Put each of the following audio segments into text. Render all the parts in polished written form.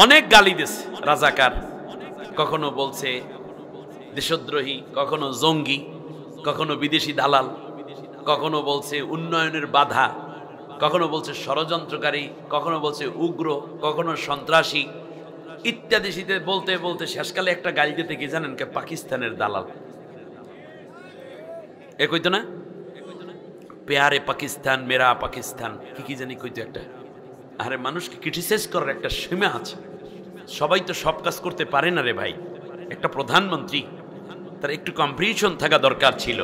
অনেক গালি দিয়েছে, রাজাকার, কখনো বলছে দেশদ্রোহী, কখনো জঙ্গি, কখনো বিদেশি দালাল, কখনো বলছে উন্নয়নের বাধা, কখনো বলছে ষড়যন্ত্রকারী, কখনো বলছে উগ্র, কখনো সন্ত্রাসী ইত্যাদি শীতে বলতে বলতে শেষকালে একটা গালি দিতে কি জানেন, কে পাকিস্তানের দালাল। এ কইতো না, প্যারে পাকিস্তান মেরা পাকিস্তান, কি কি জানি কইতো একটা। আরে মানুষকে ক্রিটিসাইজ করার একটা সীমা আছে, সবাই তো সব কাজ করতে পারে না রে ভাই। একটা প্রধানমন্ত্রী, তার একটু কম্প্রিহেনশন থাকা দরকার ছিল।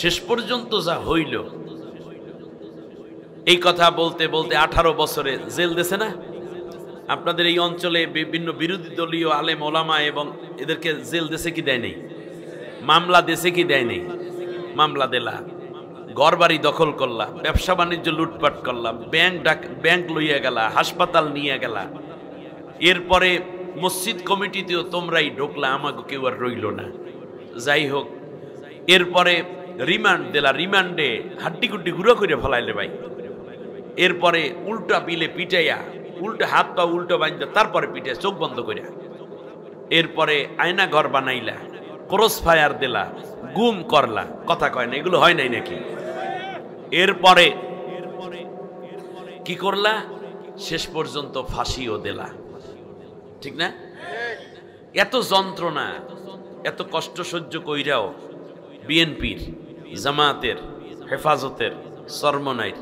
শেষ পর্যন্ত যা হইল, এই কথা বলতে বলতে 18 বছরে জেল দেছে না। আপনাদের এই অঞ্চলে বিভিন্ন বিরোধী দলীয় আলেম ওলামা এবং এদেরকে জেল দেশে কি দেয় নেই, মামলা দেশে কি দেয় নেই, মামলা দিলা, ঘর বাড়ি দখল করলা, ব্যবসা বাণিজ্য লুটপাট করলা, ব্যাংক লইয়া গেলা, হাসপাতাল নিয়ে গেলা, এরপরে মসজিদ কমিটিতেও তোমরাই ঢুকলা, আমাকে কেউ আর রইল না। যাই হোক, এরপরে রিমান্ড দিলা, রিমান্ডে হাড্ডি গুড্ডি গুঁড়ো করে ফেলাইলে ভাই। এরপরে উল্টা বিলে পিটাইয়া, উল্টা হাত পা উল্টো বাঁধতে, তারপরে পিটাই চোখ বন্ধ করিয়া, এরপরে আয়না ঘর বানাইলা, ক্রস ফায়ার দিলা, গুম করলা, কথা কয় না, এগুলো হয় নাই নাকি? এরপরে কি করলা, শেষ পর্যন্ত ফাঁসিও দিলা, ঠিক না? এত যন্ত্রণা, এত কষ্ট সহ্য কইরাও বিএনপির, জামাতের, হেফাজতের, চরমনাইর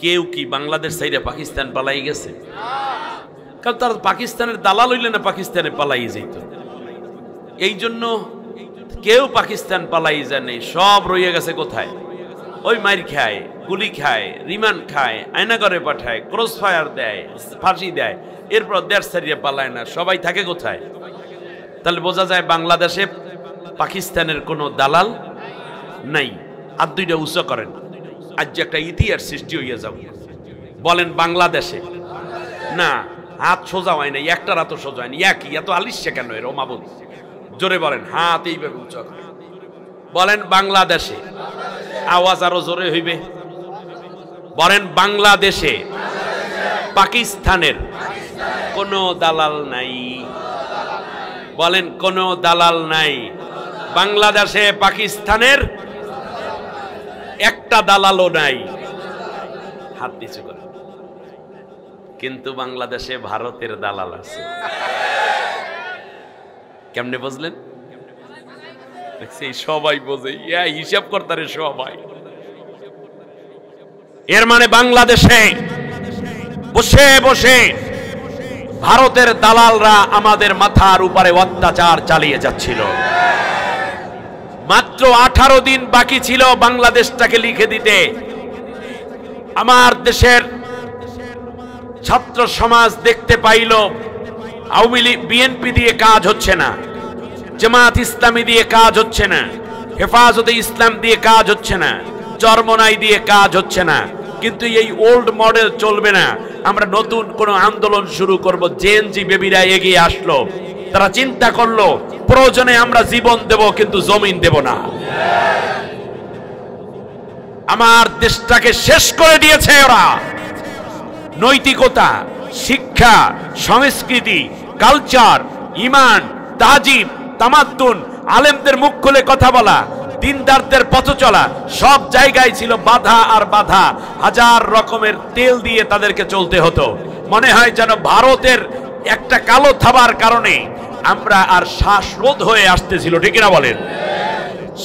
কেউ কি বাংলাদেশ সাইডে পাকিস্তান পালাই গেছে? কারণ তারা পাকিস্তানের দালাল হইলে না পাকিস্তানে পালাই যেত। এই জন্য কেউ পাকিস্তান পালাই যায় নাই, সব রয়ে গেছে কোথায়? ওই মাইর খায়, গুলি খায়, রিমান্ড খায়, আয়নাগরে পাঠায়, ক্রস ফায়ার দেয়, ফাঁসি দেয়, এরপর দেড় সারিয়ে পালায় না, সবাই থাকে কোথায়? তাহলে বোঝা যায় বাংলাদেশে পাকিস্তানের কোনো দালাল নাই। আর দুইটা উঁচু করেন, আজ যে একটা ইতিহাস সৃষ্টি হইয়া যাব। বলেন বাংলাদেশে, না হাত সোজা হয় নাই, একটা হাতও সোজা হয়নি, একই, এত আলিশা কেন এর? ও মাবুদ, জোরে বলেন, হাত এইভাবে উঁচু করেন। বলেন বাংলাদেশে, আওয়াজ আরো জোরে হইবে। বলেন বাংলাদেশে পাকিস্তানের কোনো দালাল নাই। বলেন কোনো দালাল নাই। বাংলাদেশে পাকিস্তানের একটা দালালও নাই। হাত নিচু করে। কিন্তু বাংলাদেশে ভারতের দালাল আছে। কেমনে বুঝলেন? সবাই বোঝে, হিসাব করতারে সবাই। এর মানে বাংলাদেশে বসে বসে ভারতের দালালরা আমাদের মাথার উপরে অত্যাচার চালিয়ে যাচ্ছিল। মাত্র 18 দিন বাকি ছিল বাংলাদেশটাকে লিখে দিতে। আমার দেশের ছাত্র সমাজ দেখতে পাইল আওয়ামী লীগ বিএনপি দিয়ে কাজ হচ্ছে না, জামাত ইসলামী দিয়ে কাজ হচ্ছে না, হেফাজতে ইসলাম দিয়ে কাজ হচ্ছে না, চরমনাই দিয়ে কাজ হচ্ছে না। কিন্তু এই ওল্ড মডেল চলবে না, আমরা নতুন কোন আন্দোলন শুরু করব। জেএনজি বেবিরা এগিয়ে আসলো, তারা চিন্তা করলো প্রয়োজনে আমরা জীবন দেব কিন্তু জমিন দেব না। আমার দেশটাকে শেষ করে দিয়েছে ওরা। নৈতিকতা, শিক্ষা, সংস্কৃতি, কালচার, ঈমান, তাজিব, তামাদ্দুন, আলেমদের মুখ খুলে কথা বলা, দিনদারদের পথ চলা, সব জায়গায় ছিল বাধা আর বাধা। হাজার রকমের তেল দিয়ে তাদেরকে চলতে হতো। মনে হয় যেন ভারতের একটা কালো থাবার কারণে আমরা আর শ্বাসরোধ হয়ে আসতেছিল, ঠিক না বলেন?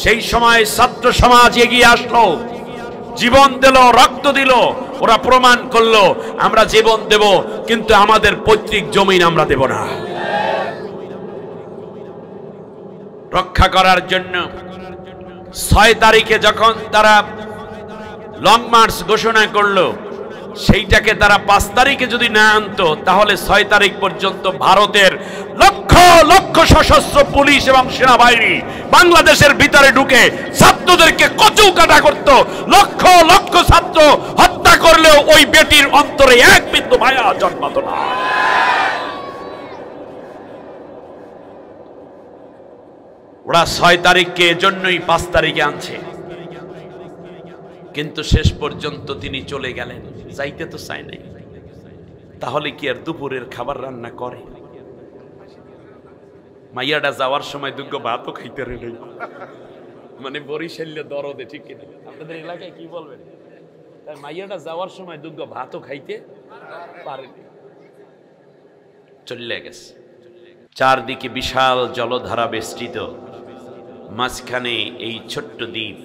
সেই সময় ছাত্র সমাজ এগিয়ে আসলো, জীবন দিল, রক্ত দিল। ওরা প্রমাণ করলো আমরা জীবন দেব কিন্তু আমাদের পৈতৃক জমিন আমরা দেব না। রক্ষা করার জন্য 6 তারিখে যখন তারা লং মার্চ ঘোষণা করলো, সেইটাকে তারা 5 তারিখে যদি না আনতো তাহলে 6 তারিখ পর্যন্ত ভারতের লক্ষ লক্ষ সশস্ত্র পুলিশ এবং সেনাবাহিনী বাংলাদেশের ভিতরে ঢুকে ছাত্রদেরকে কচু কাটা করত। লক্ষ লক্ষ ছাত্র হত্যা করলেও ওই বেটির অন্তরে এক বিন্দু মায়া জন্মাতো না। ওরা 6 তারিখকে এজন্যই 5 তারিখে আনছে। কিন্তু শেষ পর্যন্ত তিনি চলে গেলেন, যাইতে তো চায় নাই। তাহলে কি আর দুপুরের খাবার রান্না করে? মাইয়াটা যাওয়ার সময় দুগ্গ ভাতও খাইতে রে নাই, মানে বরিশাল্য দরদে, ঠিক কিনা? আপনাদের এলাকায় কি বলবেন? তাই মাইয়াটা যাওয়ার সময় দুগ্গ ভাতও খাইতে পারেনি, চলে গেছে। চারদিকে বিশাল জলধারা বেষ্টিত, মাঝখানে এই ছোট্ট দ্বীপ,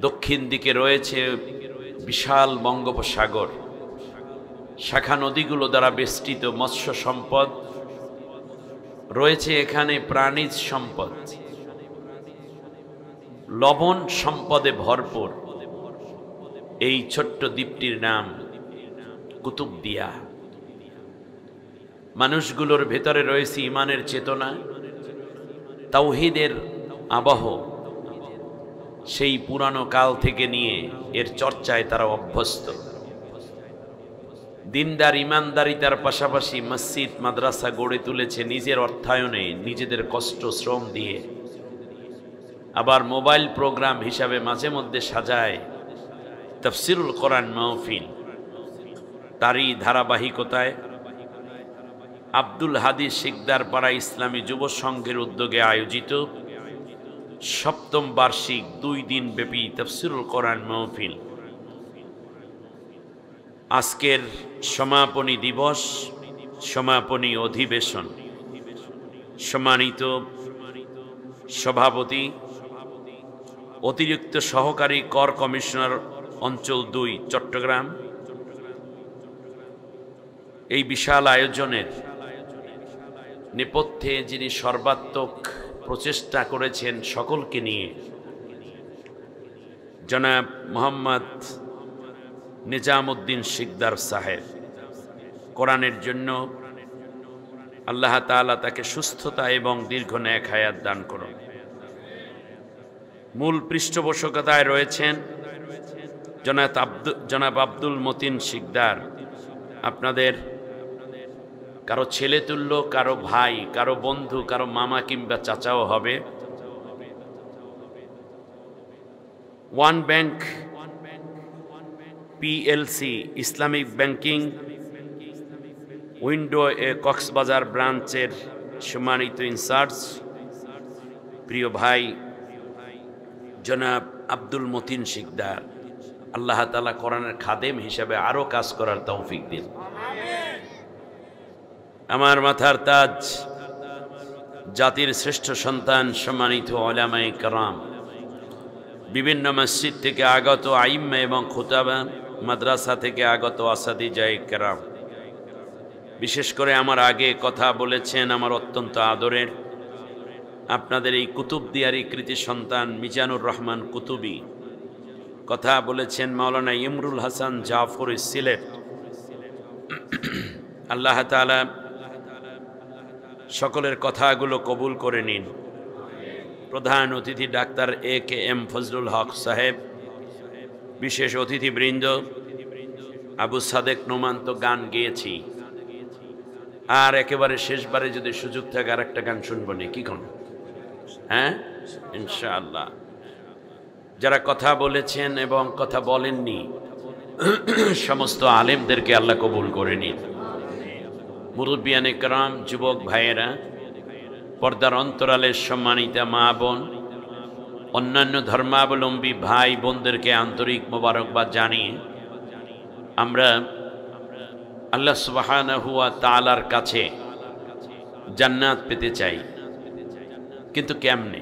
দক্ষিণ দিকে রয়েছে বিশাল বঙ্গোপসাগর, শাখা নদীগুলো দ্বারা বেষ্টিত মৎস্য সম্পদ রয়েছে, এখানে প্রাণীজ সম্পদ, লবণ সম্পদে ভরপুর। এই ছোট্ট দ্বীপটির নাম কুতুবদিয়া। মানুষগুলোর ভেতরে রয়েছে ইমানের চেতনা, তাওহীদের আবহ, সেই পুরানো কাল থেকে নিয়ে এর চর্চায় তারা অভ্যস্ত। দিনদার ইমানদারিতার পাশাপাশি মসজিদ মাদ্রাসা গড়ে তুলেছে নিজের অর্থায়নে, নিজেদের কষ্ট শ্রম দিয়ে। আবার মোবাইল প্রোগ্রাম হিসাবে মাঝে মধ্যে সাজায় তাফসিরুল কোরআন মাহফিল। তারই ধারাবাহিকতায় আব্দুল হাদী শিকদার পাড়া ইসলামী যুব সংঘের উদ্যোগে আয়োজিত ৭ম বার্ষিক ২ দিন ব্যাপী তাফসিরুল কোরআন মাহফিল আজকের সমাপনী দিবস, সমাপনী অধিবেশন। সম্মানিত সভাপতি, অতিরিক্ত সহকারী কর কমিশনার অঞ্চল ২ চট্টগ্রাম, এই বিশাল আয়োজনের নেপথ্যে যিনি সর্বাত্মক প্রচেষ্টা করেছেন সকলকে নিয়ে, জনাব মোহাম্মদ নিজামউদ্দিন শিকদার সাহেব, কোরআনের জন্য আল্লাহ তাআলা তাকে সুস্থতা এবং দীর্ঘ নেক হায়াত দান করুন। মূল পৃষ্ঠপোষকতায় রয়েছেন জনাব আব্দুল মতিন শিকদার, আপনাদের কারো ছেলে তুল্য, কারো ভাই, কারো বন্ধু, কারো মামা কিংবা চাচাও হবে। One Bank PLC Islamic banking window এ কক্সবাজার ব্রাঞ্চের সম্মানিত ইনচার্জ প্রিয় ভাই জনাব আব্দুল মতিন শিকদার, আল্লাহ তাআলা কোরআনের খাদেম হিসেবে আরো কাজ করার তৌফিক দিন। আমার মাথার তাজ, জাতির শ্রেষ্ঠ সন্তান সম্মানিত উলামায়ে কেরাম, বিভিন্ন মসজিদ থেকে আগত আইম্মা এবং খুতাবা, মাদ্রাসা থেকে আগত আসাতিজায়ে কেরাম, বিশেষ করে আমার আগে কথা বলেছেন আমার অত্যন্ত আদরের আপনাদের এই কুতুবদিয়ারই কৃতি সন্তান মিজানুর রহমান কুতুবী, কথা বলেছেন মাওলানা ইমরুল হাসান জাফরি সিলেট। আল্লাহ তাআলা সকলের কথাগুলো কবুল করে নিন। প্রধান অতিথি ডাক্তার AKM ফজলুল হক সাহেব, বিশেষ অতিথিবৃন্দ, আবু সাদেক নোমান তো গান গেয়েছি, আর একেবারে শেষবারে যদি সুযোগ থাকে আর একটা গান শুনবো নি, কি কোন? হ্যাঁ, ইনশাআল্লাহ। যারা কথা বলেছেন এবং কথা বলেননি সমস্ত আলেমদেরকে আল্লাহ কবুল করে নিন। মুরব্বিয়ানে কেরাম, যুবক ভাইয়েরা, পর্দার অন্তরালের সম্মানিতা মা বোন, অন্যান্য ধর্মাবলম্বী ভাই বোনদেরকে আন্তরিক মোবারকবাদ জানিয়ে আমরা আল্লাহ সুবহানাহু ওয়া তাআলার কাছে জান্নাত পেতে চাই, কিন্তু কেমনে?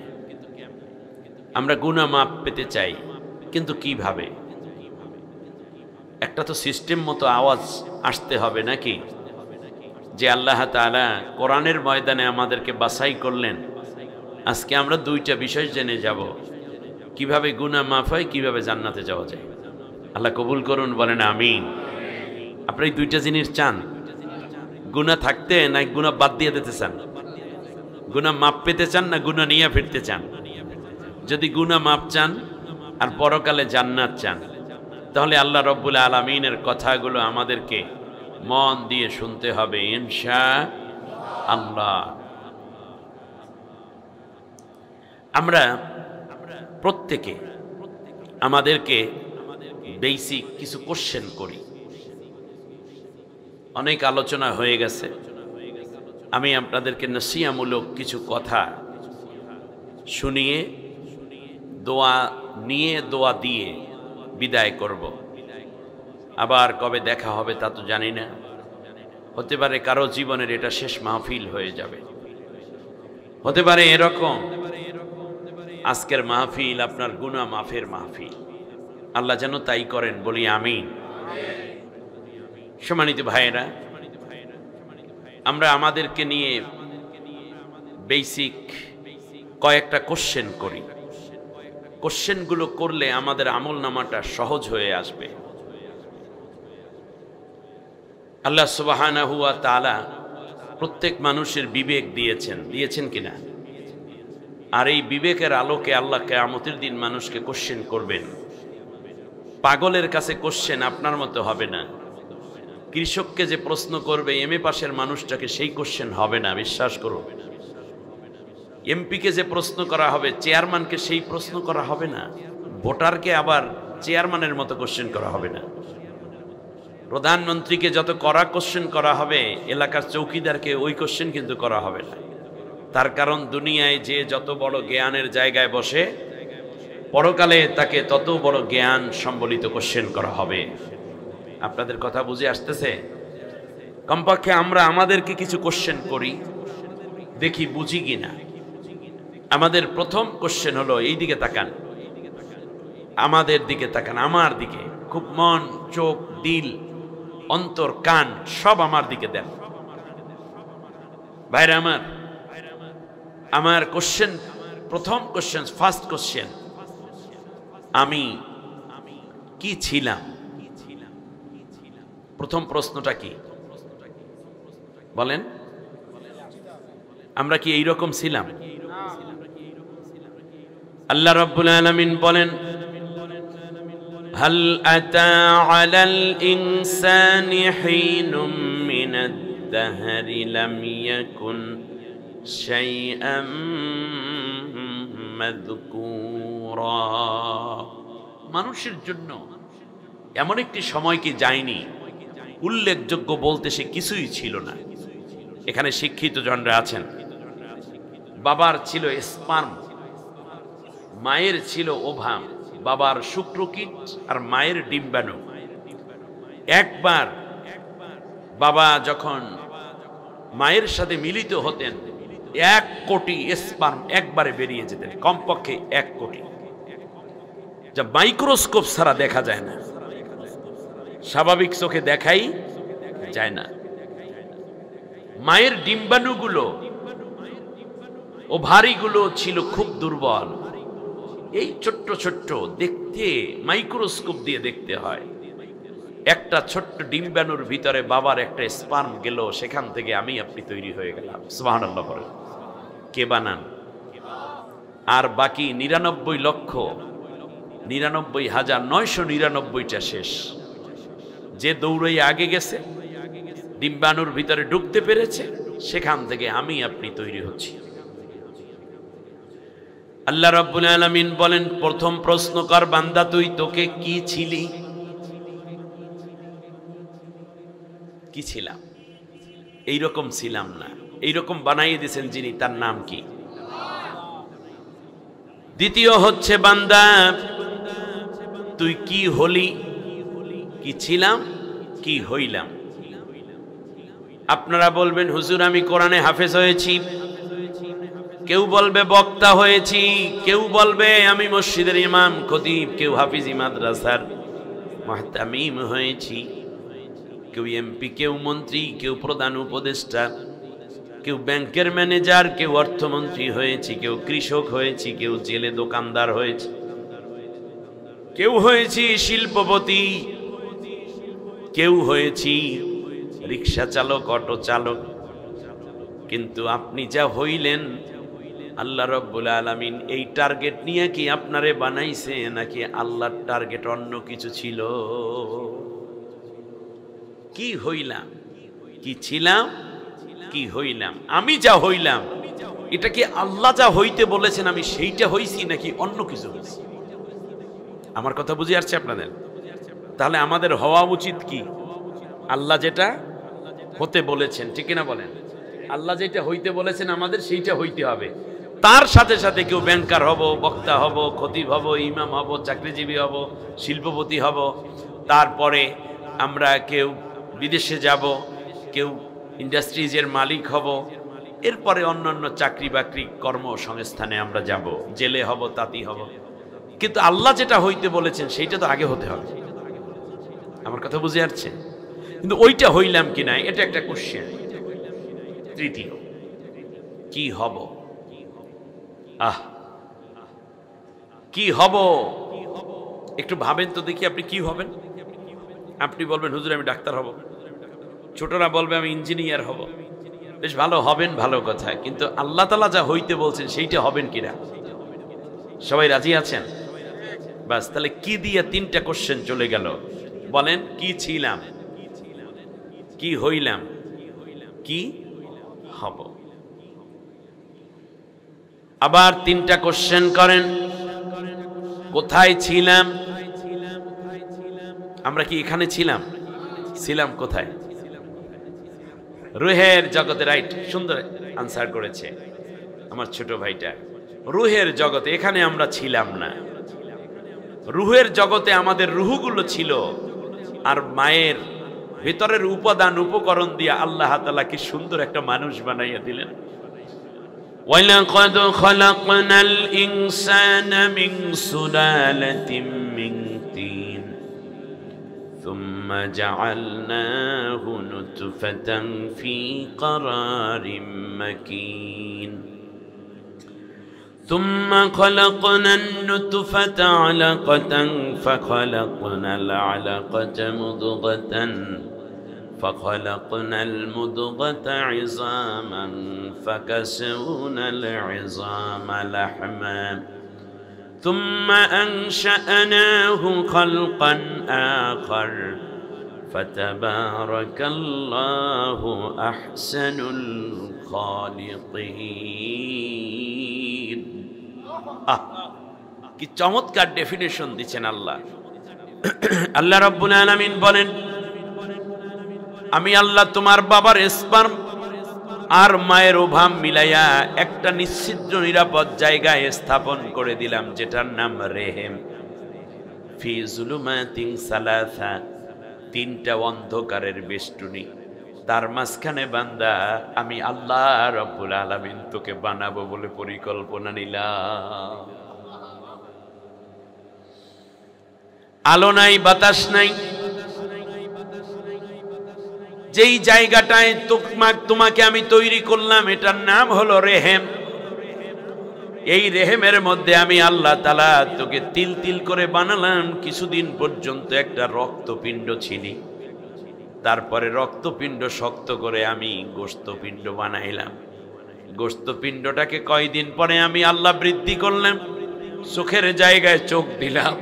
আমরা গুনাহ মাফ পেতে চাই, কিন্তু কিভাবে? একটা তো সিস্টেম মতো আওয়াজ আসতে হবে নাকি? যে আল্লাহ তাআলা কোরআনের ময়দানে আমাদেরকে বাছাই করলেন, আজকে আমরা 2টা বিষয় জেনে যাব, কিভাবে গুনাহ মাফ হয়, কিভাবে জান্নাতে যাওয়া যায়। আল্লাহ কবুল করুন, বলেন আমিন। আপনি 2টা জিনিস চান? গুনাহ থাকতে না গুনাহ বাদ দিয়ে দিতে চান? গুনাহ মাফ পেতে চান না গুনাহ নিয়ে ফিরতে চান? যদি গুনাহ মাফ চান আর পরকালে জান্নাত চান, তাহলে আল্লাহ রব্বুল আলামিনের কথাগুলো আমাদেরকে মন দিয়ে শুনতে হবে ইনশাআল্লাহ। আমরা প্রত্যেকে আমাদেরকে বেসিক কিছু কোশ্চেন করি। অনেক আলোচনা হয়ে গেছে। আমি আপনাদেরকে নসিহামূলক কিছু কথা শুনিয়ে দোয়া নিয়ে দোয়া দিয়ে বিদায় করব। আবার কবে দেখা হবে তা তো জানি না। হতে পারে কারো জীবনের এটা শেষ মাহফিল হয়ে যাবে, হতে পারে এরকম আজকের মাহফিল আপনার গুনাহ মাফের মাহফিল। আল্লাহ যেন তাই করেন, বলি আমিন। সম্মানিত ভাইয়েরা, আমরা আমাদেরকে নিয়ে বেসিক কয়েকটা কোশ্চেন করি। কোশ্চেনগুলো করলে আমাদের আমল নামাটা সহজ হয়ে আসবে। আল্লাহ সুবহানাহু ওয়া তাআলা প্রত্যেক মানুষের বিবেক দিয়েছেন কিনা? আর এই বিবেকের আলোকে আল্লাহ কিয়ামতের দিন মানুষকে কোশ্চেন করবেন। পাগলের কাছে কোশ্চেন আপনার মতো হবে না। কৃষককে যে প্রশ্ন করবে এমএ পাশের মানুষটাকে সেই কোশ্চেন হবে না, বিশ্বাস করুন। এমপিকে যে প্রশ্ন করা হবে চেয়ারম্যানকে সেই প্রশ্ন করা হবে না। ভোটারকে আবার চেয়ারম্যানের মতো কোশ্চেন করা হবে না। প্রধানমন্ত্রীকে যত কড়া কোশ্চেন করা হবে এলাকার চৌকিদারকে ওই কোশ্চেন কিন্তু করা হবে না। তার কারণ দুনিয়ায় যে যত বড় জ্ঞানের জায়গায় বসে পরকালে তাকে তত বড় জ্ঞান সম্বলিত কোশ্চেন করা হবে। আপনাদের কথা বুঝে আসতেছে? কমপক্ষে আমরা আমাদেরকে কিছু কোশ্চেন করি, দেখি বুঝি কিনা। আমাদের প্রথম কোশ্চেন হলো এই দিকে তাকান, আমাদের দিকে তাকান, আমার দিকে। খুব মন, চোখ, দিল, অন্তর, কান সব আমার দিকে দেন। ভাইরা আমার কোশ্চেন, প্রথম কোশ্চেন, ফার্স্ট কোশ্চেন, আমি কি ছিলাম? প্রথম প্রশ্নটা কি বলেন? আমরা কি এইরকম ছিলাম? আল্লাহ রাব্বুল আলামিন বলেন, হাল আতা আলাল ইনসানি হিনুম মিনাদ দাহরি লাম ইয়াকুন শাইআম মাযকুরা। মানুষের জন্য এমন একটি সময় কি যায়নি উল্লেখযোগ্য বলতে সে কিছুই ছিল না। এখানে শিক্ষিত জনরা আছেন। বাবার ছিল স্পার্ম, মায়ের ছিল ওভাম। বাবার শুক্রকীট আর মায়ের ডিম্বাণু। একবার বাবা যখন মায়ের সাথে মিলিত হতেন 1 কোটি স্পার্ম একবারে বেরিয়ে যেতেন, কমপক্ষে 1 কোটি, যা মাইক্রোস্কোপ ছাড়া দেখা যায় না, স্বাভাবিক চোখে দেখাই যায় না। মায়ের ডিম্বাণুগুলো, ওভারিগুলো ছিল খুব দুর্বল। এই ছোট্ট ছোট্ট দেখতে, মাইক্রোস্কোপ দিয়ে দেখতে হয়। একটা ছোট্ট ডিম্বাণুর ভিতরে বাবার একটা স্পার্ম গেল, সেখান থেকে আমি আপনি তৈরি হয়ে গেলাম। সুবহানাল্লাহ বলেন। কে বানান? আর বাকি 99,99,999টা শেষ। যে দৌড়ে আগে গেছে, ডিম্বাণুর ভিতরে ঢুকতে পেরেছে, সেখান থেকে আমি আপনি তৈরি হচ্ছি। আল্লাহ রাব্বুল আলামিন বলেন, প্রথম প্রশ্ন কর বান্দা, তুই তোকে কি ছিলি? কি ছিলাম? এইরকম ছিলাম না, এইরকম বানাইয়ে দিয়েছেন যিনি, তার নাম কি? দ্বিতীয় হচ্ছে বান্দা, তুই কি হলি? কি ছিলাম, কি হইলাম? আপনারা বলবেন, হুজুর আমি কোরআনে হাফেজ হয়েছি, কেউ বলবে বক্তা হয়েছি, কেউ বলবে আমি মসজিদের ইমাম খতিব, কেউ হাফিজি মাদ্রাসার মুহতামিম হয়েছি, কেউ এমপি, কেউ মন্ত্রী, কেউ প্রধান উপদেষ্টা, কেউ ব্যাংকের ম্যানেজার, কেউ অর্থমন্ত্রী হয়েছি, কেউ কৃষক হয়েছি, কেউ জেলে দোকানদার হয়েছি, কেউ হয়েছি শিল্পপতি, কেউ হয়েছি রিক্সা চালক, অটো চালক। কিন্তু আপনি যা হইলেন, আল্লাহ রাব্বুল আলামিন এই টার্গেট নিয়ে কি আপনারে বানাইছে, নাকি আল্লাহর টার্গেট অন্য কিছু ছিল? কি হইলাম, কি ছিলাম, কি হইলাম? আমি যা হইলাম, এটা কি আল্লাহ যা হইতে বলেছেন আমি সেইটা হইছি, নাকি অন্য কিছু হইছি? আমার কথা বুঝে আসছে আপনাদের? তাহলে আমাদের হওয়া উচিত কি? আল্লাহ যেটা হতে বলেছেন, ঠিক কিনা বলেন? আল্লাহ যেটা হইতে বলেছেন আমাদের সেইটা হইতে হবে। তার সাথে সাথে কেউ ব্যাংকার হব, বক্তা হব, খতিব হব, ইমাম হব, চাকরিজীবী হব, শিল্পপতি হব, তারপরে আমরা কেউ বিদেশে যাব, কেউ ইন্ডাস্ট্রিজের মালিক হব, এরপরে অন্যান্য চাকরি বাকরি কর্মসংস্থানে আমরা যাব, জেলে হব, তাঁতি হব। কিন্তু আল্লাহ যেটা হইতে বলেছেন সেইটা তো আগে হতে হবে। আমার কথা বুঝে আসছে? কিন্তু ওইটা হইলাম কি না, এটা একটা কোশ্চেন। তৃতীয়, কি হব? কি হব একটু ভাবেন তো দেখি, আপনি কি হবেন? আপনি বলবেন হুজুর আমি ডাক্তার হব, ছোটরা বলবে আমি ইঞ্জিনিয়ার হব। বেশ ভালো, হবেন, ভালো কথা, কিন্তু আল্লাহ তাআলা যা হইতে বলছেন সেইটা হবেন কিনা? সবাই রাজি আছেন? বাস, তাহলে কি দিয়ে তিনটা কোশ্চেন চলে গেল। বলেন, কি ছিলাম, কি হইলাম, কি হব। আবার তিনটা কোশ্চেন করেন, কোথায় ছিলাম? আমরা কি এখানে ছিলাম? ছিলাম কোথায়? রুহের জগতে। রাইট, সুন্দর আনসার করেছে আমার ছোট ভাইটা। রুহের জগতে, এখানে আমরা ছিলাম না। রুহের জগতে আমাদের রুহগুলো ছিল, আর মায়ের ভিতরের উপাদান উপকরণ দিয়ে আল্লাহ তাআলা কি সুন্দর একটা মানুষ বানাইয়া দিলেন। وَلَقَدْ خَلَقْنَا الْإِنسَانَ مِنْ سُلَالَةٍ مِنْ طِينٍ ثُمَّ جَعَلْنَاهُ نُطْفَةً فِي قَرَارٍ مَكِينٍ ثُمَّ خَلَقْنَا النُّطْفَةَ عَلَقَةً فَخَلَقْنَا الْعَلَقَةَ مُضْغَةً فخلقنا المضغة عظاما فكسونا العظام لحما ثم أنشأناه خلقا آخر فتبارك الله أحسن الخالقين। কি চমৎকার ডেফিনেশন দিচ্ছেন আল্লাহ। আল্লাহ রাব্বুল আলামিন বলেন, আমি আল্লাহ তোমার বাবার স্পার্ম আর মায়ের ওভাম মিলাইয়া একটা নিশ্চিদ্র নিরাপদ জায়গায় স্থাপন করে দিলাম, যেটার নাম রেহেম। ফি যুলুমাতিন সালাসা, তিনটা অন্ধকারের বেষ্টনী, তার মাঝখানে বান্দা আমি আল্লাহ রাব্বুল আলামিন তোকে বানাবো বলে পরিকল্পনা নিলাম। আলো নাই, বাতাস নাই, যেই জায়গাটায় তোমাকে আমি তৈরি করলাম এটার নাম হলো রেহেম। এই রেহেমের মধ্যে আমি আল্লাহ তাআলা তোকে তিল তিল করে বানালাম। কিছুদিন পর্যন্ত একটা রক্তপিণ্ড ছিলি, তারপরে রক্তপিণ্ড শক্ত করে আমি গোশতপিণ্ড বানাইলাম। গোশতপিণ্ডটাকে কয়দিন পরে আমি আল্লাহ বৃদ্ধি করলাম। চোখের জায়গায় চোখ দিলাম,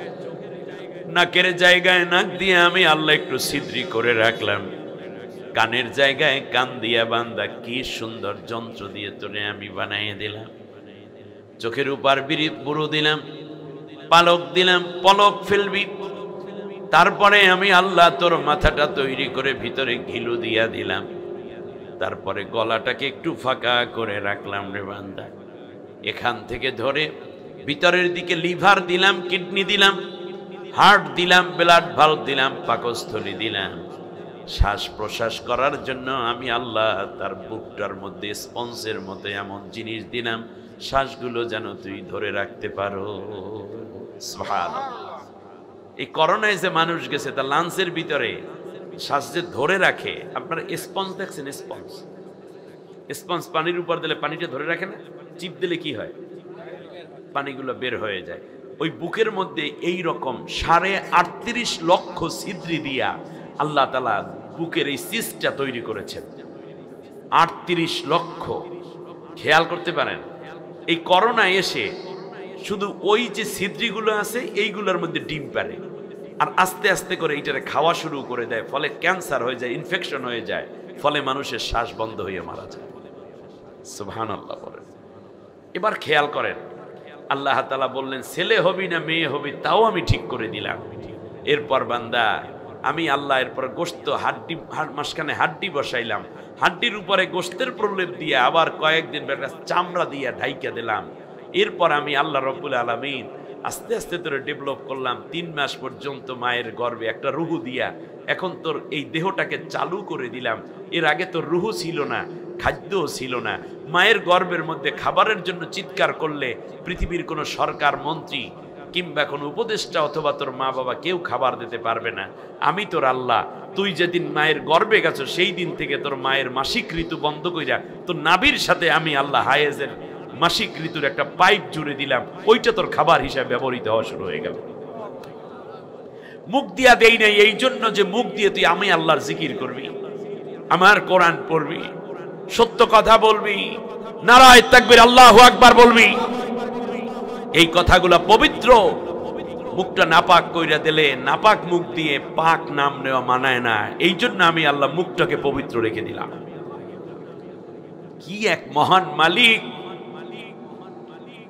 নাকের জায়গায় নাক দিয়ে আমি আল্লাহ একটু ছিদ্রি করে রাখলাম, কানের জায়গায় কান দিয়া বান্দা কি সুন্দর যন্ত্র দিয়ে তোরে আমি বানাইয়ে দিলাম। চোখের উপর বুরু দিলাম, পালক দিলাম, পলক ফেলবি। তারপরে আমি আল্লাহ তোর মাথাটা তৈরি করে ভিতরে ঘিলু দিয়া দিলাম। তারপরে গলাটাকে একটু ফাঁকা করে রাখলাম রে বান্দা। এখান থেকে ধরে ভিতরের দিকে লিভার দিলাম, কিডনি দিলাম, হার্ট দিলাম, ব্লাড ভালভ দিলাম, পাকস্থলী দিলাম। শ্বাস প্রশ্বাস করার জন্য আমি আল্লাহ তার বুকটার মধ্যে স্পঞ্জের মতো এমন জিনিস দিলাম, শ্বাসগুলো যেন তুই ধরে রাখতে পারো। সুবহানাল্লাহ। এই করোনায় যে মানুষ গেছে তার লাঞ্চের ভিতরে শ্বাস যে ধরে রাখে, আপনারা স্পঞ্জ দেখছেন? স্পঞ্জ পানির উপর দিলে পানিটা ধরে রাখে না, চিপ দিলে কি হয়? পানিগুলো বের হয়ে যায়। ওই বুকের মধ্যে এই রকম ৩.৩৮ লক্ষ ছিদ্রি দিয়া আল্লাহ তাআলা বুকের এই সিস্টটা তৈরি করেছেন। ৩৮ লক্ষ। খেয়াল করতে পারেন, এই করোনা এসে শুধু ওই যে ছিদ্রিগুলো আছে এইগুলোর মধ্যে ডিম পারে, আর আস্তে আস্তে করে এইটারে খাওয়া শুরু করে দেয়, ফলে ক্যান্সার হয়ে যায়, ইনফেকশন হয়ে যায়, ফলে মানুষের শ্বাস বন্ধ হয়ে মারা যায়। সুবহানাল্লাহ বলেন। এবার খেয়াল করেন, আল্লাহ তাআলা বললেন ছেলে হবি না মেয়ে হবি তাও আমি ঠিক করে দিলাম। এরপর বান্দা আমি আল্লাহ এরপর গোশত হাড্ডি মাঝখানে হাড্ডি বসাইলাম, হাড্ডির উপরে গোশতের প্রলেপ দিয়ে আবার কয়েকদিন চামড়া দিয়ে ঢাইকা দিলাম। এরপর আমি আল্লাহ রব্বুল আলামিন আস্তে আস্তে তোরে ডেভেলপ করলাম। 3 মাস পর্যন্ত মায়ের গর্ভে একটা রুহু দিয়া এখন তোর এই দেহটাকে চালু করে দিলাম। এর আগে তোর রুহু ছিল না, খাদ্যও ছিল না। মায়ের গর্ভের মধ্যে খাবারের জন্য চিৎকার করলে পৃথিবীর কোনো সরকার মন্ত্রী কিংবা কোনো উপদেষ্টা অথবা তোর মা বাবা কেউ খাবার দিতে পারবে না। আমি তোর আল্লাহ, তুই যেদিন মায়ের গর্ভে গেছো সেই দিন থেকে তোর মায়ের মাসিক ঋতু বন্ধ কইরা তোর নাভির সাথে আমি আল্লাহ হায়েজের মাসিক ঋতুর একটা পাইপ জুড়ে দিলাম, ওইটা তোর খাবার হিসাবে ব্যবহৃত হওয়া শুরু হয়ে গেল। মুখ দিয়া দেই নাই এই জন্য যে মুখ দিয়ে তুই আমি আল্লাহর জিকির করবি, আমার কোরআন পড়বি, সত্য কথা বলবি, নারায়ে তাকবীর আল্লাহু আকবার বলবি। এই কথাগুলা পবিত্র। মুখটা নাপাক কইরা দিলে নাপাক মুখ দিয়ে পাক নাম নেওয়া মানায় না। এই জন্য আমি আল্লাহ মুখটাকে পবিত্র রেখে দিলাম। কি এক মহান মালিক!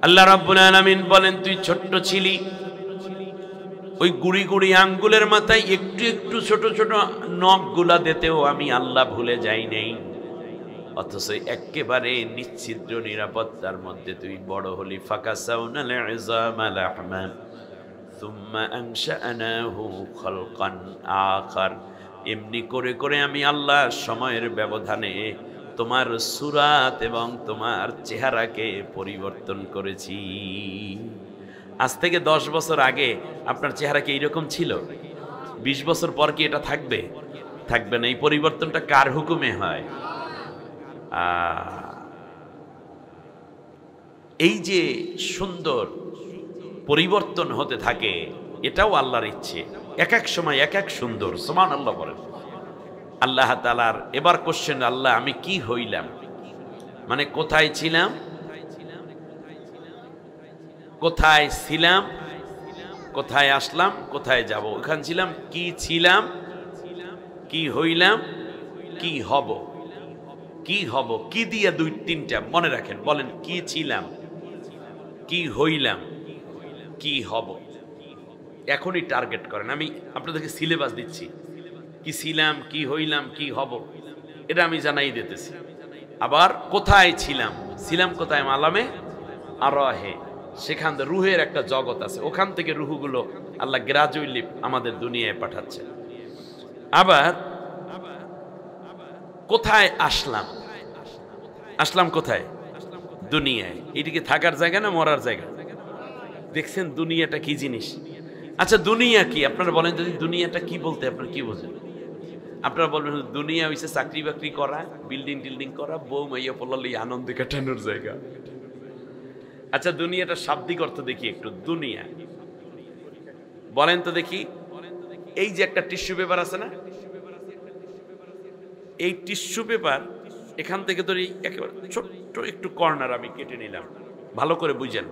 আল্লাহ রাব্বুল আলামিন বলেন, তুই ছোট্ট ছিলি, ওই গুড়ি গুড়ি আঙ্গুলের মাথায় একটু একটু ছোট ছোট নখগুলা দিতেও আমি আল্লাহ ভুলে যাই নাই। অথচ একেবারে নিশ্চিদ্র নিরাপত্তার মধ্যে তুই বড় হলি। ফাকাসাউনাল ইযামা লাহমান সুম্মা আনশা'নাহু খালকান আখার। এমনি করে করে আমি আল্লাহ সময়ের ব্যবধানে তোমার সূরাত এবং তোমার চেহারাকে পরিবর্তন করেছি। আজ থেকে 10 বছর আগে আপনার চেহারা কি এইরকম ছিল? 20 বছর পর কি এটা থাকবে? থাকবে না। এই পরিবর্তনটা কার হুকুমে হয়? এই যে সুন্দর পরিবর্তন হতে থাকে, এটাও আল্লাহর ইচ্ছে। এক এক সময় এক এক সুন্দর। সুবহানাল্লাহ বলেন। আল্লাহ তাআলার এবার কোশ্চেন, আল্লাহ আমি কি হইলাম, মানে কোথায় ছিলাম, কোথায় ছিলাম, কোথায় আসলাম, কোথায় যাব। ওখানে ছিলাম, কি ছিলাম, কি হইলাম, কি হব। কি হব, কি দিয়ে 2-3টা মনে রাখেন, বলেন কি ছিলাম, কি হইলাম, কি হব। এখনই টার্গেট করেন। আমি আপনাদেরকে সিলেবাস দিচ্ছি, কি ছিলাম, কি হইলাম, কি হব, এটা আমি জানাই দিতেছি। আবার কোথায় ছিলাম, ছিলাম কোথায়? আলামে আরওয়াহে, সেখান থেকে রুহের একটা জগৎ আছে, ওখান থেকে রুহগুলো আল্লাহ গ্রাজুয়ালি আমাদের দুনিয়ায় পাঠাচ্ছে। আবার কোথায় আসলাম, আসলাম কোথায়? দুনিয়ায়। এটিকে থাকার জায়গা না মরার জায়গা? দেখছেন দুনিয়াটা কি জিনিস? আচ্ছা দুনিয়া কি আপনারা বলেন, যদি দুনিয়াটা কি বলতে আপনারা কি বোঝেন? আপনারা বলবেন দুনিয়া হইছে চাকরি বাকরি করা, বিল্ডিং টিল্ডিং করা, বউ মাইয়া পড়ালে আনন্দে কাটানোর জায়গা। আচ্ছা দুনিয়াটা শাব্দিক অর্থ দেখি একটু। দুনিয়া বলেন তো দেখি, এই যে একটা টিস্যু পেপার আছে না, এই টিস্যু পেপার এখান থেকে ধরি একেবারে ছোট্ট একটু কর্নার আমি কেটে নিলাম। ভালো করে বুঝেন,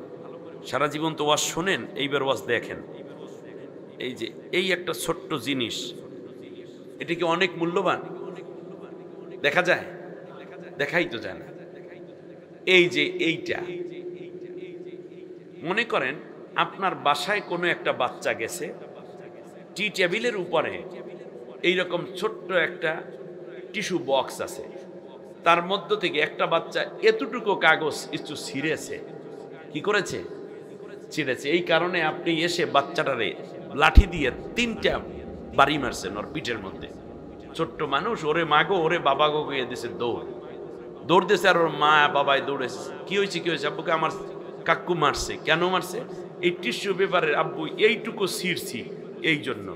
সারা জীবন তো ওয়াজ শোনেন, এইবার ওয়াজ দেখেন। এই যে এই একটা ছোট্ট জিনিস, এটা কি অনেক মূল্যবান? দেখা যায়? দেখাই তো যায় না। এই যে এইটা মনে করেন আপনার বাসায় কোনো একটা বাচ্চা গেছে, টি টেবিলের উপরে এইরকম ছোট্ট একটা টিস্যু বক্স আছে, তার মধ্য থেকে একটা বাচ্চা এতটুকু কাগজ একটু ছিঁড়েছে। কি করেছে? ছিঁড়েছে। এই কারণে আপনি এসে বাচ্চাটারে লাঠি দিয়ে 3টা বাড়ি মারছেন ওর পিঠের মধ্যে। ছোট্ট মানুষ, ওরে মাগো ওরে বাবা গো গিয়ে দিয়েছে দৌড়, দৌড় দিয়েছে, আর ওর মা বাবাই দৌড়েছে। কি হয়েছে, কি হয়েছে? আব্বুকে আমার কাকু মারছে। কেন মারছে? এই টিস্যু পেপারের আব্বু এইটুকু ছিঁড়ছি এই জন্য।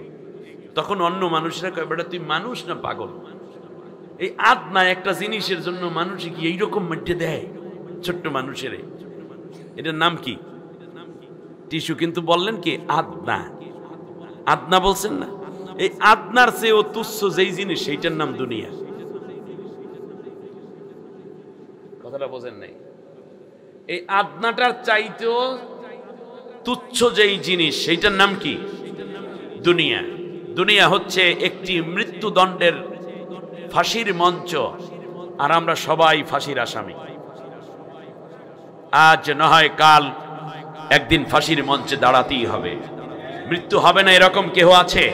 তখন অন্য মানুষরা কয়, বেটা তুই মানুষ না পাগল? এই আদনা একটা জিনিসের জন্য মানুষ কি এইরকম মধ্যে দেয় ছোট্ট মানুষের? এটার নাম কি? টিস্যু। কিন্তু বললেন কি আদনা, আদনা বলছেন না? এই আদনার চেয়েও তুচ্ছ যেই জিনিস, সেইটার নাম দুনিয়া। কথাটা বোঝেন নাই? এই আদনাটার চাইতেও তুচ্ছ যেই জিনিস, সেইটার নাম কি? দুনিয়া। দুনিয়া হচ্ছে একটি মৃত্যুদণ্ডের ফাঁসির মঞ্চ, আর আমরা সবাই ফাঁসির আসামি। আজ না হয় কাল একদিন ফাঁসির মঞ্চে দাঁড়াতেই হবে। মৃত্যু হবে না এরকম কেহ আছে?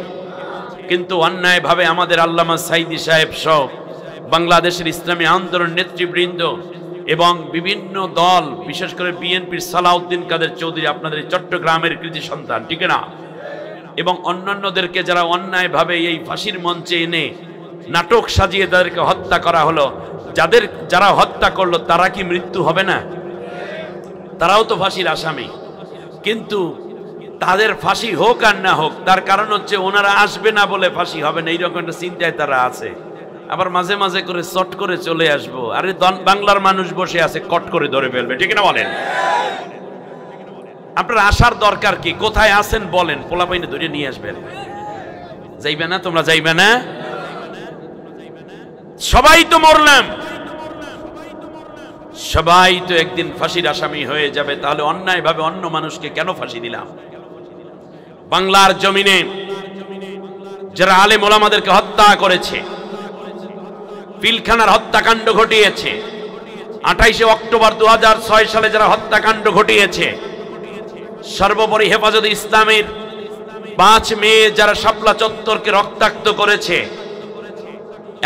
কিন্তু অন্যায়ভাবে আমাদের আল্লামা সাইদি সাহেব সহ বাংলাদেশের ইসলামী আন্দোলন নেতৃবৃন্দ এবং বিভিন্ন দল, বিশেষ করে বিএনপির সালাউদ্দিন কাদের চৌধুরী, আপনাদের চট্টগ্রামের কৃতি সন্তান, ঠিক না, এবং অন্যান্যদেরকে যারা অন্যায়ভাবে এই ফাঁসির মঞ্চে এনে নাটক সাজিয়ে তাদেরকে হত্যা করা হলো, যারা হত্যা করলো তারা কি মৃত্যু হবে না? তারাও তো ফাঁসির আসামি। কিন্তু তাদের ফাঁসি হোক আর না হোক, তার কারণ হচ্ছে ওনারা আসবে না বলে ফাঁসি হবে না, এইরকম একটা চিন্তায় তারা আছে। আবার মাঝে মাঝে করে চট করে চলে আসবো, আরে বাংলার মানুষ বসে আছে, কট করে ধরে ফেলবে, ঠিক না বলেন? আপনার আসার দরকার কি? কোথায় আছেন বলেন, পোলাপাইনে ধরে নিয়ে আসবেন। যাইবে না? তোমরা যাইবে না? সবাই তো মরলাম, সবাই তো একদিন ফাঁসির আসামি হয়ে যাবে, তাহলে অন্যায়ভাবে অন্য মানুষকে কেন ফাঁসি দিলাম? বাংলার জমিনে যারা আলেম ওলামাদেরকে হত্যা করেছে, পিলখানার হত্যাকাণ্ড ঘটিয়েছে, 28 অক্টোবর 2006 সালে যারা হত্যাকাণ্ড ঘটিয়েছে, সর্বোপরি হেফাজতে ইসলামের 5 মেয়ে যারা শাপলা চত্বরকে রক্তাক্ত করেছে,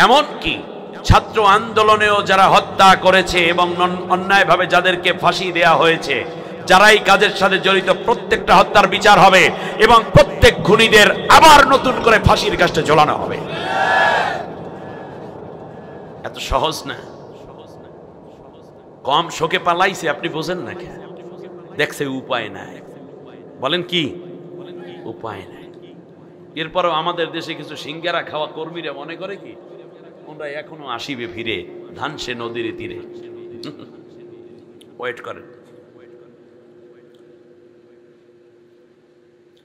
এমনকি ছাত্র আন্দোলনেও যারা হত্যা করেছে এবং অন্যায়ভাবে যাদেরকে ফাঁসি দেয়া হয়েছে, যারা এই কাজের সাথে জড়িত প্রত্যেকটা হত্যার বিচার হবে এবং প্রত্যেক খুনিদের আবার নতুন করে ফাঁসির কাস্টে ঝোলানো হবে। এত সহজ না। কম শোকে পালাইছে, আপনি বোঝেন না কেন? দেখছে উপায় নাই, বলেন কি উপায় নাই। এরপরও আমাদের দেশে কিছু সিঙ্গারা খাওয়া কর্মীরা মনে করে কি ওরা এখনো আসিবে ফিরে ধানসে নদীর তীরে। ওয়েট করেন।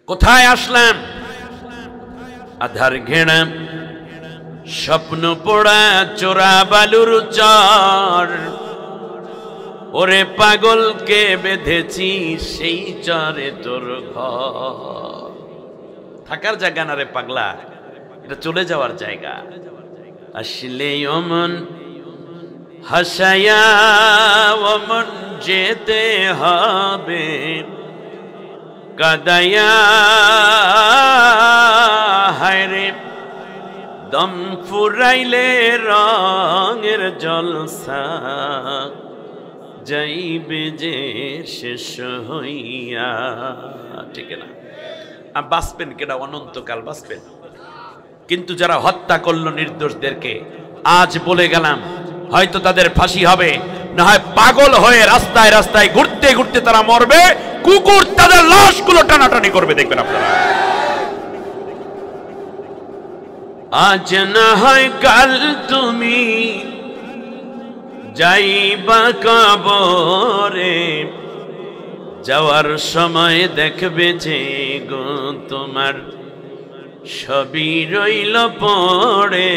কোথায় আসলাম? আধার ঘেরা স্বপ্ন পোড়া চোরা বালুর চর, ওরে পাগলকে বেঁধেছি সেই চরে তোর ঘর। থাকার জায়গা না রে পাগলা, এটা চলে যাওয়ার জায়গা। আসলে অমন হাসায়া অমন যেতে হবে, কাদায়া হায়রে দম ফুরাইলে রঙের জলসা যাইবে যে শেষ হইয়া, ঠিক না? আর বাঁচবেন কেনা? অনন্তকাল বাঁচবেন। কিন্তু যারা হত্যা করলো নির্দোষদেরকে, আজ বলে গেলাম, হয়তো তাদের ফাঁসি হবে, না হয় পাগল হয়ে রাস্তায় রাস্তায় ঘুরতে ঘুরতে তারা মরবে, কুকুর তাদের লাশগুলো টানাটানি করবে, দেখবেন আপনারা। আজ না হয় কাল তুমি যাইবা কবরে, যাওয়ার সময় দেখবে যে গো তোমার সবই রইল পড়ে,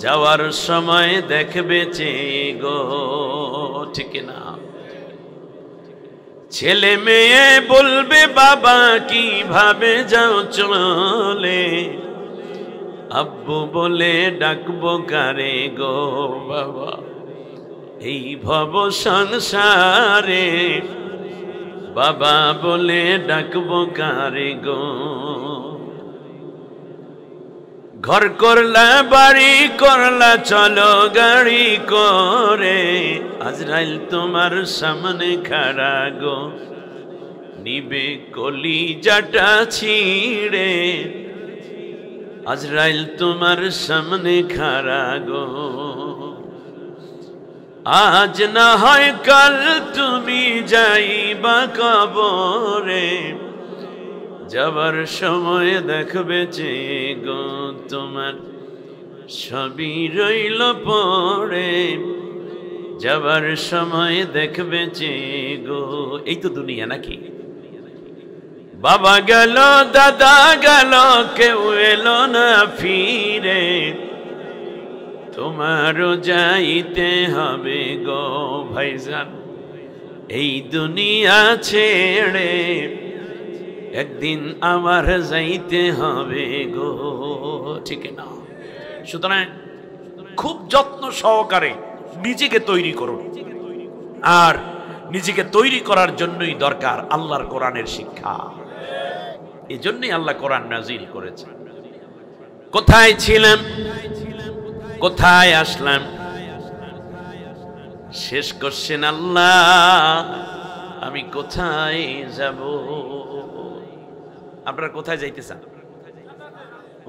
যাওয়ার সময় দেখবে যে গো, ঠিক না? ছেলে মেয়ে বলবে বাবা কিভাবে যাও চলে, আব্বু বলে ডাকবো কারে গো বাবা, এই ভব সংসারে বাবা বলে ডাকবো কারে গো। ঘর করলা বাড়ি করলা চলো গাড়ি করে, আজরাইল তোমার সামনে খাড়া গো, নিবে কলিজাটা ছিঁড়ে, আজরাইল তোমার সামনে খাড়া গো। আজ না হয় কাল তুমি যাইবা কবরে, যাবার সময় দেখবে যে গো তোমার সবই রইল পড়ে, যাবার সময় দেখবে যে গো। এই তো দুনিয়া নাকি? বাবা গেল দাদা গেল কেউ এলো না ফিরে, তোমারও যাইতে হবে গো ভাইজান এই দুনিয়া ছেড়ে, একদিন আমার যাইতে হবে গো, ঠিক না? সুতরাং খুব যত্ন সহকারে নিজেকে তৈরি করুন, আর নিজেকে তৈরি করার জন্যই দরকার আল্লাহর কোরআনের শিক্ষা। এজন্যই আল্লাহ কোরআন নাজিল করেছে। কোথায় ছিলাম, কোথায় আসলাম? শেষ করছেন আল্লাহ আমি কোথায় যাব? আপনারা কোথায় যাইতে চান?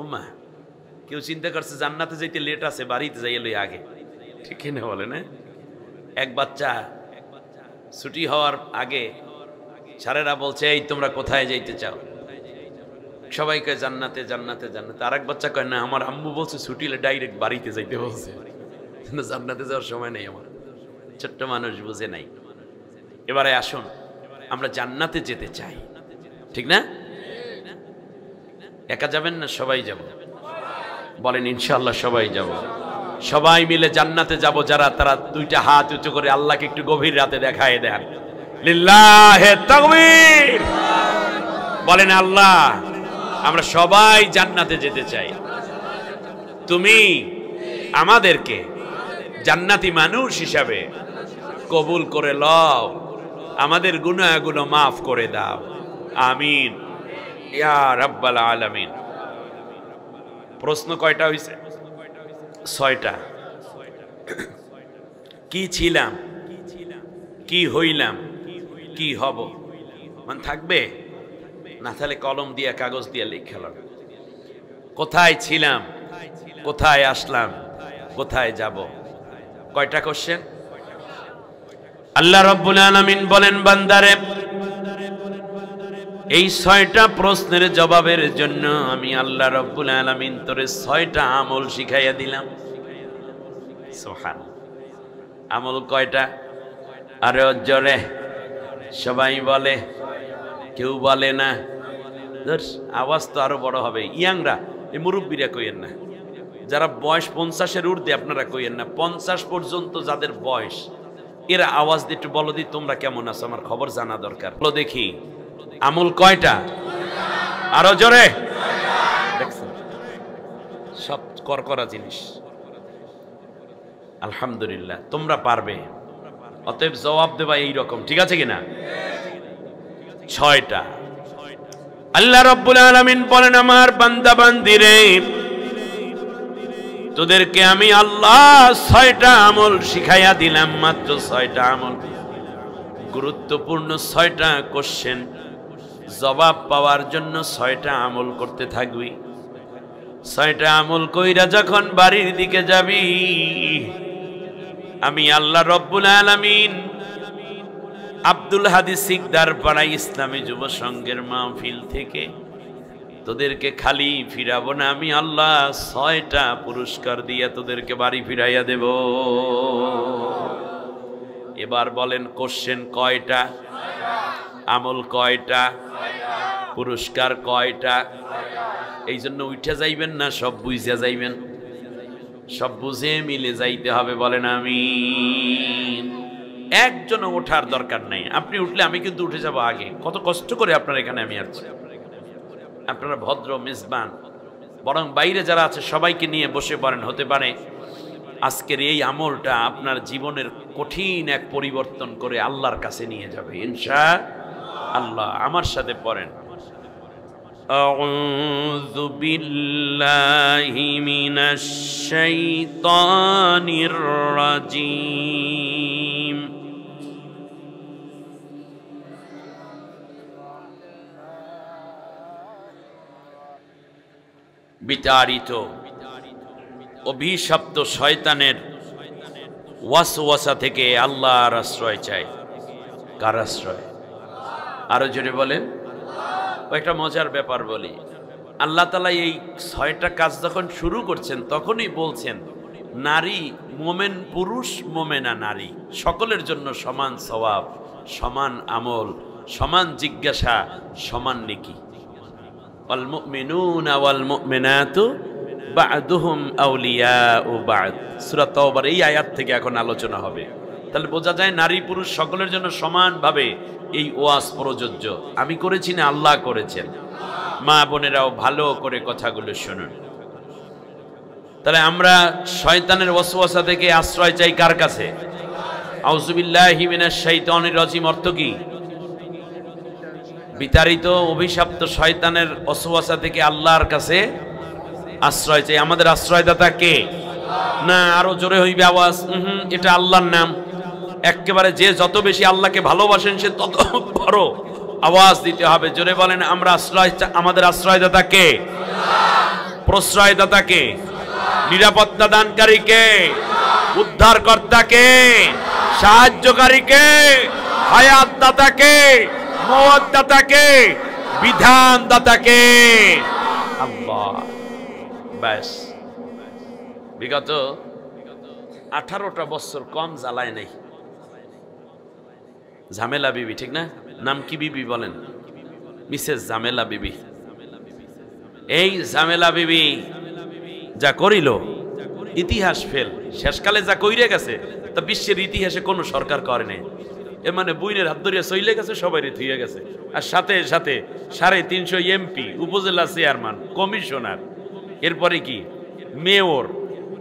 উম্মা কেউ চিন্তা করছে জান্নাতে যাইতে লেট আছে, বাড়িতে যাইয়ে লই আগে, ঠিক না বলে না? এক বাচ্চা ছুটি হওয়ার আগে স্যারেরা বলছে এই তোমরা কোথায় যাইতে চাও? সবাই কয় জান্নাতে জান্নাতে জান্নাতে। আর এক বাচ্চা কয় না আমার আম্মু বলছে ছুটি হলে ডাইরেক্ট বাড়িতে যাইতে বলছে, জান্নাতে যাওয়ার সময় নেই আমার। ছোট্ট মানুষ বুঝে নাই। এবারে আসুন আমরা জান্নাতে যেতে চাই, ঠিক না? একা যাবেন না সবাই যাব? বলেন ইনশাআল্লাহ সবাই যাব। সবাই মিলে জান্নাতে যাব যারা, তারা দুইটা হাত উঁচু করে আল্লাহকে একটু গভীর রাতে দেখায় দেন লিল্লাহে তাকবীর। বলেন আল্লাহ আমরা সবাই জান্নাতে যেতে চাই, তুমি আমাদেরকে জান্নাতি মানুষ হিসাবে কবুল করে লও, আমাদের গুনাহগুলো মাফ করে দাও, আমিন ইয়া রাব্বাল আলামিন। প্রশ্ন কয়টা হইছে? 6টা। কি ছিলাম, কি হইলাম, কি হব? মানে থাকবে না তাহলে কলম দিয়ে কাগজ দিয়ে লিখলাম। কোথায় ছিলাম, কোথায় আসলাম, কোথায় যাব? কয়টা কোশ্চেন? আল্লাহ রাব্বুল আলামিন বলেন বান্দারে এই 6টা প্রশ্নের জবাবের জন্য আমি আল্লাহ রাব্বুল আলামিন তোরে 6টা আমল শিখাইয়া দিলাম। সুবহানাল্লাহ। আমল কয়টা? আরে জোরে সবাই বলে, কেউ বলে না। আওয়াজ তো আরো বড় হবে। ইয়াংরা, এই মুরব্বীরা কইেন না, যারা বয়স 50-এর ঊর্ধ্বে আপনারা কইেন না, 50 পর্যন্ত যাদের বয়স এরা আওয়াজ দিয়ে একটু বলো দি তোমরা কেমন আছো, আমার খবর জানা দরকার। বলো দেখি আমল কয়টা? আরো জোরে। দেখছেন সব করকরা জিনিস। আলহামদুলিল্লাহ তোমরা পারবে, অতএব জবাব দেবা এইরকম, ঠিক আছে কিনা? 6টা। আল্লাহ রাব্বুল আলামিন বলেন আমার বান্দা বান্দিরে তোদেরকে আমি আল্লাহ 6টা আমল শিখাইয়া দিলাম, মাত্র 6টা আমল। গুরুত্বপূর্ণ 6টা কোশ্চেন জবাব পাওয়ার জন্য 6টা আমল করতে থাকবি। 6টা আমল কইরা যখন বাড়ির দিকে যাবি আমি আল্লাহ রাব্বুল আলামিন আব্দুল হাদী সিকদার পাড়া ইসলামী যুব সংঘের মাহফিল থেকে তোদেরকে খালি ফিরাবো না, আমি আল্লাহ 6টা পুরস্কার দিয়ে তোদেরকে বাড়ি ফিরাইয়া দেব। এবার বলেন কোশ্চেন কয়টা, আমল কয়টা, পুরস্কার কয়টা? এই জন্য উঠে যাইবেন না, সব বুঝে যাইবেন, সব বুঝে মিলে যাইতে হবে। বলেন আমিন। একজনও ওঠার দরকার নাই, আপনি উঠলে আমি কিন্তু উঠে যাব আগে। কত কষ্ট করে আপনার এখানে আমি আসছি, আপনারা ভদ্র মেজবান। বরং বাইরে যারা আছে সবাইকে নিয়ে বসে পড়েন, হতে পারে আজকের এই আমলটা আপনার জীবনের কঠিন এক পরিবর্তন করে আল্লাহর কাছে নিয়ে যাবে ইনশাআল্লাহ। আমার সাথে পড়েন আউযু বিল্লাহি মিনাশ শাইতানির রাজীম। বিতাড়িত অভিশপ্ত শয়তানের ওয়াসওয়াসা থেকে আল্লাহর আশ্রয় চাই। কার আশ্রয়? আরো জোরে বলেন। একটা মজার ব্যাপার বলি, আল্লাহ তাআলা এই 6টা কাজ যখন শুরু করছেন তখনই বলছেন নারী মোমেন পুরুষ মোমেনা নারী সকলের জন্য সমান সওয়াব, সমান আমল, সমান জিজ্ঞাসা, সমান নেকি। ওয়াল মুমিনুনা ওয়াল মুমিনাতু বা'দুহুম আউলিয়াউ বা'দ। সূরা তাওবার এই আয়াত থেকে এখন আলোচনা হবে। তাহলে বোঝা যায় নারী পুরুষ সকলের জন্য সমানভাবে এই ওয়াজ প্রযোজ্য। আমি করেছি না, আল্লাহ করেছেন। মা বোনেরাও ভালো করে কথাগুলো শুনুন। তাহলে আমরা শয়তানের ওয়াসওয়াসা থেকে আশ্রয় চাই কার কাছে? আউযু বিল্লাহি মিনাশ শাইতানির রাজিম অর্থ কি? বিতাড়িত অভিশপ্ত শয়তানের ওয়াসওয়াসা থেকে আল্লাহর কাছে আশ্রয় চাই। আমাদের আশ্রয়দাতা কে? না, আরো জোরে হইবে আওয়াজ। এটা আল্লাহর নাম। একেবারে যে যত বেশি আল্লাহকে ভালোবাসেন সে তত বড় আওয়াজ দিতে হবে। জোরে বলেন, আমরা আমাদের আশ্রয়দাতা কে? প্রশ্রয়দাতা কে? নিরাপত্তা দানকারী কে? উদ্ধারকর্তা কে? সাহায্যকারী কে? হায়াত দাতা কে? মওত দাতা কে? বিধান দাতা কে? আল্লাহ। ব্যাস, বিগত 18টা বছর কম জ্বালায় নাই ঝামেলা বিবি, ঠিক না? নাম কি বিবি বলেন? মিসেস ঝামেলা বিবি। এই ঝামেলা বিবি যা করিল ইতিহাস ফেল। শেষকালে যা কইরে গেছে তা বিশ্বের ইতিহাসে কোন সরকার করে নাই। এ মানে বুইনের হাত ধরিয়া চইলে গেছে, সবাই থুয়ে গেছে। আর সাথে সাথে 350 এমপি, উপজেলা চেয়ারম্যান, কমিশনার, এরপরে কি মেয়র,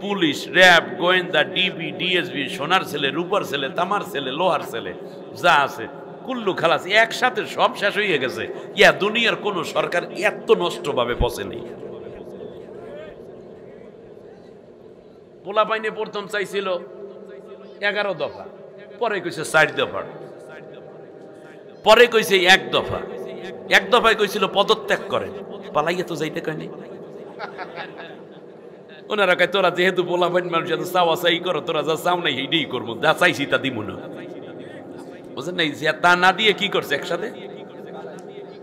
পুলিশ, র্যাব, গোয়েন্দা, ডিবি, ডিএসবি, সোনার ছেলে, রূপার ছেলে, তামার ছেলে, লোহার ছেলে, যা আছে কুল্লু খালাস একসাথে সব শেষ হয়ে গেছে। ইয়া দুনিয়ার কোন সরকার এত নষ্ট ভাবে পচেনি। পোলা পাইনে প্রথম চাইছিল 11 দফা, পরে কইছে 4 দফা, পরে কইছে 1 দফা। 1 দফায় কইছিল পদত্যাগ করেন, পালাইয়া তো যাইতে কয়নি। ওনারা কয় তোরা যেহেতু পোলা পাইন মানুষ এত চাওয়া চাই করো, তোরা যা চাও নাই এইটাই করবো, যা চাইছি তা দিব না। বুঝলেন না? তা না দিয়ে কি করছে একসাথে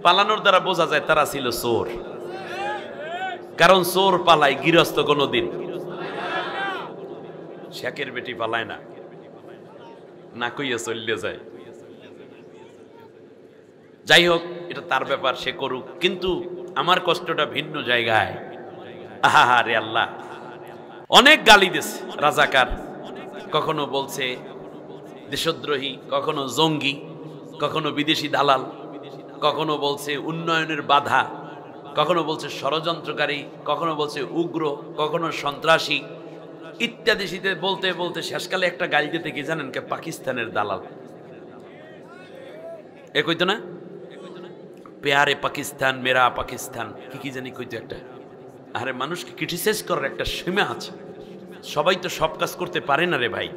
পালানোর দ্বারা বোঝা যায় তারা ছিল চোর। কারণ চোর পালায়, গৃহস্থ কোনদিন শেখের বেটি পালায় না, না কইয়া চললে যায়। যাই হোক, এটা তার ব্যাপার, সে করুক। কিন্তু আমার কষ্টটা ভিন্ন জায়গায়। আহা রে আল্লাহ, অনেক গালি দিছে রাজাকার, কখনো বলছে দেশদ্রোহী, কখনো জঙ্গি, কখনো বিদেশি দালাল, কখনো বলছে উন্নয়নের বাধা, কখনো বলছে ষড়যন্ত্রকারী, কখনো বলছে উগ্র, কখনো সন্ত্রাসী ইত্যাদি শীতে বলতে বলতে শেষকালে একটা গালি দিতে কি জানেন? কে পাকিস্তানের দালাল। এ কইতো না পেয়ারে পাকিস্তান, মেরা পাকিস্তান, কি কি জানি কইতো একটা। আরে মানুষকে ক্রিটিসাইজ করার একটা সীমা আছে। সবাই তো সব কাজ করতে পারে না রে ভাই।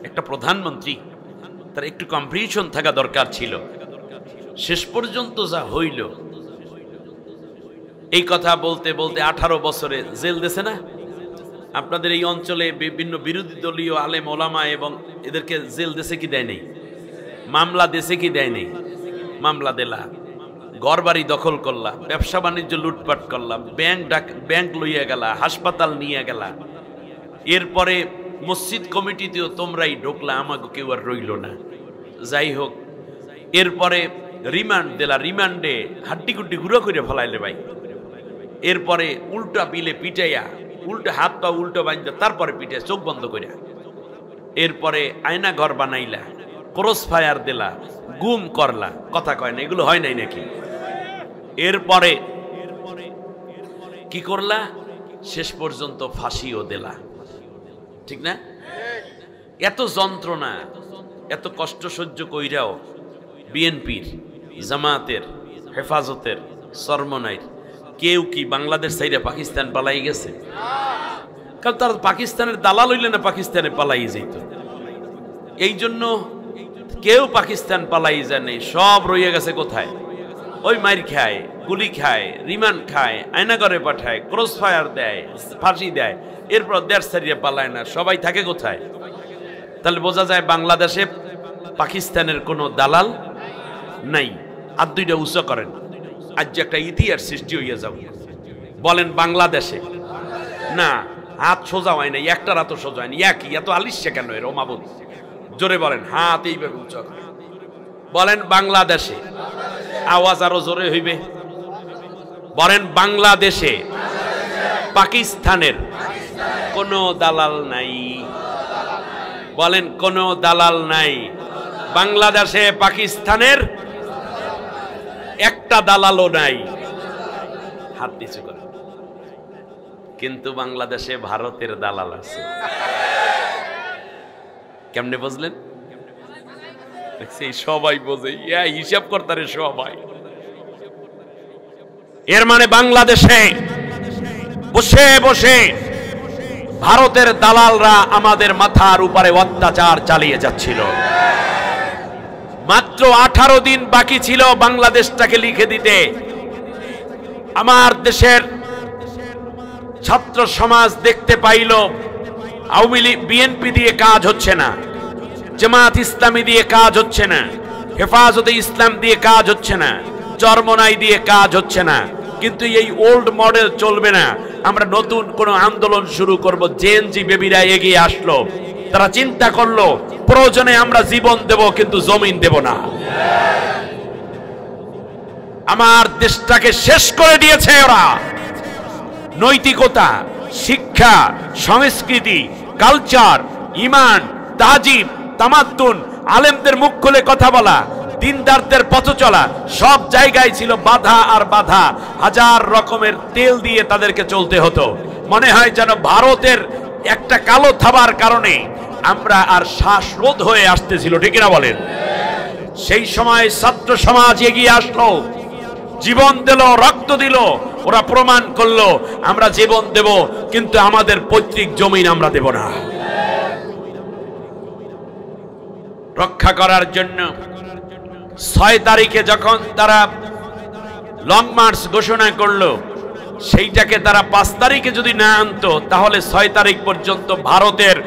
একটা প্রধানমন্ত্রী, তার একটু কম্প্রিহেনশন থাকা দরকার ছিল। শেষ পর্যন্ত যা হইল, এই কথা বলতে বলতে 18 বছরে জেল দেছে না? আপনাদের এই অঞ্চলে বিভিন্ন বিরোধী দলীয় আলেম ওলামা এবং এদেরকে জেল দেশে কি দেয় নেই? মামলা দেশে কি দেয় নেই? মামলা দিলা, ঘর বাড়ি দখল করলা, ব্যবসা বাণিজ্য লুটপাট করলা, ব্যাংক লইয়া গেলা, হাসপাতাল নিয়ে গেলা, এরপরে মসজিদ কমিটিতেও তোমরাই ঢোকলা, আমাকে কেউ আর রইল না। যাই হোক, এরপরে রিমান্ড দিলা, রিমান্ডে হাড্ডি গুড্ডি গুঁড়ো করে ফেলাইলে ভাই। এরপরে উল্টা বিলে পিটাইয়া, উল্টা হাত পা উল্টো বাঁধা, তারপরে পিটাইয়া চোখ বন্ধ করিয়া, এরপরে আয়না ঘর বানাইলা, ক্রস ফায়ার দিলা, গুম করলা, কথা কয় না, এগুলো হয় নাই নাকি? এরপরে কি করলা? শেষ পর্যন্ত ফাঁসিও দিলা, ঠিক না? এত যন্ত্রণা, এত কষ্ট সহ্য কইরাও বিএনপির, জামাতের, হেফাজতের, সরমনাইর কেউ কি বাংলাদেশ সাইডে পাকিস্তান পালাই গেছে? কারণ তার পাকিস্তানের দালাল হইলে না পাকিস্তানে পালাই যেত। এই জন্য কেউ পাকিস্তান পালাই যায় নাই, সব রয়ে গেছে কোথায়? ওই মাইর খায়, গুলি খায়, রিমান্ড খায়, আয়নাগরে পাঠায়, ক্রস ফায়ার দেয়, ফাঁসি দেয়, এরপর দেশ ছাড়িয়ে পালায় না, সবাই থাকে কোথায়? তাহলে বোঝা যায় বাংলাদেশে পাকিস্তানের কোনো দালাল নাই। আর দুইটা উঁচু করেন, আজ যে একটা ইতিহাস সৃষ্টি হইয়া যাও। বলেন বাংলাদেশে, না হাত সোজা হয় না, একটার হাতও সোজা হয়নি, একই এত আলিশা কেন এর? ও মাবুদ, জোরে বলেন, হাত এইভাবে উঁচু বলেন বাংলাদেশে। আওয়াজ আরো জোরে হইবে, বলেন বাংলাদেশে পাকিস্তানের কোনো দালাল নাই। বলেন কোনো দালাল নাই। বাংলাদেশে পাকিস্তানের একটা দালালও নাই। হাত নিচু করে। কিন্তু বাংলাদেশে ভারতের দালাল আছে। কেমনে বুঝলেন? সবাই বোঝে, হিসাব করতারে সবাই। এর মানে বাংলাদেশে বসে বসে ভারতের দালালরা আমাদের মাথার উপরে অত্যাচার চালিয়ে যাচ্ছিল। মাত্র 18 দিন বাকি ছিল বাংলাদেশটাকে লিখে দিতে। আমার দেশের ছাত্র সমাজ দেখতে পাইল আওয়ামী লীগ বিএনপি দিয়ে কাজ হচ্ছে না, জামাত ইসলামী দিয়ে কাজ হচ্ছে না, হেফাজতে ইসলাম দিয়ে কাজ হচ্ছে না, চরমনাই দিয়ে কাজ হচ্ছে না, কিন্তু এই ওল্ড মডেল চলবে না, আমরা নতুন কোন আন্দোলন শুরু করব। জেএনজি বেবিরা এগিয়ে আসলো, তারা চিন্তা করলো প্রয়োজনে আমরা জীবন দেব কিন্তু জমিন দেব না। আমার দেশটাকে শেষ করে দিয়েছে ওরা। নৈতিকতা, শিক্ষা, সংস্কৃতি, কালচার, ঈমান, তাহজিব, তামাদ্দুন, আলেমদের মুখ খুলে কথা বলা, দিনদারদের পথ চলা, সব জায়গায় ছিল বাধা আর বাধা। হাজার রকমের তেল দিয়ে তাদেরকে চলতে হতো। মনে হয় যেন ভারতের একটা কালো থাবার কারণে আমরা আর শ্বাসরোধ হয়ে আসতেছিল, ঠিক না বলেন? সেই সময় ছাত্র সমাজ এগিয়ে আসলো, জীবন দিল, রক্ত দিল। ওরা প্রমাণ করলো আমরা জীবন দেব কিন্তু আমাদের পৈতৃক জমিন আমরা দেব না। রক্ষা করার জন্য 6 তারিখে যখন তারা লং মার্চ ঘোষণা করলো, সেইটাকে তারা 5 তারিখে যদি না আনতো তাহলে 6 তারিখ পর্যন্ত ভারতের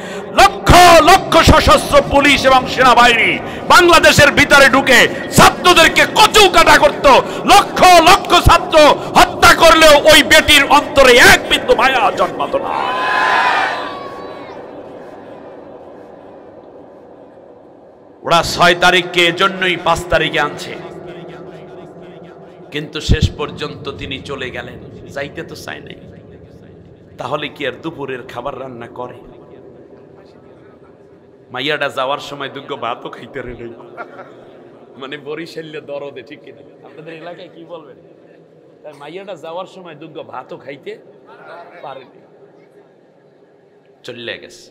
লক্ষ লক্ষ সশস্ত্র পুলিশ এবং সেনাবাহিনী বাংলাদেশের ভিতরে ঢুকে ছাত্রদেরকে কচু কাটা করত। লক্ষ লক্ষ ছাত্র হত্যা করলেও ওই বেটির অন্তরে এক বিন্দু মায়া জন্মাতো না। ওরা 6 তারিখকে এজন্যই 5 তারিখে আনছে, কিন্তু শেষ পর্যন্ত তিনি চলে গেলেন, যাইতে তো চাই নাই। তাহলে কি আর দুপুরের খাবার রান্না করে? মাইয়াটা যাওয়ার সময় দুগ্গ ভাতও খাইতে রেডি, মানে বরিশালে দরদে, ঠিক কিনা? আপনাদের এলাকায় কি বলবেন? তাই মাইয়াটা যাওয়ার সময় দুগ্গ ভাতও খাইতে পারেনি, চলে গেছে।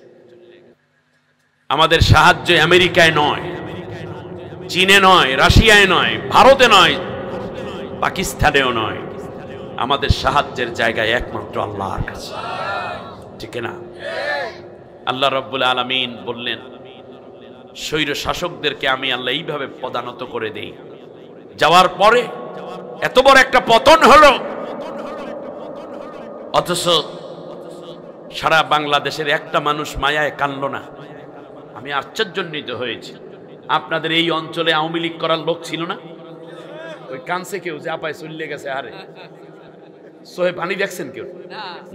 আমাদের সাহায্য আমেরিকায় নয়, চীনে নয়, রাশিয়ায় নয়, ভারতে নয়, পাকিস্তানেও নয়। আমাদের সাহায্যের জায়গায় একমাত্র আল্লাহর কাছে, ঠিক না? আল্লাহ রাব্বুল আলামিন বললেন, স্বৈর শাসকদেরকে আমি আল্লাহ এইভাবে পদানত করে দেই। যাওয়ার পরে এত বড় একটা পতন হলো, অথচ সারা বাংলাদেশের একটা মানুষ মায়ায় কানল না। আমি আশ্চর্যান্বিত হয়েছি। আপনাদের এই অঞ্চলে আওয়ামী লীগ করার লোক ছিল না? ওই কানছে কেউ যে আপায় চলে গেছে, আরে সোহে পানি দেখছেন কেউ?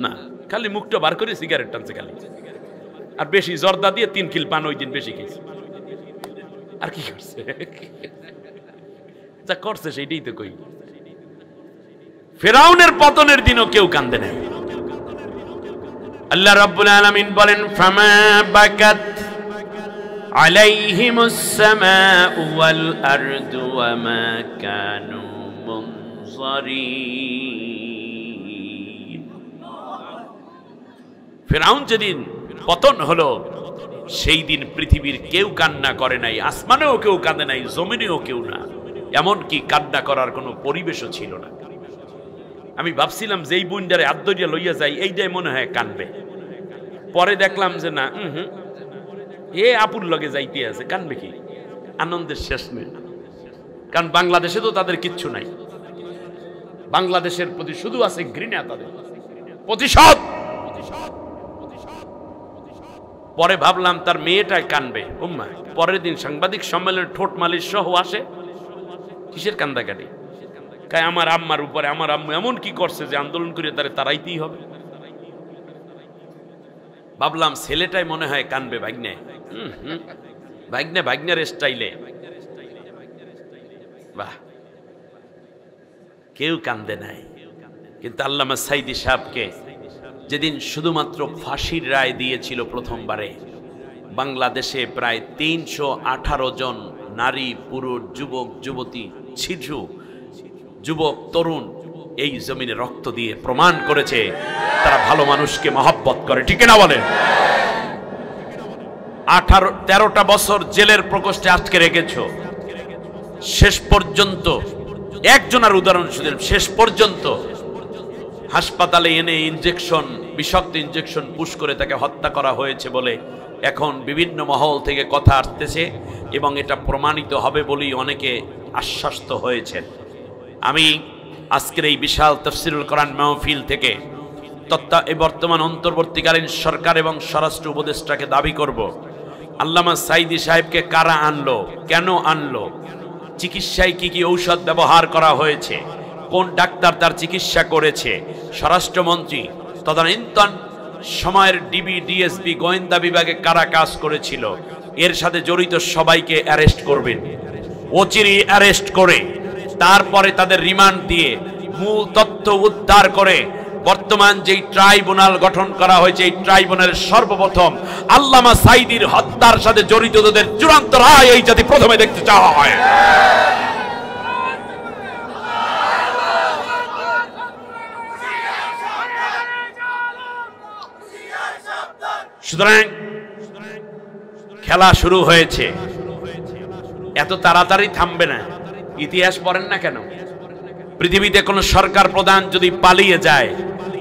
না, খালি মুখটা বার করে সিগারেট টানছে খালি, আর বেশি জর্দা দিয়ে 3 কিল পান ওই দিন বেশি খেয়েছে। আর কি করছে? যা করছে সেইটাই তো কই। ফিরআউনের পতনের দিনও কেউ কান্দে না। আল্লাহ রাব্বুল আলামিন বলেন, ফামা বাকাত আলাইহিমুস সামাউ ওয়াল আরদু ওয়া মা কানু মুনজারিন। ফিরআউন যেদিন পতন হলো সেই দিন পৃথিবীর কেউ কান্না করে নাই, আসমানেও কেউ কাঁদে নাই, জমিনেও কেউ না, এমনকি কান্না করার কোনো পরিবেশও ছিল না। আমি ভাবছিলাম যে এই বুন্ডারে আদ্দরিয়া লইয়া যাই, এইটাই মনে হয় কানবে। পরে দেখলাম যে না, এ আপুর লগে যাইতে আছে, কানবে কি? আনন্দের শেষ নেই। কারণ বাংলাদেশে তো তাদের কিচ্ছু নাই, বাংলাদেশের প্রতি শুধু আছে ঘৃণা, তাদের প্রতিশোধ। পরে ভাবলাম তার মেয়েটাই কানবে। উম্মা, পরের দিন সাংবাদিক সম্মেলনে ঠোঁট মালিশ সহ আসে, কিসের কান্দাকাটি? কায় আমার আম্মার উপরে আমার আম্মু এমন কি করছে যে আন্দোলন করে তারে তারাইতেই হবে। ভাবলাম ছেলেটাই মনে হয় কানবে, ভাগ্নে ভাগ্নে ভাগ্নের স্টাইলে। বাহ, কেউ কান্দে নাই। কিন্তু আল্লামা সাইদি সাহেবকে যেদিন শুধুমাত্র ফাঁসির রায় দিয়েছিল প্রথমবারে, বাংলাদেশে প্রায় 318 জন নারী, পুরুষ, যুবক, যুবতী, শিশু, যুবক, তরুণ এই জমিনে রক্ত দিয়ে প্রমাণ করেছে তারা ভালো মানুষকে মহব্বত করে, ঠিক না বলেন? 13টা বছর জেলের প্রকোষ্ঠে আটকে রেখেছ, শেষ পর্যন্ত একজনের উদাহরণ শুধু, শেষ পর্যন্ত হাসপাতালে এনে ইনজেকশন, বিষাক্ত ইনজেকশন পুশ করে তাকে হত্যা করা হয়েছে বলে এখন বিভিন্ন মহল থেকে কথা আসতেছে এবং এটা প্রমাণিত হবে বলেই অনেকে আশ্বস্ত হয়েছেন। আমি আজকের এই বিশাল তাফসীরুল কোরআন মাহফিল থেকে এই বর্তমান অন্তর্বর্তীকালীন সরকার এবং স্বরাষ্ট্র উপদেষ্টাকে দাবি করব, আল্লামা সাঈদী সাহেবকে কারা আনলো, কেন আনলো, চিকিৎসায় কি কি ঔষধ ব্যবহার করা হয়েছে, কোন ডাক্তার তার চিকিৎসা করেছে, স্বরাষ্ট্রমন্ত্রী তদানীন্তন সময়ের ডিবি ডিএসপি গোয়েন্দা বিভাগে কারা কাজ করেছিল, এর সাথে জড়িত সবাইকে অ্যারেস্ট করবেন। অচিরেই অ্যারেস্ট করে তারপরে তাদের রিমান্ড দিয়ে মূল তথ্য উদ্ধার করে বর্তমান যেই ট্রাইব্যুনাল গঠন করা হয়েছে, এই ট্রাইব্যুনালের সর্বপ্রথম আল্লামা সাঈদীর হত্যার সাথে জড়িতদের চূড়ান্ত রায় এই জাতি প্রথমে দেখতে চাওয়া হয়। সুতরাং খেলা শুরু হয়েছে, এত তাড়াতাড়ি থামবে না। ইতিহাস পড়েন না কেন? পৃথিবীতে কোন সরকার প্রধান যদি পালিয়ে যায়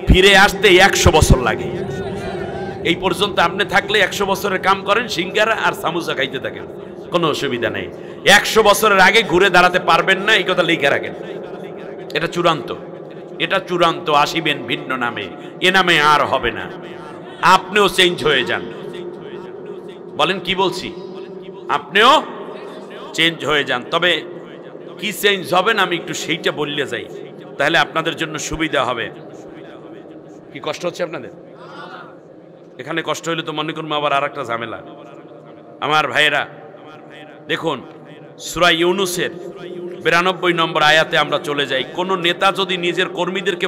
ফিরে আসতে 100 বছর লাগে। এই পর্যন্ত আপনি থাকলে 100 বছরের কাম করেন, সিঙ্গারা আর সামোসা খাইতে থাকেন, কোনো অসুবিধা নেই। 100 বছরের আগে ঘুরে দাঁড়াতে পারবেন না, এই কথা লিখে রাখেন। এটা চূড়ান্ত, এটা চূড়ান্ত। আসিবেন ভিন্ন নামে, এ নামে আর হবে না। আপনিও চেঞ্জ হয়ে যান। বলেন কি বলছি? আপনিও চেঞ্জ হয়ে যান। তবে কি চেঞ্জ হবেন আমি একটু সেইটা বললে যাই, তাহলে আপনাদের জন্য সুবিধা হবে। কি কষ্ট হচ্ছে আপনাদের? এখানে কষ্ট হইলে তো মনে করুন আবার আর একটা ঝামেলা। আমার ভাইয়েরা দেখুন, সূরা ইউনূসের 92 নম্বর আয়াতে আমরা চলে যাই। কোন নেতা যদি নিজের কর্মীদেরকে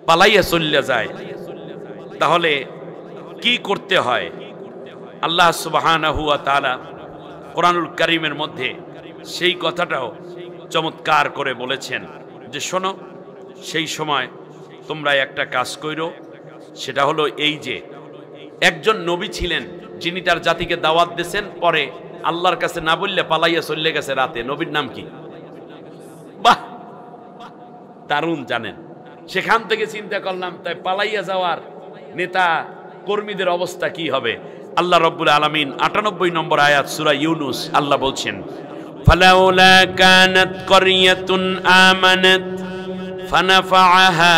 পালাইয়া চলে যায় তাহলে কি করতে হয়? আল্লাহ সুবহানাহু ওয়া তাআলা কোরআনুল কারীমের মধ্যে সেই কথাটাও চমৎকার করে বলেছেন যে শোনো, সেই সময় তোমরা একটা কাজ কইরো, সেটা হলো এই যে একজন নবী ছিলেন যিনি তার জাতিকে দাওয়াত দিয়েছেন, পরে আল্লাহর কাছে না বললে পালাইয়া চলে গেছে রাতে। নবীর নাম কি? বাহ, দারুণ জানেন। সেখান থেকে চিন্তা করলাম তাই পালাইয়া যাওয়ার নেতা কর্মীদের অবস্থা কি হবে। আল্লাহ রাব্বুল আলামিন 98 নম্বর আয়াত সূরা ইউনূস আল্লাহ বলছেন, ফালাউলা কানাত ক্বরিয়াতুন আমানাত ফানাফাআহা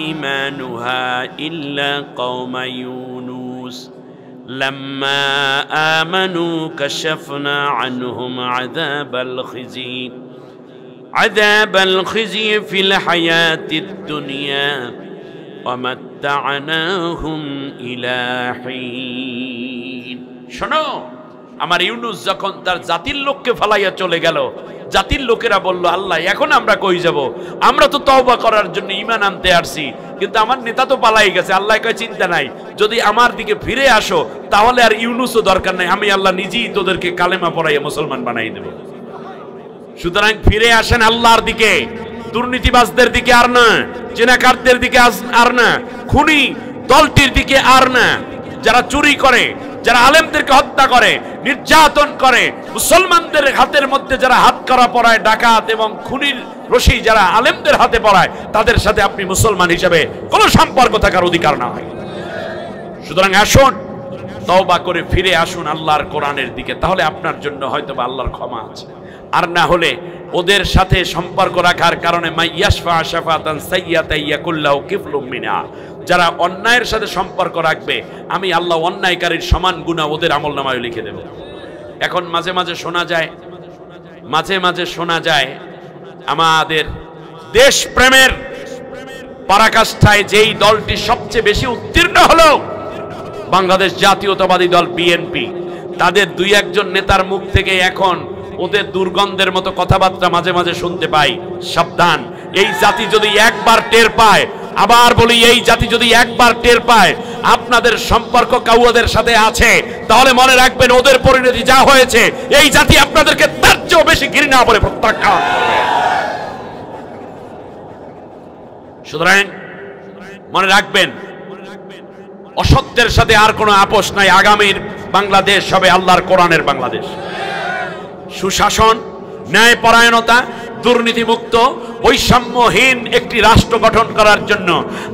ঈমানুহা ইল্লা কওমা ইউনূস লাম্মা আমানু কাশাফনা আনহুম আযাবাল খিজি ফিল হায়াতিদ দুনিয়া ومتعناهم إلى حين। শোনো, আমার ইউনূস যখন তার জাতির লোককে ফালাইয়া চলে গেল, জাতির লোকেরা বলল, আল্লাহ এখন আমরা কই যাব? আমরা তো তওবা করার জন্য ঈমান আনতে আসছি, কিন্তু আমার নেতা তো পালাই গেছে। আল্লাহ কয় চিন্তা নাই, যদি আমার দিকে ফিরে আসো তাহলে আর ইউনূসও দরকার নাই, আমি আল্লাহ নিজেই তোদেরকে কালেমা পড়াইয়া মুসলমান বানাই দেব। সুতরাং ফিরে আসেন আল্লাহর দিকে, দুর্নীতিবাজদের দিকে আর না, জেনাকারদের দিকে আর না, খুনি দলটির দিকে আর না, যারা চুরি করে, যারা আলেমদেরকে হত্যা করে, নির্যাতন করে, মুসলমানদের হাতের মধ্যে যারা হাত করা পড়ায়, ডাকাত এবং খুনির রশি যারা আলেমদের হাতে পড়ায়, তাদের সাথে আপনি মুসলমান হিসেবে কোনো সম্পর্ক থাকার অধিকার না হয়। সুতরাং আসুন, তওবা করে ফিরে আসুন আল্লাহর কোরআনের দিকে, তাহলে আপনার জন্য হয়তো বা আল্লাহর ক্ষমা আছে। আর না হলে ওদের সাথে সম্পর্ক রাখার কারণে মাইয়াশফা শাফাতান সাইয়্যাতা ইয়াকুল্লাহু কিফলুম মিনহা, যারা অন্যায়ের সাথে সম্পর্ক রাখবে আমি আল্লাহ অন্যায়কারীর সমান গুনাহ ওদের আমলনামায় লিখে দেব। এখন মাঝে মাঝে শোনা যায় আমাদের দেশপ্রেমের পরাকাষ্ঠায় যেই দলটি সবচেয়ে বেশি উত্তীর্ণ হলো, বাংলাদেশ জাতীয়তাবাদী দল বিএনপি, তাদের 2-1 নেতার মুখ থেকে এখন ওদের দুর্গন্ধের মতো কথাবার্তা মাঝে মাঝে শুনতে পাই। সাবধান, এই জাতি যদি একবার টের পায়, আবার বলি এই জাতি যদি একবার টের পায় আপনাদের সম্পর্ক কাউয়াদের সাথে আছে, তাহলে মনে রাখবেন ওদের পরিণতি যা হয়েছে এই জাতি আপনাদেরকে তার চেয়েও বেশি ঘৃণা করে প্রত্যাখ্যান করবে। সুতরাং মনে রাখবেন, অসত্যের সাথে আর কোনো আপোষ নাই। আগামীর বাংলাদেশ হবে আল্লাহর কোরআনের বাংলাদেশ। সুশাসন, ন্যায়পরায়ণতা, দুর্নীতিমুক্ত, বৈষম্যহীন একটি রাষ্ট্র গঠন করার জন্য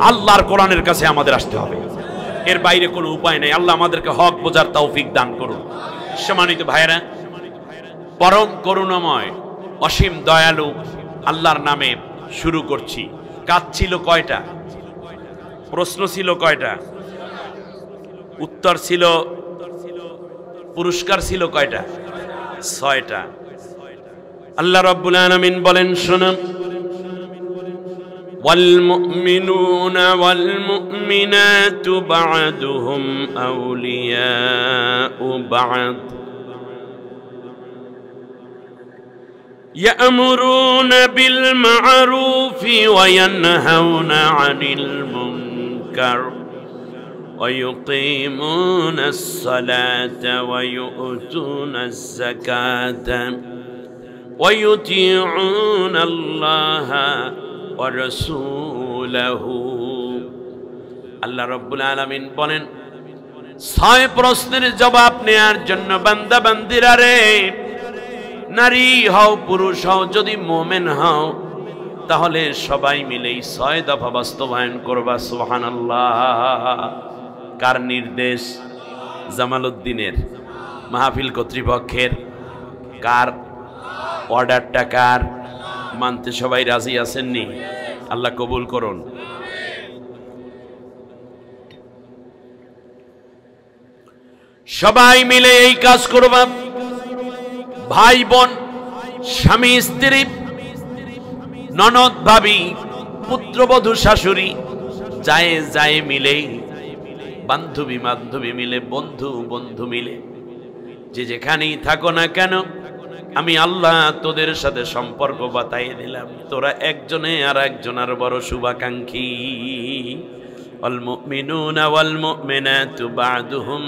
আল্লাহর কোরআনের কাছে আমাদের আসতে হবে, এর বাইরে কোনো উপায় নেই। আল্লাহ আমাদেরকে হক বোঝার তৌফিক দান করুন। সম্মানিত ভাইরা, পরম করুণাময় অসীম দয়ালু আল্লাহর নামে শুরু করছি। কাজ ছিল কয়টা? প্রশ্ন ছিল কয়টা? উত্তর ছিল, পুরস্কার ছিল কয়টা? 6টা। আল্লাহ রাব্বুল আলামিন বলেন, শুনুন, ওয়াল মুমিনুনা ওয়াল মুমিনাতু বা'দুহুম আউলিয়াউ বা'দ ইয়া'মুরুনা বিল মা'রুফি ওয়া ইয়ানহাউনা আনিল মুনকার ويقيمون الصلاة ويؤتون الزكاة ويطيعون الله ورسوله। আল্লাহ রাব্বুল আলামিন বলেন, 6 প্রশ্নের জবাব নেয়ার জন্য বান্দা বান্দিরা রে, নারী হও পুরুষ হও, যদি মুমিন হও তাহলে সবাই মিলে 6 দফা বাস্তবায়ন করবা। সুবহানাল্লাহ। কার নির্দেশ? জামালউদ্দিনের, মাহফিল কর্তৃপক্ষের। কার অর্ডারটা? কার? মানতে সবাই রাজি আছেননি? আল্লাহ কবুল করুন। সবাই মিলে এই কাজ করবা। ভাই বোন, স্বামী স্ত্রী, ননদ ভাবি, পুত্রবধূ শাশুড়ি, যায় যায় মিলে, বান্ধবী বান্ধবী মিলে, বন্ধু বন্ধু মিলে, যে যেখানেই থাকো না কেন, আমি আল্লাহ তোদের সাথে সম্পর্ক বাতাই দিলাম। তোরা একজনে আর একজনের বড় শুভাকাঙ্ক্ষী। ওয়াল মুমিনুনা ওয়াল মুমিনাতু বা'দুহুম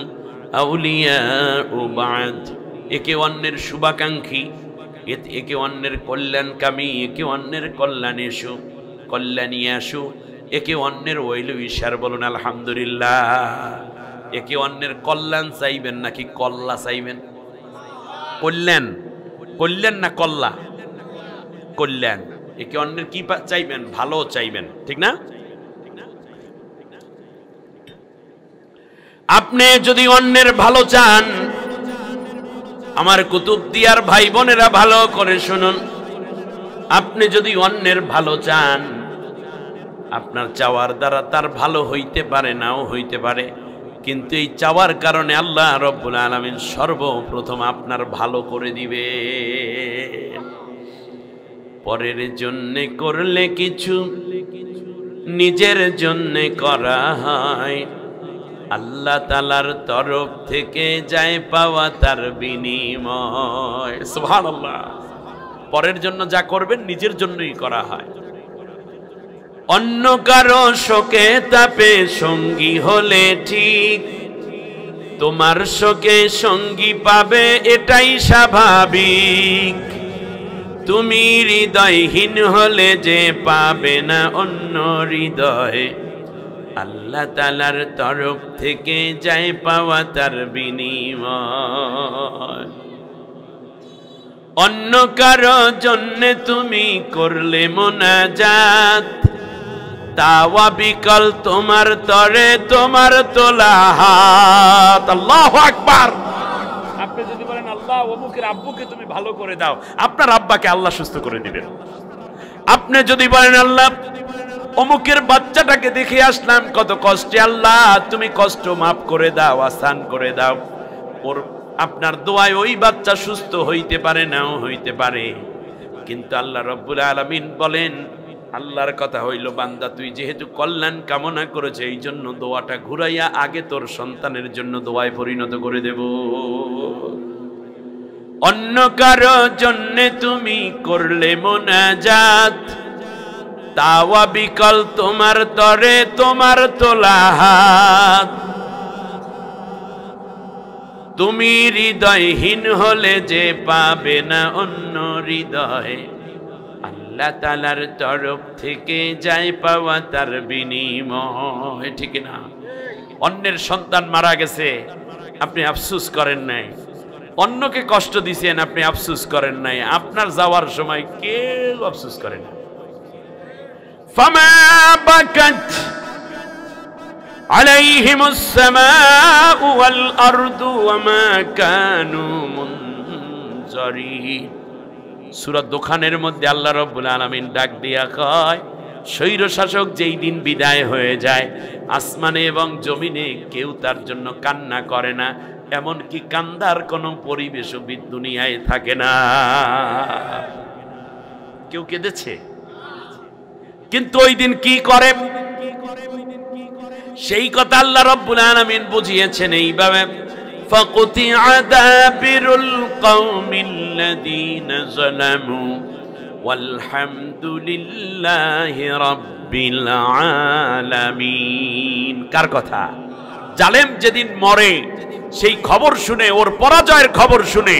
আউলিয়াউ বা'দ। একে অন্যের শুভাকাঙ্ক্ষী, একে অন্যের কল্যাণকামী, একে অন্যের কল্যাণিয়াসু, একে অন্যের ওয়াইল ইশার। বলুন আলহামদুলিল্লাহ। একে অন্যের কল্যাণ চাইবেন নাকি কল্লা চাইবেন? কল্যাণ, কল্যাণ না কল্লা? কল্যাণ। একে অন্যের কি চাইবেন? ভালো চাইবেন, ঠিক না? আপনি যদি অন্যের ভালো চান, আমার কুতুবদিয়ার ভাই বোনেরা ভালো করে শুনুন, আপনি যদি অন্যের ভালো চান, আপনার চাওয়ার দ্বারা তার ভালো হইতে পারে, নাও হইতে পারে, কিন্তু এই চাওয়ার কারণে আল্লাহ রব্বুল আলামিন সর্বপ্রথম আপনার ভালো করে দিবে। পরের জন্যে করলে কিছু নিজের জন্যে করা হয়, আল্লাহ তাআলার তরফ থেকে যায় পাওয়া তার বিনিময়। সুবহানাল্লাহ। পরের জন্য যা করবেন নিজের জন্যই করা হয়। অন্য কারো শোকে তাপে সঙ্গী হলে ঠিক, তোমার শোকে সঙ্গী পাবে এটাই স্বাভাবিক। তুমি হৃদয়হীন হলে যে পাবে না অন্য হৃদয়, আল্লাহ তাআলার তরফ থেকে যায় পাওয়া তার বিনিময়। অন্য কারো জন্য তুমি করলে মোনাজাত, তাওয়া বিকল তোমার তরে তোমার তোলা হাত। আল্লাহু আকবার। আপনি যদি বলেন আল্লাহ অমুকের আব্বুকে তুমি ভালো করে দাও, আপনার আব্বাকে আল্লাহ সুস্থ করে দিবেন। আপনি যদি বলেন আল্লাহ অমুকের বাচ্চাটাকে দেখে আসলাম কত কষ্টে, আল্লাহ তুমি কষ্ট মাফ করে দাও, আসান করে দাও, ওর আপনার দোয়ায় ওই বাচ্চা সুস্থ হইতে পারে, নাও হইতে পারে। কিন্তু আল্লাহ রব্বুল আলামিন বলেন, আল্লাহর কথা হইল, বান্দা তুই যেহেতু কল্যাণ কামনা করেছে, এই জন্য দোয়াটা ঘুরাইয়া আগে তোর সন্তানের জন্য দোয়ায় পরিণত করে দেব। অন্য কারো জন্য তুমি করলে মোনাজাত, তাওয়া বিকল তোমার তরে তোমার তোলা হাত। তুমি হৃদয়হীন হলে যে পাবে না অন্য হৃদয়, আল্লাহ তাআলার তরফ থেকে যায় পাওয়া তার বিনিময়। ঠিক না? অন্যের সন্তান মারা গেছে, আপনি আফসোস করেন নাই। অন্যকে কষ্ট দিয়েছেন, আপনি আফসোস করেন নাই। আপনার যাওয়ার সময় কেউ আফসোস করে না। ফামা বাকাত আলাইহিমুস সামাউ ওয়াল আরদু ওয়া মা কানু মুনজারিন। সূরা দোখানের মধ্যে আল্লাহ রাব্বুল আলামিন ডাক দিয়া কয়, স্বৈর শাসক যেই দিন বিদায় হয়ে যায়, আসমানে এবং জমিনে কেউ তার জন্য কান্না করে না, এমনকি কান্দার কোনো পরিবেশও দুনিয়ায় থাকে না। কেউ কেঁদেছে? কিন্তু ওই দিন কি করে সেই কথা আল্লাহ রাব্বুল আলামিন বুঝিয়েছেন এইভাবে, ফাকুতিআ দাবিরুল কওমিল্লাযীনা যালামু ওয়ালহামদুলিল্লাহি রাব্বিল আলামিন। কার কথা? জালেম যেদিন মরে সেই খবর শুনে, ওর পরাজয়ের খবর শুনে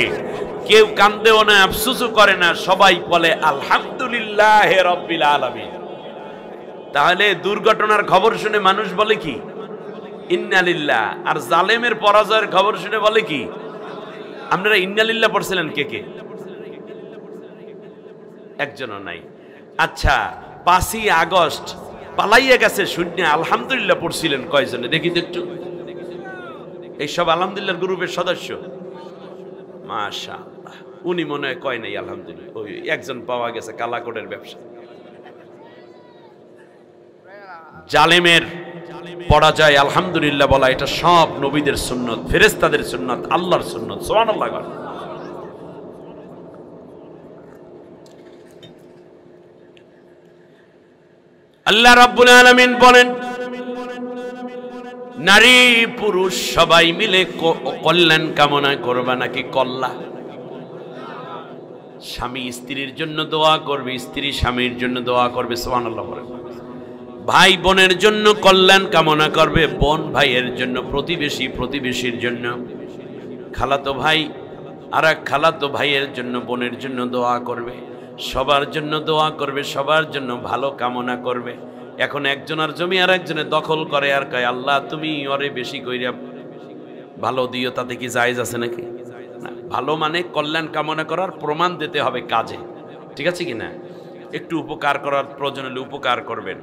কেউ কান্দেও না, আফসোসও করে না, সবাই বলে আলহামদুলিল্লাহি রাব্বিল আলামিন। তাহলে দুর্ঘটনার খবর শুনে মানুষ বলে কি? ইন্না লিল্লাহ। আর জালেমের পরাজয়ের খবর শুনে বলে কি? আপনারা ইন্না লিল্লাহ পড়ছিলেন কে কে? একজনও নাই। আচ্ছা, 5ই আগস্ট পালাইয়া গেছে শূন্য আলহামদুলিল্লাহ পড়ছিলেন কয়জনে? দেখি তো একটু। এইসব আলহামদুলিল্লাহর গ্রুপের সদস্য? মাশাআল্লাহ। উনি মনে হয় কয় নাই আলহামদুলিল্লাহ। ওই একজন পাওয়া গেছে, কালাকোটের ব্যবসা। জালেমের পরাজয় আলহামদুলিল্লাহ বলা, এটা সব নবীদের সুন্নত, ফেরেশতাদের সুন্নত, আল্লাহর সুন্নত। সুবহানাল্লাহ। আল্লাহ রাব্বুল আলামিন বলেন, নারী পুরুষ সবাই মিলে কল্যাণ কামনা করবে নাকি কল্যাণ? স্বামী স্ত্রীর জন্য দোয়া করবে, স্ত্রী স্বামীর জন্য দোয়া করবে। সুবহানাল্লাহ বলেন। ভাই বোনের জন্য কল্যাণ কামনা করবে, বোন ভাইয়ের জন্য, প্রতিবেশী প্রতিবেশীর জন্য, খালাতো ভাই আর এক খালাতো ভাইয়ের জন্য, বোনের জন্য দোয়া করবে, সবার জন্য দোয়া করবে, সবার জন্য ভালো কামনা করবে। এখন একজনের জমি আর একজনে দখল করে আর কয় আল্লাহ তুমি ওরে বেশি কইরা ভালো দিও, তাতে কি জায়েজ আছে নাকি? না। ভালো মানে কল্যাণ কামনা করার প্রমাণ দিতে হবে কাজে, ঠিক আছে কি না? একটু উপকার করার প্রয়োজন হলে উপকার করবেন।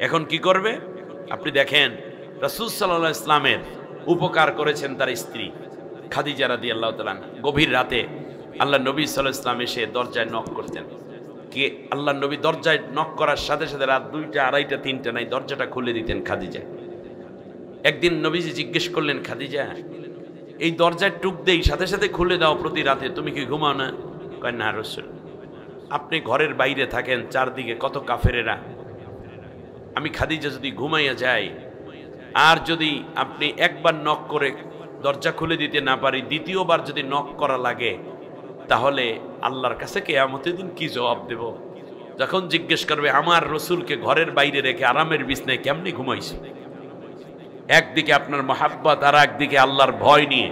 এখন কি করবে? আপনি দেখেন রাসূল সাল্লাল্লাহু আলাইহি ইসলামের উপকার করেছেন তার স্ত্রী খাদিজা রাদিয়াল্লাহু তাআলা। গভীর রাতে আল্লাহ নবী সাল্লাল্লাহু আলাইহি ইসলাম এসে দরজায় নক করতেন। কে? আল্লাহ নবী দরজায় নক করার সাথে সাথে রাত 2টা, 2:30, 3টা নাই, দরজাটা খুলে দিতেন খাদিজা। একদিন নবীজি জিজ্ঞেস করলেন, খাদিজা এই দরজায় টুক দেই সাথে সাথে খুলে দাও প্রতি রাতে, তুমি কি ঘুমাও না? কয় না রাসূল, আপনি ঘরের বাইরে থাকেন, চারদিকে কত কাফেরেরা, আমি খাদিজা যদি ঘুমাইয়া যাই আর যদি আপনি একবার নক করে দরজা খুলে দিতে না পারি, দ্বিতীয়বার যদি নক করা লাগে, তাহলে আল্লাহর কাছে কিয়ামতের দিন কি জবাব দেব? যখন জিজ্ঞেস করবে আমার রাসূলকে ঘরের বাইরে রেখে আরামের বিছনায় কেমনে ঘুমাইছে, একদিকে আপনার মহাব্বত আর একদিকে আল্লাহর ভয় নিয়ে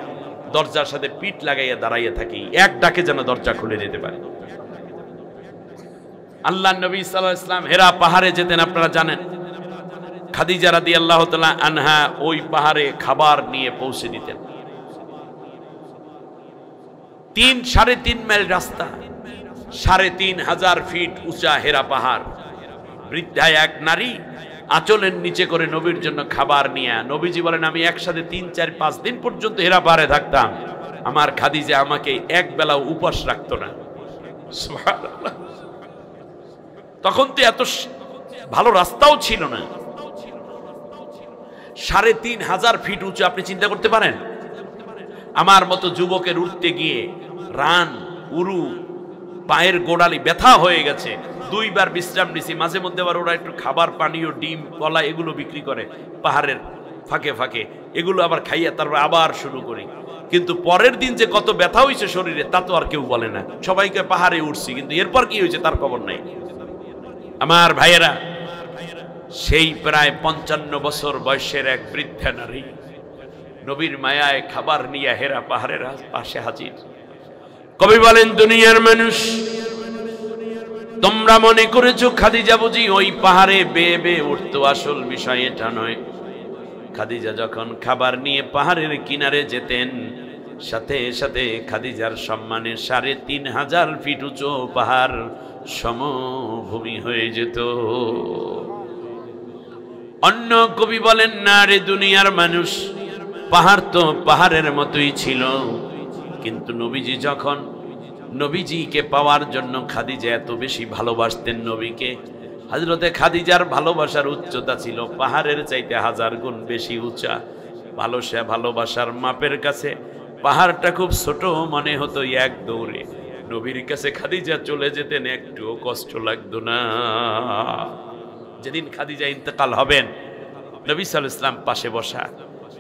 দরজার সাথে পিঠ লাগাইয়া দাঁড়াইয়া থাকি, এক ডাকে যেন দরজা খুলে দিতে পারে। আল্লাহ নবী সাল্লাল্লাহু আলাইহি ওয়াসাল্লাম হেরা পাহাড়ে যেতেন, আপনারা জানেন। খাদিজা রাদিয়াল্লাহু তাআলা আনহা ওই পাহাড়ে খাবার নিয়ে পৌঁছে দিতেন। 3-3.5 মাইল রাস্তা, 3500 ফিট উঁচা হেরা পাহাড়। বৃদ্ধা এক নারী আঁচলের নিচে করে নবীর জন্য খাবার নিয়ে, নবীজি বলেন আমি একসাথে 3-4-5 দিন পর্যন্ত হেরা পাহাড়ে থাকতাম, আমার খাদিজা আমাকে এক বেলা উপবাস রাখতো না। সুবহানাল্লাহ। তখন তো এত ভালো রাস্তাও ছিল না। 3500 ফিট উঁচু, আপনি চিন্তা করতে পারেন? আমার মতো যুবকের উঠতে গিয়ে রান উরু পায়ের গোড়ালি ব্যথা হয়ে গেছে, 2 বার বিশ্রাম নিছি, মাঝে মধ্যে আবার ওরা একটু খাবার পানীয় ডিম কলা এগুলো বিক্রি করে পাহাড়ের ফাঁকে ফাঁকে, এগুলো আবার খাইয়া তারপর আবার শুরু করি। কিন্তু পরের দিন যে কত ব্যথা হয়েছে শরীরে তা তো আর কেউ বলে না, সবাইকে পাহাড়ে উঠছি, কিন্তু এরপর কি হয়েছে তার খবর নাই। আমার ভাইয়েরা, সেই প্রায় 55 বছর বয়সের এক বৃদ্ধা নারী নবীর মায়ায় খাবার নিয়ে হেরা পাহাড়ের পাশে হাজির। কবি বলেন, দুনিয়ার মানুষ তোমরা মনে করেছো খাদিজা বুঝি ওই পাহাড়ে বেয়ে বেয়ে উঠতো, আসল বিষয় এটা নয়। খাদিজা যখন খাবার নিয়ে পাহাড়ের কিনারে যেতেন, সাথে সাথে খাদিজার সম্মানে ৩৫০০ ফিট উঁচু পাহাড় সমভূমি হয়ে যেত। অন্য কবি বলেন, না রে দুনিয়ার মানুষ, পাহাড় তো পাহাড়ের মতোই ছিল, কিন্তু নবীজি যখন নবীজিকে পাওয়ার জন্য খাদিজা এত বেশি ভালোবাসতেন নবীকে, হযরতে খাদিজার ভালোবাসার উচ্চতা ছিল পাহাড়ের চাইতে 1000 গুণ বেশি উঁচা। ভালোবাসার মাপের কাছে পাহাড়টা খুব ছোট মনে হতো। এক দৌড়ে নবীর কাছে খাদিজা চলে যেতেন, একটুও কষ্ট লাগতো না। যেদিন খাদিজা ইন্তেকাল হবেন, নবী সাল্লাল্লাহু আলাইহি ওয়াসাল্লাম পাশে বসা,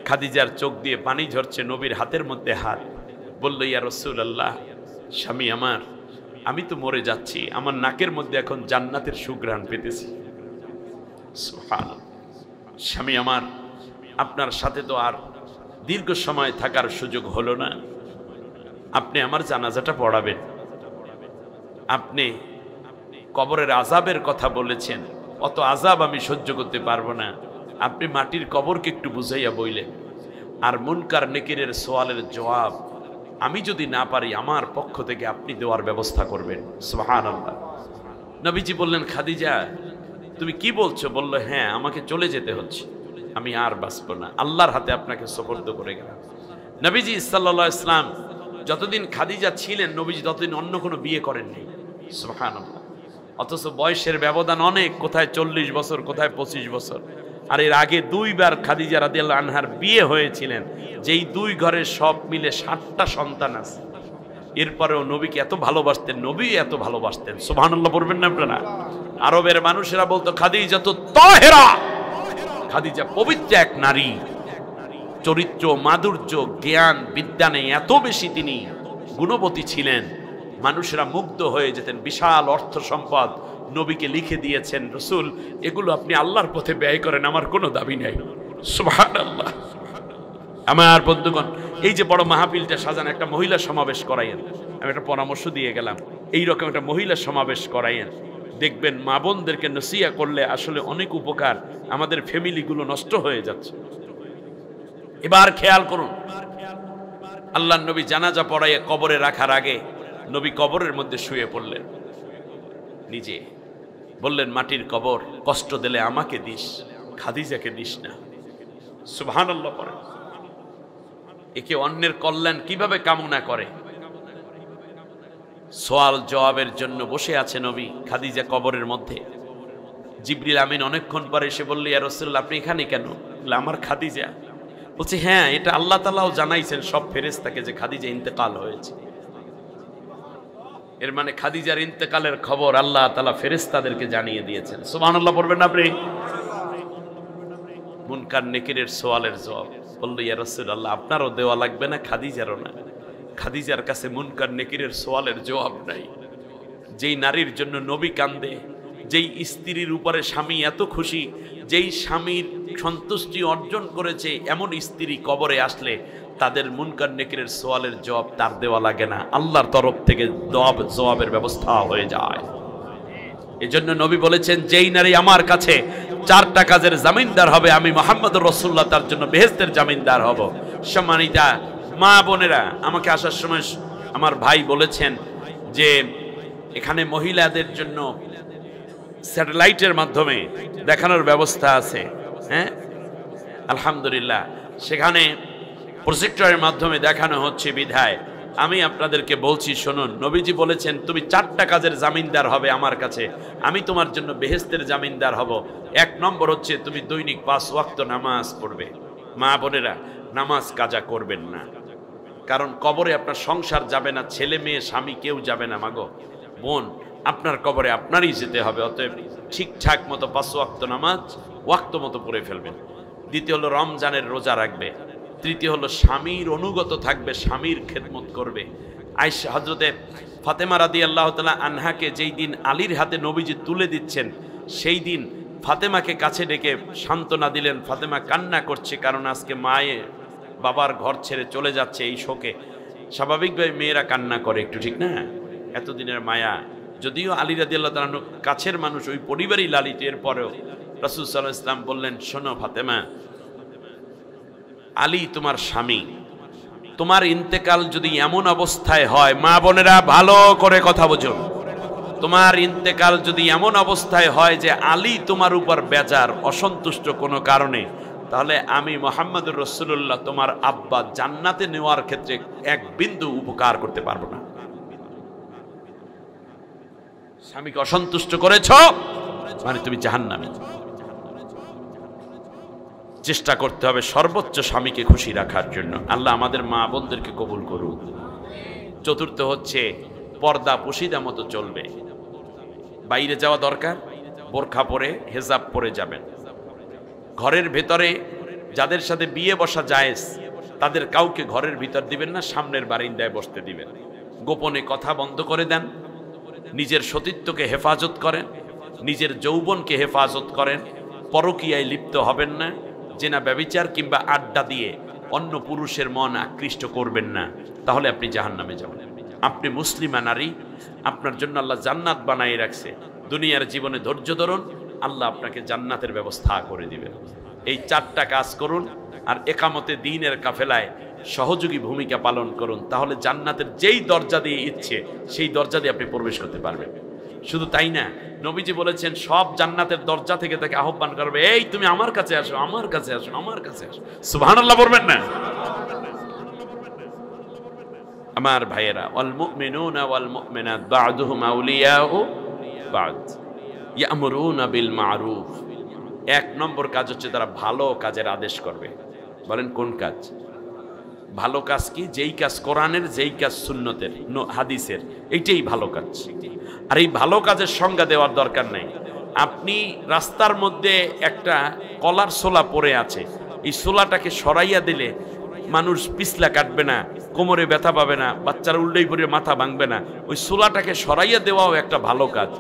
খাদিজার চোখ দিয়ে পানি ঝরছে, নবীর হাতের মধ্যে হাত। বলল, ইয়া রাসূলুল্লাহ, স্বামী আমার, আমি তো মরে যাচ্ছি, আমার নাকের মধ্যে এখন জান্নাতের সুঘ্রাণ পেতেছি। সুবহানাল্লাহ। স্বামী আমার, আপনার সাথে তো আর দীর্ঘ সময় থাকার সুযোগ হলো না, আপনি আমার জানাজাটা পড়াবেন। আপনি কবরের আযাবের কথা বলেছেন, অত আযাব আমি সহ্য করতে পারবো না, আপনি মাটির কবরকে একটু বুঝাইয়া বইলেন, আর মুনকার নেকিরের সওয়ালের জবাব আমি যদি না পারি আমার পক্ষ থেকে আপনি দেওয়ার ব্যবস্থা করবেন। সুবহানাল্লাহ। নবীজি বললেন, খাদিজা তুমি কি বলছো? বলল, হ্যাঁ, আমাকে চলে যেতে হচ্ছে, আমি আর বাঁচবো না, আল্লাহর হাতে আপনাকে সুপর্দ করে গেলাম। নবীজি সাল্লাল্লাহু আলাইহি ওয়াসাল্লাম যতদিন খাদিজা ছিলেন, নবীজি ততদিন অন্য কোনো বিয়ে করেননি। সুবহানাল্লাহ। অথচ বয়সের ব্যবধান অনেক, কোথায় 40 বছর, কোথায় 25 বছর। আর এর আগে 2 বার খাদিজা রাদিয়াল্লাহু আনহার বিয়ে হয়েছিলেন, যেই 2 ঘরে সব মিলে 7টা সন্তান আছে। এরপরেও নবীকে এত ভালোবাসতেন, নবী এত ভালোবাসতেন। সুবহানাল্লাহ পড়বেন না আপনারা? আরবের মানুষেরা বলতো খাদিজা তো তাহেরা, খাদিজা পবিত্র এক নারী, চরিত্র, মাধুর্য, জ্ঞান, বিদ্যানে এত বেশি তিনি গুণবতী ছিলেন, মানুষেরা মুগ্ধ হয়ে যেতেন। বিশাল অর্থ সম্পদ নবীকে লিখে দিয়েছেন, রাসূল এগুলো আপনি আল্লাহর পথে ব্যয় করেন, আমার কোনো দাবি নাই। সুবহানাল্লাহ। আমার বন্ধুগণ, এই যে বড় মাহফিলটা সাজান, একটা মহিলা সমাবেশ করাইয়েন। আমি একটা পরামর্শ দিয়ে গেলাম, এইরকম একটা মহিলা সমাবেশ করাইয়েন, দেখবেন মা বোনদেরকে নসিহত করলে আসলে অনেক উপকার। আমাদের ফ্যামিলিগুলো নষ্ট হয়ে যাচ্ছে। এবার খেয়াল করুন, আল্লাহর নবী জানাজা পড়াইয়া কবরে রাখার আগে নবী কবরের মধ্যে শুয়ে পড়লেন, নিজে বললেন, মাটির কবর, কষ্ট দিলে আমাকে দিস, খাদিজাকে দিস না। সুবহানাল্লাহ পড়েন। একে অন্যের কল্যাণ কিভাবে কামনা করে। সওয়াল জবাবের জন্য বসে আছে নবী খাদিজা কবরের মধ্যে। জিবরিল আমিন অনেকক্ষণ পরে এসে বলল, ইয়া রাসূলুল্লাহ আপনি এখানে কেন? বলল, আমার খাদিজা। বলছে, হ্যাঁ, এটা আল্লাহ তাআলাও জানাইছেন সব ফেরেশতাকে যে খাদিজা ইন্তেকাল হয়েছে। এর মানে খাদিজার ইন্তেকালের খবর আল্লাহ তাআলা ফেরেশতাদেরকে জানিয়ে দিয়েছেন। সুবহানাল্লাহ পড়বেন না আপনি? মুনকার নেকিরের সওয়ালের জবাব। বলল, ইয়া রাসূলুল্লাহ আপনারও দেওয়া লাগবে না, খাদিজারও না। খাদিজার কাছে মুনকার নেকিরের সওয়ালের জবাব নাই। যেই নারীর জন্য নবী কান্দে, যেই স্ত্রীর উপরে স্বামী এত খুশি, যেই স্বামীর সন্তুষ্টি অর্জন করেছে, এমন স্ত্রী কবরে আসলে তাদের মুনকার নেকিরের সওয়ালের জবাব তার দেওয়া লাগে না, আল্লাহর তরফ থেকে জবাবের ব্যবস্থা হয়ে যায়। এজন্য নবী বলেছেন, যেই নারী আমার কাছে 4টা কাজের জামিনদার হবে, আমি মুহাম্মদুর রাসূলুল্লাহ তার জন্য বেহেশতের জামিনদার হব। সম্মানিতা মা বোনেরা, আমাকে আসার সময় আমার ভাই বলেছেন যে এখানে মহিলাদের জন্য স্যাটেলাইটের মাধ্যমে দেখানোর ব্যবস্থা আছে। হ্যাঁ, আলহামদুলিল্লাহ, সেখানে প্রজেক্টরের মাধ্যমে দেখানো হচ্ছে। বিধায় আমি আপনাদেরকে বলছি, শুনুন, নবীজি বলেছেন তুমি 4টা কাজের জামিনদার হবে আমার কাছে, আমি তোমার জন্য বেহেশতের জামিনদার হব। 1 নম্বর হচ্ছে তুমি দৈনিক 5 ওয়াক্ত নামাজ পড়বে। মা বোনেরা, নামাজ কাজা করবেন না, কারণ কবরে আপনার সংসার যাবে না, ছেলে মেয়ে স্বামী কেউ যাবে না। মাগো বোন, আপনার কবরে আপনারই যেতে হবে। অতএব ঠিকঠাক মতো 5 ওয়াক্ত নামাজ ওয়াক্ত মতো পড়ে ফেলবেন। দ্বিতীয় হলো রমজানের রোজা রাখবে। তৃতীয় হলো স্বামীর অনুগত থাকবে, স্বামীর খেদমত করবে। আয়েশা হযরতে ফাতেমা রাদিয়াল্লাহু তাআলা আনহাকে যেই দিন আলীর হাতে নবীজি তুলে দিচ্ছেন, সেই দিন ফাতেমাকে কাছে ডেকে সান্ত্বনা দিলেন। ফাতেমা কান্না করছে, কারণ আজকে মায়ে বাবার ঘর ছেড়ে চলে যাচ্ছে। এই শোকে স্বাভাবিকভাবে মেয়েরা কান্না করে একটু, ঠিক না? এতদিনের মায়া, যদিও আলী রাদিয়াল্লাহু তাআলা কাছের মানুষ, ওই পরিবারই লালিত, এরপরেও রাসূল সাল্লাল্লাহু আলাইহি ওয়াসাল্লাম বললেন, শোনো ফাতেমা, আলী তোমার স্বামী, তোমার ইন্তেকাল যদি এমন অবস্থায় হয়, মা বোনেরা ভালো করে কথা বুঝুন, তোমার ইন্তেকাল যদি এমন অবস্থায় হয় যে আলী তোমার উপর বেজার, অসন্তুষ্ট কোনো কারণে, তাহলে আমি মুহাম্মদুর রাসূলুল্লাহ তোমার আব্বা জান্নাতে নেওয়ার ক্ষেত্রে এক বিন্দু উপকার করতে পারবো না। স্বামীকে অসন্তুষ্ট করেছো মানে তুমি জাহান্নামী। চেষ্টা করতে হবে সর্বোচ্চ স্বামীকে খুশি রাখার জন্য। আল্লাহ আমাদের মা বোনদেরকে কবুল করুন। চতুর্থ হচ্ছে পর্দা পুশিদা মতো চলবে। বাইরে যাওয়া দরকার, বোরখা পরে হেজাব পরে যাবেন। ঘরের ভেতরে যাদের সাথে বিয়ে বসা জায়েজ, তাদের কাউকে ঘরের ভিতর দিবেন না, সামনের বারিন্দায় বসতে দিবেন। গোপনে কথা বন্ধ করে দেন। নিজের সতীত্বকে হেফাজত করেন, নিজের যৌবনকে হেফাজত করেন। পরকীয়ায় লিপ্ত হবেন না। জেনা ব্যভিচার কিংবা আড্ডা দিয়ে অন্য পুরুষের মন আকৃষ্ট করবেন না, তাহলে আপনি জাহান্নামে যাবেন। আপনি মুসলিমা নারী, আপনার জন্য আল্লাহ জান্নাত বানাই রাখছে। দুনিয়ার জীবনে ধৈর্য ধরুন, আল্লাহ আপনাকে জান্নাতের ব্যবস্থা করে দিবেন। এই চারটা কাজ করুন আর একামতে দ্বীনের কাফেলায় সহযোগী ভূমিকা পালন করুন, তাহলে জান্নাতের যেই দরজা দিয়ে ইচ্ছে সেই দরজা দিয়ে আপনি প্রবেশ করতে পারবেন। শুধু তাই না, নবীজি বলেছেন সব জান্নাতের দরজা থেকে তাকে আহ্বান করবে, এই তুমি আমার কাছে আসো, আমার কাছে আসো, আমার কাছে আসো। সুবহানাল্লাহ বলবেন না? আমার ভাইয়েরা, ওয়াল মুমিনুনা ওয়াল মুমিনাত বা'দুহুম আউলিয়াউ বা'দ ইয়ামুরুনা বিল মা'রুফ। এক নম্বর কাজ হচ্ছে তারা ভালো কাজের আদেশ করবে। বলেন কোন কাজ? ভালো কাজ কি? যেই কাজ কোরআনের, যেই কাজ সুন্নতের, হাদিসের, এইটাই ভালো কাজ। আর এই ভালো কাজের সংজ্ঞা দেওয়ার দরকার নেই। আপনি রাস্তার মধ্যে একটা কলার সোলা পড়ে আছে, এই সোলাটাকে সরাইয়া দিলে মানুষ পিছলা কাটবে না, কোমরে ব্যথা পাবে না, বাচ্চারা উল্টেই পড়ে মাথা ভাঙবে না। ওই সোলাটাকে সরাইয়া দেওয়াও একটা ভালো কাজ।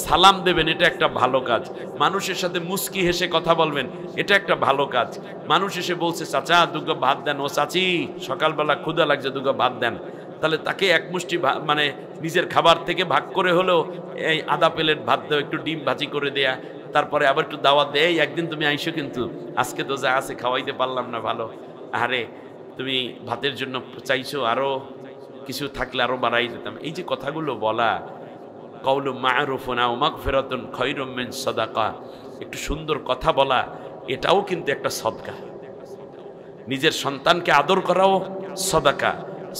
সালাম দেবেন, এটা একটা ভালো কাজ। মানুষের সাথে মুস্কি হেসে কথা বলবেন, এটা একটা ভালো কাজ। মানুষ এসে বলছে চাচা দুগা ভাত দেন, ও চাচি সকালবেলা ক্ষুধা লাগছে দুগা ভাত দেন, তাহলে তাকে এক মুষ্টি মানে নিজের খাবার থেকে ভাগ করে হলেও এই আধা প্লেট ভাত দেওয়া, একটু ডিম ভাজি করে দেয়া, তারপরে আবার একটু দাওয়াত দেয়, একদিন তুমি আইসো, কিন্তু আজকে তো যা আছে খাওয়াইতে পারলাম না, ভালো, আরে তুমি ভাতের জন্য চাইছো, আরো কিছু থাকলে আরো বাড়াই দিতাম। এই যে কথাগুলো বলা, কাউলু মা'রুফুন আও মাগফিরাতুন খায়রুম মিন সাদাকা, একটু সুন্দর কথা বলা, এটাও কিন্তু একটা সদকা। নিজের সন্তানকে আদর করাও সদাকা,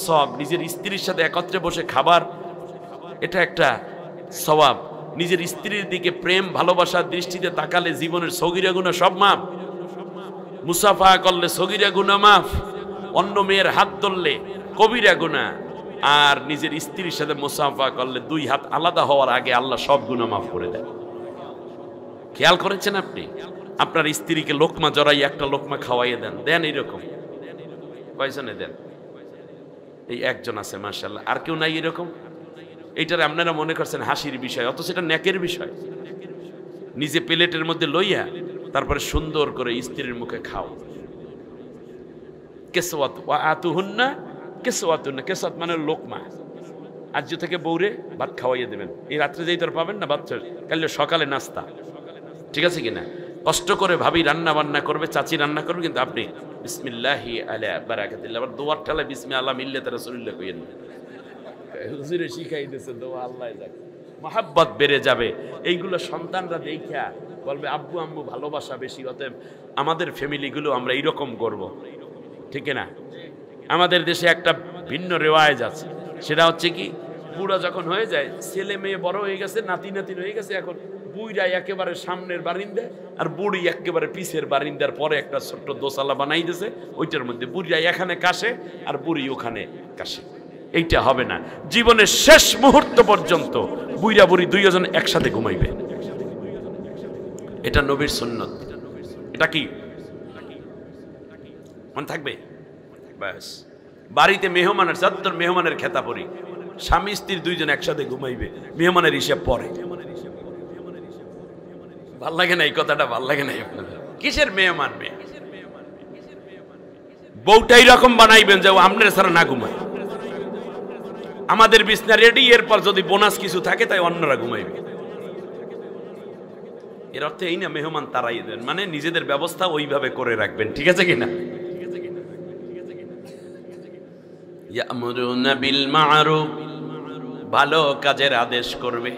সব। নিজের স্ত্রীর সাথে একত্রে বসে খাবার, এটা একটা সওয়াব। নিজের স্ত্রীর দিকে প্রেম ভালোবাসার দৃষ্টিতে তাকালে জীবনের সগীরা গুনাহ সব মাফ। মুসাফা করলে সগীরা গুনাহ মাফ। অন্য মেয়ের হাত ধরলে কবিরা গুনাহ। আর নিজের স্ত্রীর সাথে মুসাফা করলে দুই হাত আলাদা হওয়ার আগে আল্লাহ সব গুনাহ মাফ করে দেয়। খেয়াল করেছেন আপনি? আপনার স্ত্রীকে লোকমা জড়াই একটা লোকমা খাওয়াইয়ে দেন, দেন এরকম কয়জনে দেন? এই একজন আছে মাশাআল্লাহ, আর কেউ নাই এরকম। এইটার আপনারা মনে করছেন হাসির বিষয়, অথচ এটা নেকের বিষয়। নিজে প্লেটের মধ্যে লইয়া তারপরে সুন্দর করে স্ত্রীর মুখে খাও। কেসওয়াত ওয়া আতুহুন্না কেসওয়াতুন্না, কেসওয়াত মানে লোকমা। আজ থেকে বউরে ভাত খাওয়াইয়ে দেবেন, এই রাত্রে যেই তোর পাবেন না ভাত, কাল সকালে নাস্তা, ঠিক আছে কিনা? কষ্ট করে ভাবি রান্না বান্না করবে, চাচি রান্না করবে, কিন্তু আপনি বিসমিল্লাহি আলা বারাকাতিল্লাহ, আবার দোয়ার ঠালা বিসমিল্লাহ মিল্লাত রাসূলুল্লাহ কইেন না, হুজুরে শিখাই দিয়েছে দোয়া, আল্লাহ যাক মহাব্বত বেড়ে যাবে। এইগুলো সন্তানরা দেখা বলবে আব্বু আম্মু ভালোবাসা বেশি, অতএব আমাদের ফ্যামিলিগুলো আমরা এইরকম করব, ঠিক না? আমাদের দেশে একটা ভিন্ন রেওয়াজ আছে, সেটা হচ্ছে কি, বুড়া যখন হয়ে যায়, ছেলে মেয়ে বড় হয়ে গেছে, নাতি নাতিন হয়ে গেছে, এখন বুড়া একেবারে সামনের বারিন্দা আর বুড়ি একেবারে পিছের বারিন্দার পরে একটা ছোট্ট দোসালা বানাই দিয়েছে, ওইটার মধ্যে বুড়িয়া এখানে কাশে আর বুড়ি ওখানে কাশে। এইটা হবে না। জীবনের শেষ মুহূর্ত পর্যন্ত বুইরা বুড়ি দুইজন একসাথে ঘুমাইবে, এটা নবীর সুন্নত। এটা কি মনে থাকবে? ব্যাস। বাড়িতে মেহমানের চাত্তর মেহমানের খেতা পরি, স্বামী স্ত্রী দুইজন একসাথে ঘুমাইবে, মেহমানের হিসাব পরে। ভাল লাগে না এই কথাটা? ভাল লাগে না আপনাদের? কিসের মেহমান? মেয়ে বউটাই রকম বানাইবেন যে আপনার ছাড়া না ঘুমায়। আমাদের বিছনা রেডি, এরপর যদি বোনাস কিছু থাকে তাই অন্যরা ঘুমাইবে। এর অর্থ এই না মেহমান তারাই দেন, মানে নিজেদের ব্যবস্থা ওইভাবে করে রাখবেন, ঠিক আছে কিনা? ইয়ামুরুনা বিল মা'রুফ, ভালো কাজের আদেশ করবে।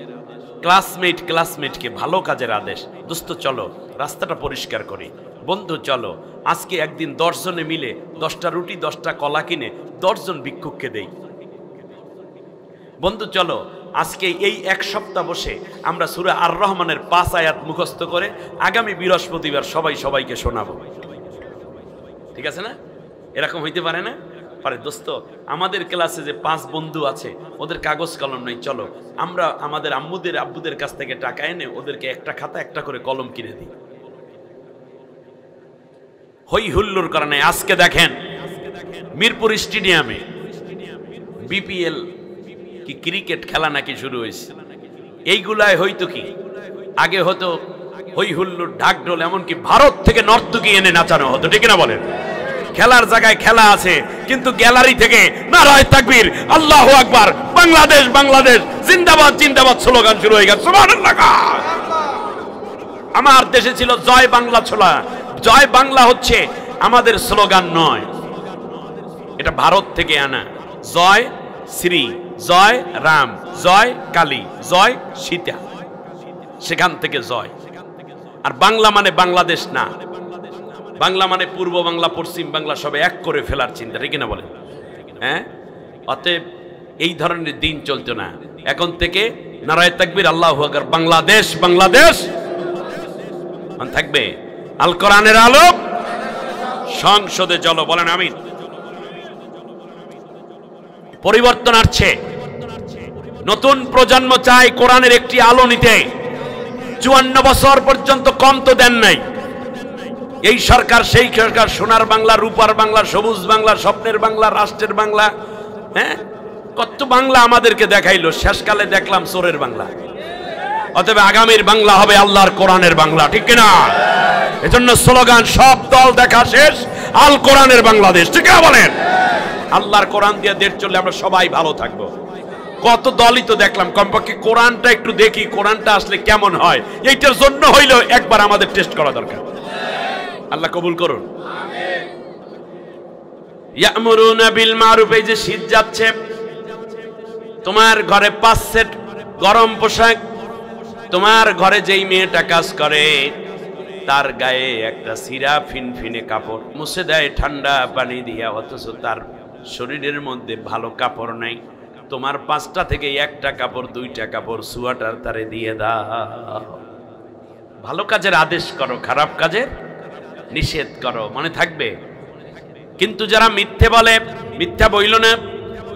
ক্লাসমেটকে ভালো কাজের আদেশ, দোস্ত চলো রাস্তাটা পরিষ্কার করি, বন্ধু চলো আজকে একদিন 10 জনে মিলে 10টা রুটি 10টা কলা কিনে 10 জন ভিক্ষুককে দেই। বন্ধু চলো আজকে এই এক সপ্তাহ বসে আমরা সূরা আর রহমানের 5 আয়াত মুখস্থ করে আগামী বৃহস্পতিবার সবাই সবাইকে শোনাবো। ঠিক আছে না? এরকম হইতে পারে না? পারে। দোস্ত আমাদের ক্লাসে যে 5 বন্ধু আছে ওদের কাগজ কলম নেই, চলো আমরা আমাদের আব্বুদের কাছ থেকে টাকা এনে ওদেরকে একটা খাতা একটা করে কলম কিনে দিই। হই হুল্লোড় করে নাই। আজকে দেখেন মিরপুর স্টেডিয়ামে বিপিএল কি ক্রিকেট খেলা নাকি শুরু হয়েছে। এইগুলাই হয়তো কি আগে হতো হই হুল্লোড় ঢাকঢোল, এমনকি ভারত থেকে নর্তকী এনে নাচানো হতো। ঠিক না বলেন? খেলার জায়গায় খেলা আছে কিন্তু গ্যালারি থেকে নারায়ে তাকবীর, আল্লাহু আকবার, বাংলাদেশ বাংলাদেশ জিন্দাবাদ জিন্দাবাদ স্লোগান শুরু হয়ে গেছে। সুবহানাল্লাহ। আমার দেশে ছিল জয় বাংলা ছোলা। জয় বাংলা হচ্ছে আমাদের স্লোগান নয়, এটা ভারত থেকে আনা। জয় শ্রী, জয় রাম, জয় কালী, জয় সীতা, সেখান থেকে জয়। আর বাংলা মানে বাংলাদেশ না, বাংলা মানে পূর্ব বাংলা পশ্চিম বাংলা সবে এক করে ফেলার চিন্তা। ঠিক না বলেন? হ্যাঁ, অতএব এই ধরনের দিন চলতো না। এখন থেকে নারায়ে তাকবীর, আল্লাহু আকবার, বাংলাদেশ বাংলাদেশ থাকবে। আল কোরআনের আলো সংসদে চলো, বলেন আমিন। পরিবর্তন আসছে, নতুন প্রজন্ম চায় কোরআনের একটি আলো নিতে। 54 বছর পর্যন্ত কম তো দেন নাই এই সরকার সেই সরকার। সোনার বাংলা, রূপার বাংলা, সবুজ বাংলা, স্বপ্নের বাংলা, রাষ্ট্রের বাংলা, হ্যাঁ কত বাংলা আমাদেরকে দেখাইলো, শেষকালে দেখলাম চোরের বাংলা। অতএব আগামীর বাংলা হবে আল্লাহর কোরআনের বাংলা। ঠিক কিনা? এজন্য স্লোগান সব দল দেখা শেষ, আল কোরআনের বাংলাদেশ। ঠিক না বলেন? আল্লাহর কোরআন দিয়ে দেশ চললে আমরা সবাই ভালো থাকবো। কত দলই তো দেখলাম, কমপক্ষে কোরআনটা একটু দেখি, কোরআনটা আসলে কেমন হয় এইটার জন্য হইলেও একবার আমাদের টেস্ট করা দরকার। আল্লাহ কবুল করুন। ইয়ামুরুনা বিল মা'রুফ, এই যে শীত যাচ্ছে, তোমার ঘরে 5 সেট গরম পোশাক, তোমার ঘরে যেই মেয়েটা কাজ করে তার গায়ে একটা সিরা ফিনফিনে কাপড় মুছে দেয় ঠান্ডা পানি দিয়া, অথচ তার শরীরের মধ্যে ভালো কাপড় নাই। তোমার 5টা থেকে 1টা কাপড় 2টা কাপড় সোয়াটার তারে দিয়ে দাও। ভালো কাজের আদেশ করো, খারাপ কাজের নিষেধ করো, মনে থাকবে। কিন্তু যারা মিথ্যে বলে, মিথ্যা বইল না,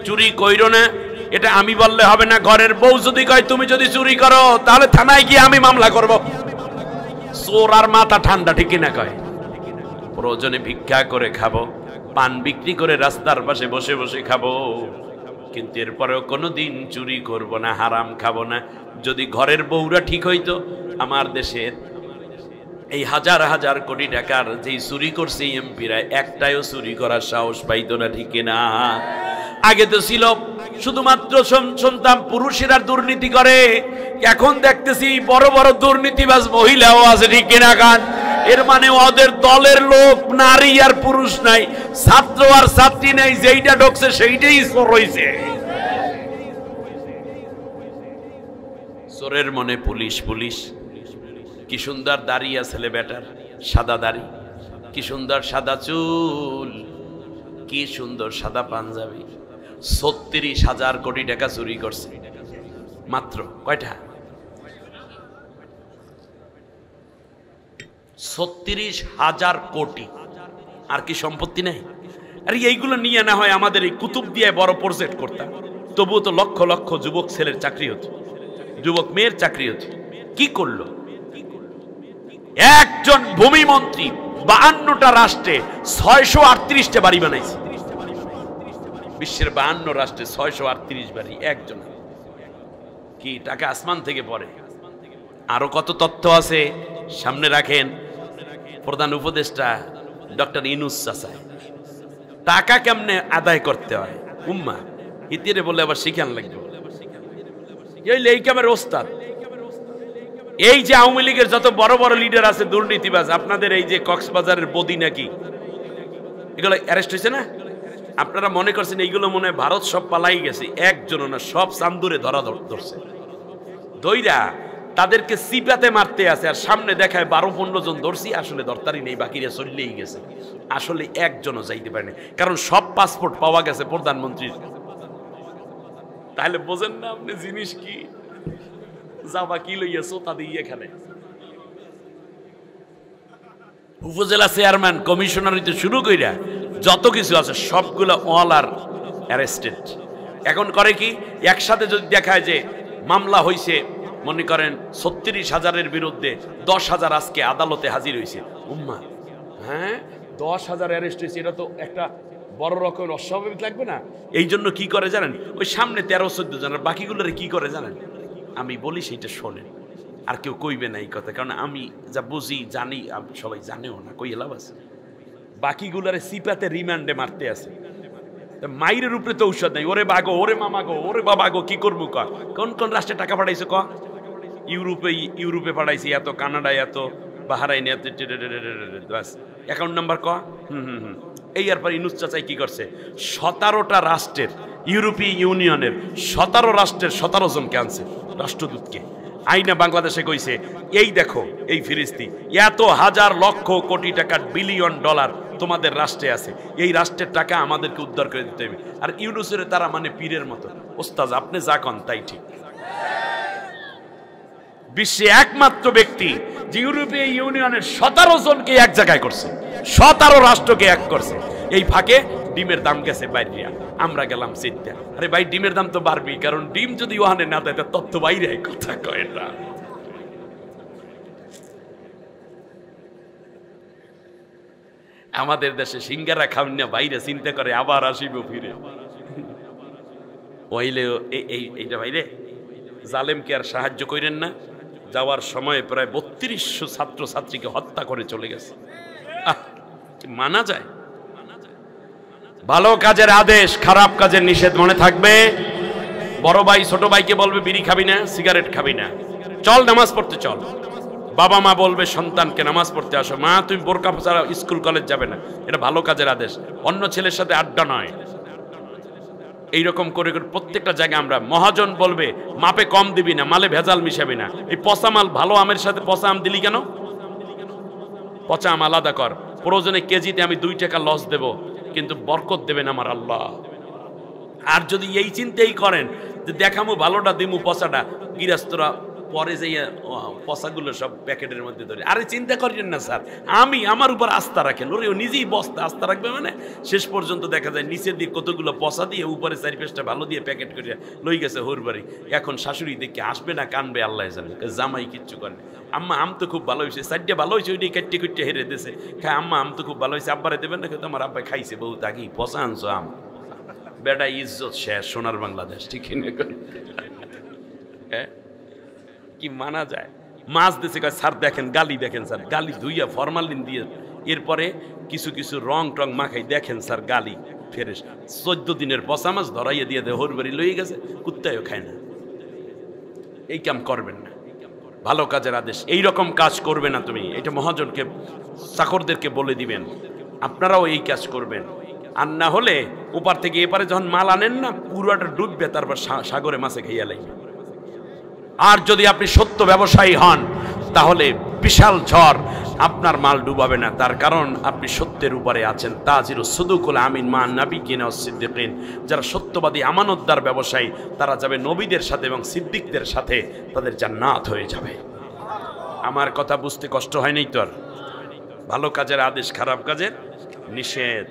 চুরি কইরো না, এটা আমি বললে হবে না। ঘরের বউ যদি কয় তুমি যদি চুরি করো তাহলে থানায় গিয়ে আমি মামলা করব। চোর আর মাথা ঠান্ডা, ঠিক না কয়? প্রয়োজনে ভিক্ষা করে খাবো, পান বিক্রি করে রাস্তার পাশে বসে বসে খাবো, কিন্তু এরপরেও কোনোদিন চুরি করব না, হারাম খাবো না। যদি ঘরের বউরা ঠিক হইতো, আমার দেশের এই হাজার হাজার কোটি টাকার যেই চুরি করছে এমপিরা একটাইও চুরি করার সাহস পাইতো না। ঠিক না? আগে তো ছিল শুধুমাত্র শুনতাম পুরুষেরা দুর্নীতি করে, এখন দেখতেছি বড় বড় দুর্নীতিবাজ মহিলাও আছে। ঠিক কিনা গান? এর মানে ওদের দলের লোক নারী আর পুরুষ নাই, ছাত্র আর ছাত্রী নাই, যেইটা ঢুকছে সেইটাই চোর হইছে। চোরের মনে পুলিশ পুলিশ। কি সুন্দর দাড়ি আছে বেটার, সাদা দাড়ি, কি সুন্দর সাদা চুল, কি সুন্দর সাদা পাঞ্জাবি। 36,000 কোটি টাকা চুরি করছে মাত্র। কয়টা? 36,000 কোটি। আর কি সম্পত্তি নেই? আরে এইগুলো নিয়ে না হয় আমাদের এই কুতুব দিয়ে বড় প্রজেক্ট করতাম, তবুও তো লক্ষ লক্ষ যুবক ছেলের চাকরি হতো, যুবক মেয়ের চাকরি হতো। কি করলো? একজন ভূমি মন্ত্রী 52টা রাষ্ট্রে 638টা বাড়ি বানাইছে। বিশ্বের 52 রাষ্ট্রে 638 বাড়ি একজন। কি টাকা আসমান থেকে পড়ে? আরো কত তথ্য আছে সামনে রাখেন। প্রধান উপদেষ্টা ডক্টর ইউনূস চাচা টাকা কেমনে আদায় করতে হয় উম্মা ইতিরে বলে আবার শিখান লাগবে। এই কামের ওস্তাদ। এই যে আওয়ামী লীগের যত বড় বড় লিডার আছে দুর্নীতিবাজ, আপনাদের এই যে কক্সবাজারের বদি নাকি, এগুলো অ্যারেস্ট হয়েছে না? আপনারা মনে করছেন এইগুলো মনে হয় ভারত সব পালাই গেছে, একজনও না, সব চান্দুরে ধরছে, দইরা তাদেরকে সিপাতে মারতে আছে, আর সামনে দেখায় 12-15 জন ধরছি, আসলে দরতারি নেই, বাকিরা চললেই গেছে, আসলে একজনও যাইতে পারেনি, কারণ সব পাসপোর্ট পাওয়া গেছে প্রধানমন্ত্রীর। তাহলে বোঝেন না আপনি জিনিস কি, যাবা কি লইয়াছো তাদের এখানে উপজেলা চেয়ারম্যান কমিশনার হইতে শুরু কইরা যত কিছু আছে সবগুলো অল আর অ্যারেস্টেড। এখন করে কি, একসাথে যদি দেখায় যে মামলা হইছে মনে করেন 36,000-এর বিরুদ্ধে 10,000 আজকে আদালতে হাজির হয়েছে, উম্মা হ্যাঁ 10,000 অ্যারেস্ট হয়েছে, এটা তো একটা বড় রকমের অস্বাভাবিক লাগবে না? এই জন্য কি করে জানেন, ওই সামনে 13-14 জন, আর বাকিগুলোরে কি করে জানেন, আমি বলি সেইটা শোনেন, আর কেউ কইবে না এই কথা, কারণ আমি যা বুঝি জানি, সবাই জানেও না, কই লাভ আছে। বাকিগুলারে সিপাতে রিমান্ডে মারতে আছে, মাইরের উপরে তো ঔষধ নাই, ওরে বাগো, ওরে মামা গো, ওরে বাবা গো, কি করবো ক, কোন কোন রাষ্ট্রে টাকা পাঠাইছে ক, ইউরোপে পাঠাইছি এত, কানাডায় এত, বাহারাইনে এত, বাস অ্যাকাউন্ট নাম্বার ক, এই আর পর ইনুস চাচাই কি করছে, 17টা রাষ্ট্রের, ইউরোপীয় ইউনিয়নের 17 রাষ্ট্রের 17 জনকে আনছে রাষ্ট্রদূতকে, আইনা বাংলাদেশে কইছে এই দেখো এই ফিরিস্তি এত হাজার লক্ষ কোটি টাকার বিলিয়ন ডলার তোমাদের রাষ্ট্রে আছে, এই রাষ্ট্রের টাকা আমাদেরকে উদ্ধার করে দিতে হবে। আর ইউনুসের তারা মানে পীরের মতো, ওস্তাদ আপনি যা কন তাই ঠিক। বিশ্বে একমাত্র ব্যক্তি যে ইউরোপীয় ইউনিয়নের 17 জনকে এক জায়গায় করছে, 17 রাষ্ট্রকে এক করছে। এই ফাঁকে ডিমের দাম গেছে বাইরে, আমরা গেলাম চিন্তা, আরে ভাই ডিমের দাম তো বাড়বেই, কারণ ডিম যদি ওখানে না দেয় তথ্য বাইরে, কথা কয় না। আমাদের দেশে সিঙ্গারা খাওয়ান না, বাইরে চিন্তা করে আবার আসিব ফিরে, ওইলে এইটা বাইরে জালেমকে আর সাহায্য করেন না, যাওয়ার সময় প্রায় 3200 ছাত্রছাত্রীকে হত্যা করে চলে গেছে। মানা যায়? ভালো কাজের আদেশ, খারাপ কাজের নিষেধ মনে থাকবে। বড় ভাই ছোট ভাইকে বলবে বিড়ি খাবি না, সিগারেট খাবি না, চল নামাজ পড়তে চল। বাবা মা বলবে সন্তানকে নামাজ পড়তে আসো, মা তুমি বোরকা ছাড়া স্কুল কলেজ যাবে না, এটা ভালো কাজের আদেশ। অন্য ছেলের সাথে আড্ডা নয়। এইরকম করে করে প্রত্যেকটা জায়গায় আমরা, মহাজন বলবে মাপে কম দিবি না, মালে ভেজাল মিশাবি না। এই পচা মাল ভালো আমের সাথে পচা আম দিলি কেন? পচা আম আলাদা কর। প্রয়োজনে কেজিতে আমি 2 টাকা লস দেব, কিন্তু বরকত দেবেন আমার আল্লাহ। আর যদি এই চিন্তাই করেন যে দেখামু ভালোটা দিমু পচাটা, গৃহস্থরা পরে যাই পচাগুলো সব প্যাকেটের মধ্যে ধরে, আরে চিন্তা করেন না স্যার, আমি আমার উপর আস্থা রাখেন। ওরে ও নিজেই বস্তা আস্থা রাখবে, মানে শেষ পর্যন্ত দেখা যায় নিচের দিয়ে কতগুলো পচা দিয়ে উপরে 4-5টা ভালো দিয়ে প্যাকেট করে লই গেছে হোর বাড়ি। এখন শাশুড়ি দেখে আসবে না কানবে আল্লাহ জানে, জামাই কিচ্ছু করে না। আম্মা আম তো খুব ভালো হয়েছে, 4টা ভালো হয়েছে, ওইটাই কাটতে কুটতে হেরে দিয়েছে, খায় আম্মা আম তো খুব ভালো হয়েছে, আব্বারে দেবেন না, কিন্তু আমার আব্বাই খাইছে বহুত আগেই, পচা আনছো আম। বেটা ইজ্জত শেষ সোনার বাংলাদেশ, ঠিক হ্যাঁ? কি মানা যায়? মাছ দিছে স্যার দেখেন, গালি দেখেন স্যার, গালি ধুইয়া ফরমালিন দিয়ে এরপরে কিছু কিছু রং টং মাখাই, দেখেন স্যার গালি ফেরেস। 14 দিনের পচা মাছ ধরাইয়া দিয়ে দেয়, হোর বাড়ি লইয়ে গেছে, কুত্তায়ও খায় না। এই কাম করবেন না। ভালো কাজের আদেশ, এই রকম কাজ করবে না তুমি, এটা মহাজনকে চাকরদেরকে বলে দিবেন, আপনারাও এই কাজ করবেন। আর না হলে ওপার থেকে এপারে যখন মাল আনেন না, পুরোটা ডুববে, তারপর সাগরে মাছে খাইয়া লাগবে। আর যদি আপনি সত্য ব্যবসায়ী হন, তাহলে বিশাল ঝড় আপনার মাল ডুবাবে না, তার কারণ আপনি সত্যের উপরে আছেন। তাজিরু সুদুকুল আমিন মা নাবিয়িন ওয়াস সিদ্দিকিন, যারা সত্যবাদী আমানতদার ব্যবসায়ী, তারা যাবে নবীদের সাথে এবং সিদ্দিকদের সাথে, তাদের জান্নাত হয়ে যাবে। আমার কথা বুঝতে কষ্ট হয় নাই তো? আর ভালো কাজের আদেশ, খারাপ কাজের নিষেধ।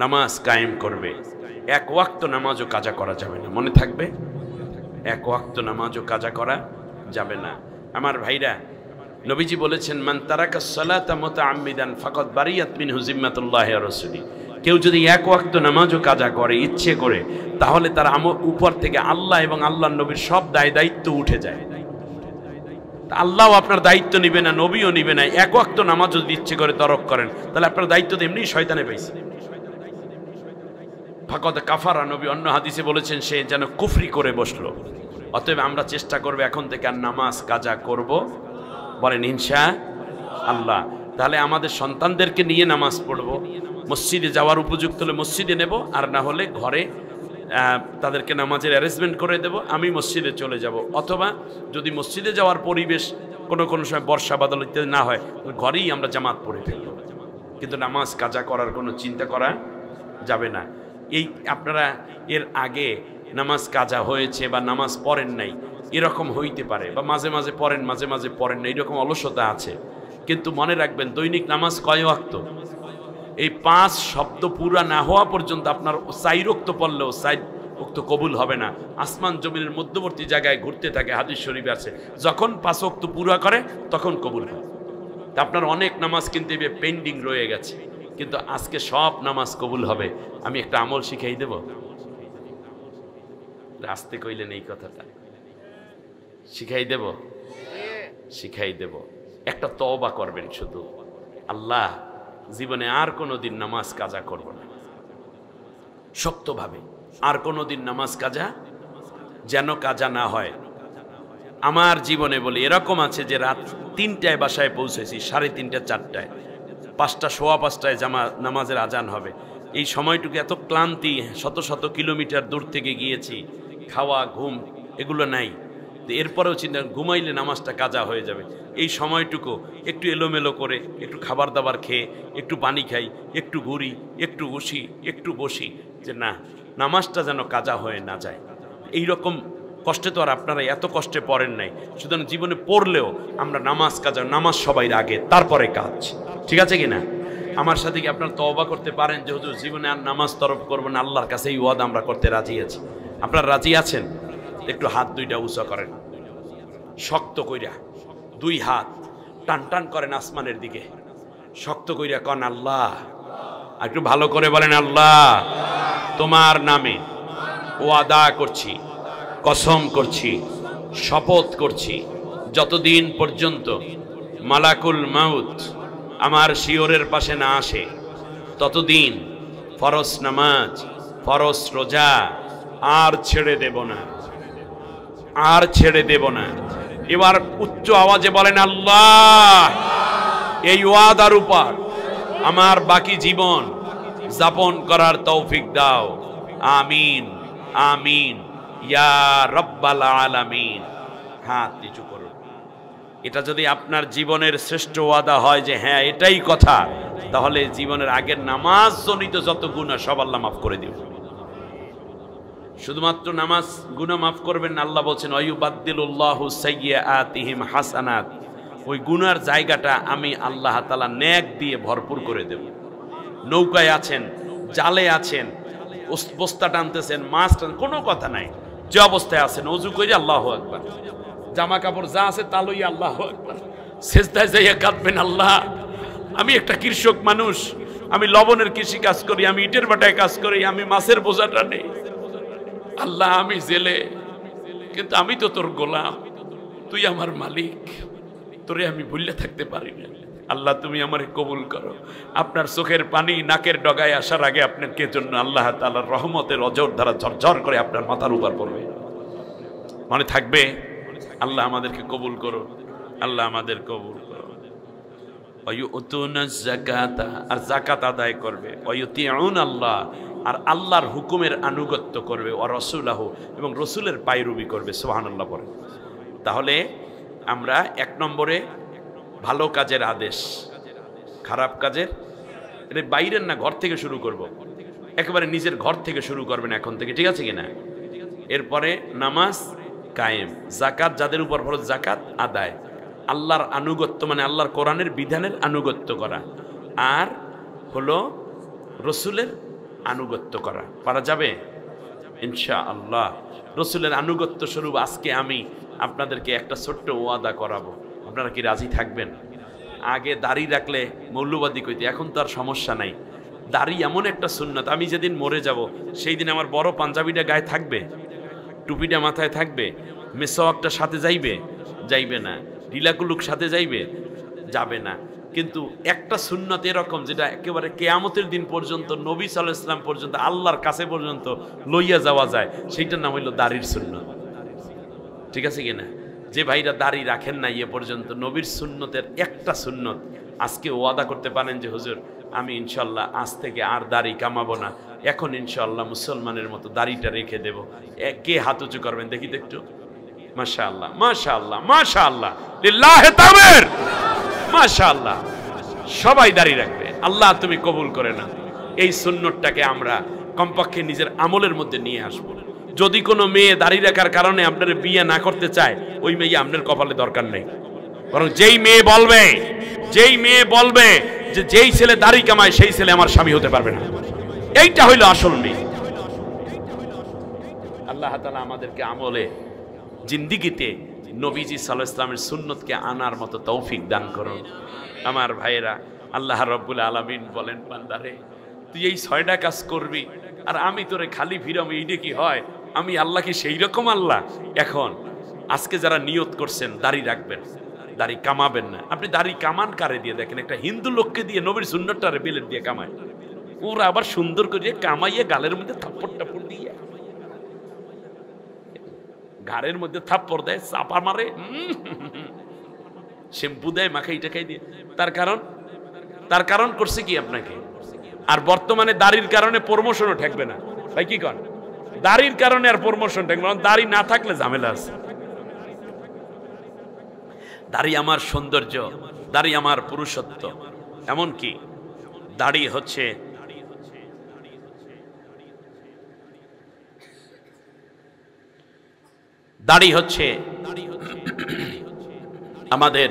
নামাজ কায়েম করবে, 1 ওয়াক্ত নামাজও কাজা করা যাবে না, মনে থাকবে। 1 ওয়াক্ত নামাজও কাজা করা যাবে না। আমার ভাইরা, নবীজি বলেছেন মান তারাকা সালাতা মুতাআম্মিদান ফাকাদ বারিয়াত মিনহু জিম্মাতুল্লাহি ওয়া রাসূলি, কেউ যদি 1 ওয়াক্ত নামাজও কাজা করে ইচ্ছে করে, তাহলে তার উপর থেকে আল্লাহ এবং আল্লাহর নবীর সব দায়িত্ব উঠে যায়। আল্লাহও আপনার দায়িত্ব নিবে না, নবীও নিবে না। 1 ওয়াক্ত নামাজ যদি ইচ্ছে করে তরক করেন, তাহলে আপনার দায়িত্ব তো এমনি শয়তানে পাইছে। ফাকাদ কাফারা, নবী অন্য হাদিসে বলেছেন সে যেন কুফরি করে বসলো। অতএব আমরা চেষ্টা করব এখন থেকে আর নামাজ কাজা করব, বলেন ইনশাআল্লাহ। তাহলে আমাদের সন্তানদেরকে নিয়ে নামাজ পড়বো, মসজিদে যাওয়ার উপযুক্ত হলে মসজিদে নেব, আর না হলে ঘরে তাদেরকে নামাজের অ্যারেঞ্জমেন্ট করে দেব, আমি মসজিদে চলে যাব। অথবা যদি মসজিদে যাওয়ার পরিবেশ কোনো কোনো সময় বর্ষা বাদল ইত্যাদি না হয়, ঘরেই আমরা জামাত পড়ে ফেলব, কিন্তু নামাজ কাজা করার কোনো চিন্তা করা যাবে না। এই আপনারা এর আগে নামাজ কাজা হয়েছে বা নামাজ পড়েন নাই এরকম হইতে পারে, বা মাঝে মাঝে পড়েন মাঝে মাঝে পড়েন না, এরকম অলসতা আছে। কিন্তু মনে রাখবেন দৈনিক নামাজ কয় ওয়াক্ত? এই 5 শব্দ পুরা না হওয়া পর্যন্ত আপনার 4 ওয়াক্ত পড়লেও 4 ওয়াক্ত কবুল হবে না। আসমান জমিনের মধ্যবর্তী জায়গায় ঘুরতে থাকে, হাদিস শরীফে আছে, যখন 5 ওয়াক্ত পুরা করে তখন কবুল হয়। তা আপনার অনেক নামাজ কিন্তু এভাবে পেন্ডিং রয়ে গেছে, কিন্তু আজকে সব নামাজ কবুল হবে। আমি একটা আমল শিখাই দেব, আসতে কইলেন এই কথাটা শিখাই দেব, শিখাই দেব। একটা তওবা করবেন শুধু, আল্লাহ জীবনে আর কোনোদিন নামাজ কাজা করব না, শক্তভাবে আর কোনোদিন নামাজ কাজা যেন কাজা না হয় আমার জীবনে। বলি এরকম আছে যে রাত 3টায় বাসায় পৌঁছেছি, 3:30 4টায়, 5টা সোয়া 5টায় নামাজের আজান হবে। এই সময়টুকু এত ক্লান্তি, শত শত কিলোমিটার দূর থেকে গিয়েছি, খাওয়া ঘুম এগুলো নাই, এরপরেও চিন্তা ঘুমাইলে নামাজটা কাজা হয়ে যাবে। এই সময়টুকু একটু এলোমেলো করে একটু খাবার দাবার খেয়ে একটু পানি খাই, একটু ঘুরি, একটু একটু বসি, যে না নামাজটা যেন কাজা হয়ে না যায়। এই রকম কষ্টে তো আর আপনারা এত কষ্টে পড়েন নাই, সুতরাং জীবনে পড়লেও আমরা নামাজ কাজা, নামাজ সবাই আগে তারপরে কাজ, ঠিক আছে কিনা? আমার সাথে কি আপনারা তওবা করতে পারেন যে হুজুর জীবনে আর নামাজ তরফ করবেন? আল্লাহর কাছে এই ওয়াদা আমরা করতে রাজি আছি। আপনারা রাজি আছেন? একটু হাত দুইটা উঁচা করেন, শক্ত কইরা 2 হাত টান টান করেন আসমানের দিকে, শক্ত কইরা কন আল্লাহ। একটু ভালো করে বলেন, আল্লাহ তোমার নামে ওয়াদা করছি, কসম করছি, শপথ করছি, যতদিন পর্যন্ত মালাকুল মাউত আমার শিয়রের পাশে না আসে ততদিন ফরজ নামাজ, ফরজ রোজা আর ছেড়ে দেব না, আর ছেড়ে দেব না। এবার উচ্চ আওয়াজে বলেন, আল্লাহ এই ওয়াদার উপর আমার বাকি জীবন যাপন করার তৌফিক দাও, আমিন আমিন ইয়া রব্বাল আলামিন। হাত নিচু করুন। এটা যদি আপনার জীবনের শ্রেষ্ঠ ওয়াদা হয় যে হ্যাঁ এটাই কথা, তাহলে জীবনের আগের নামাজ জনিত যত গুনাহ সব আল্লাহ মাফ করে দিবেন। শুধুমাত্র নামাজ গুনাহ মাফ করবেন না, আল্লাহ বলছেন ওয়ায়ুবাদদিলুল্লাহু সাইয়্যাতিহিম হাসানাত, ওই গুনার জায়গাটা আমি আল্লাহ তাআলা নেক দিয়ে ভরপুর করে দেব। নৌকায় আছেন, জালে আছেন, বস্তা টানতেছেন, মাছ টান, কোনো কথা নাই, যে অবস্থায় আছেন ওযু করে আল্লাহু আকবার, জামা কাপড় যা আছে তা লইয়া আল্লাহু আকবার, সেজদায় যাইয়া কাঁদবেন, আল্লাহ আমি একটা কৃষক মানুষ, আমি লবণের কৃষি কাজ করি, আমি ইটের ভাটায় কাজ করি, আমি মাছের বোঝাটা নেই, আল্লাহ আমি জেলে, কিন্তু আমি তো তোর গোলাম, তুই আমার মালিক, তোরে আমি ভুলে থাকতে পারি না। আল্লাহ তুমি আমারে কবুল করো। আপনার চোখের পানি নাকের ডগায় আসার আগে আপনার কে জন্য আল্লাহ তাআলার রহমতের অজর ধারা ঝরঝর করে আপনার মাথার উপর পড়বে, মনে থাকবে। আল্লাহ আমাদেরকে কবুল করো, আল্লাহ আমাদের কবুল করো। ওয়ায়ুতুনাজ যাকাতা, আর যাকাত আদায় করবে, ওয়ায়ুতিউন আল্লাহ, আর আল্লাহর হুকুমের আনুগত্য করবে, ওয়া রাসূলাহু, এবং রসুলের পায়রবি করবে। সুবহানাল্লাহ পড়ে। তাহলে আমরা 1 নম্বরে ভালো কাজের আদেশ, খারাপ কাজের এটা বাইরের না, ঘর থেকে শুরু করব, একেবারে নিজের ঘর থেকে শুরু করবেন এখন থেকে, ঠিক আছে কিনা? এরপরে নামাজ কায়েম, যাকাত যাদের উপর ফরজ যাকাত আদায়, আল্লাহর আনুগত্য মানে আল্লাহর কোরআনের বিধানের আনুগত্য করা, আর হলো রসুলের আনুগত্য করা। পারা যাবে ইনশাআল্লাহ। রসুলের আনুগত্য স্বরূপ আজকে আমি আপনাদেরকে একটা ছোট্ট ওয়াদা করাবো, আপনারা কি রাজি থাকবেন? আগে দাড়ি রাখলে মৌলবাদী কইতে, এখন তো আর সমস্যা নাই। দাড়ি এমন একটা সুন্নাত, আমি যেদিন মরে যাব সেই দিন আমার বড় পাঞ্জাবিটা গায়ে থাকবে, টুপিটা মাথায় থাকবে, মেসওয়াকটা সাথে যাইবে, যাইবে না, ঢিলাকুলুক সাথে যাইবে, যাবে না। কিন্তু একটা সুন্নাত এরকম যেটা একেবারে কিয়ামতের দিন পর্যন্ত, নবী সাল্লাল্লাহু আলাইহি ওয়াসাল্লাম পর্যন্ত, আল্লাহর কাছে পর্যন্ত লইয়া যাওয়া যায়, সেইটার নাম হইল দাড়ির সুন্নাত, ঠিক আছে কিনা? যে ভাইরা দাড়ি রাখেন না এ পর্যন্ত, নবীর সুন্নতের একটা সুন্নত আজকে ওয়াদা করতে পারেন যে হুজুর আমি ইনশাল্লাহ আজ থেকে আর দাড়ি কামাবো না, এখন ইনশাল্লাহ মুসলমানের মতো দাড়িটা রেখে দেব। কে হাত উঁচু করবেন দেখি তো একটু? মাশাআল্লাহ মাশাআল্লাহ মাশাআল্লাহ, লিল্লাহি তাকবীর, মাশাআল্লাহ। সবাই দাড়ি রাখবে, আল্লাহ তুমি কবুল করে না। এই সুন্নতটাকে আমরা কমপক্ষে নিজের আমলের মধ্যে নিয়ে আসবো। যদি কোনো মেয়ে দাড়ি রাখার কারণে আপনার বিয়ে না করতে চায়, ওই মেয়ে আপনার কপালে দরকার নেই। বরং যেই মেয়ে বলবে যে যেই ছেলে দাড়ি কামায় সেই ছেলে আমার স্বামী হতে পারবে না, এইটা হইল আসল মেয়ে। আল্লাহ তাআলা আমাদেরকে আমলে জিন্দিগিতে নবীজি সাল্লাল্লাহু আলাইহি ওয়াসাল্লামের সুন্নতকে আনার মতো তৌফিক দান করুন। আমার ভাইয়েরা, আল্লাহ রাব্বুল আলামিন বলেন, বান্দারে তুই এই 6টা কাজ করবি আর আমি তোরে খালি ফিরাম, এইটা কি হয়? আমি আল্লাহ কি সেই রকম আল্লাহ? এখন আজকে যারা নিয়ত করছেন দাড়ি রাখবেন, দাড়ি কামাবেন না, আপনি দাড়ি কামান কারে দিয়ে দেখেন? একটা হিন্দু লোককে দিয়ে নবীর সুন্নতটারে বেলেট দিয়ে কামায়, ওরা আবার সুন্দর করে কামাইয়ে গালের মধ্যে থাপ্পড় টাপ্পড় দিয়ে, ঘাড়ের মধ্যে থাপ্পড় দেয়, চাপা মারে, শ্যাম্পু দেয়, মাখাই টাকাই দিয়ে। তার কারণ করছে কি আপনাকে? আর বর্তমানে দাড়ির কারণে প্রমোশনও ঠেকবে না ভাই, কি কর? দাড়ির কারণে আর প্রমোশন ঠেকবে না, দাড়ি না থাকলে ঝামেলা আছে। দাড়ি আমার সৌন্দর্য, দাড়ি আমার পুরুষত্ব। এমন কি দাড়ি হচ্ছে আমাদের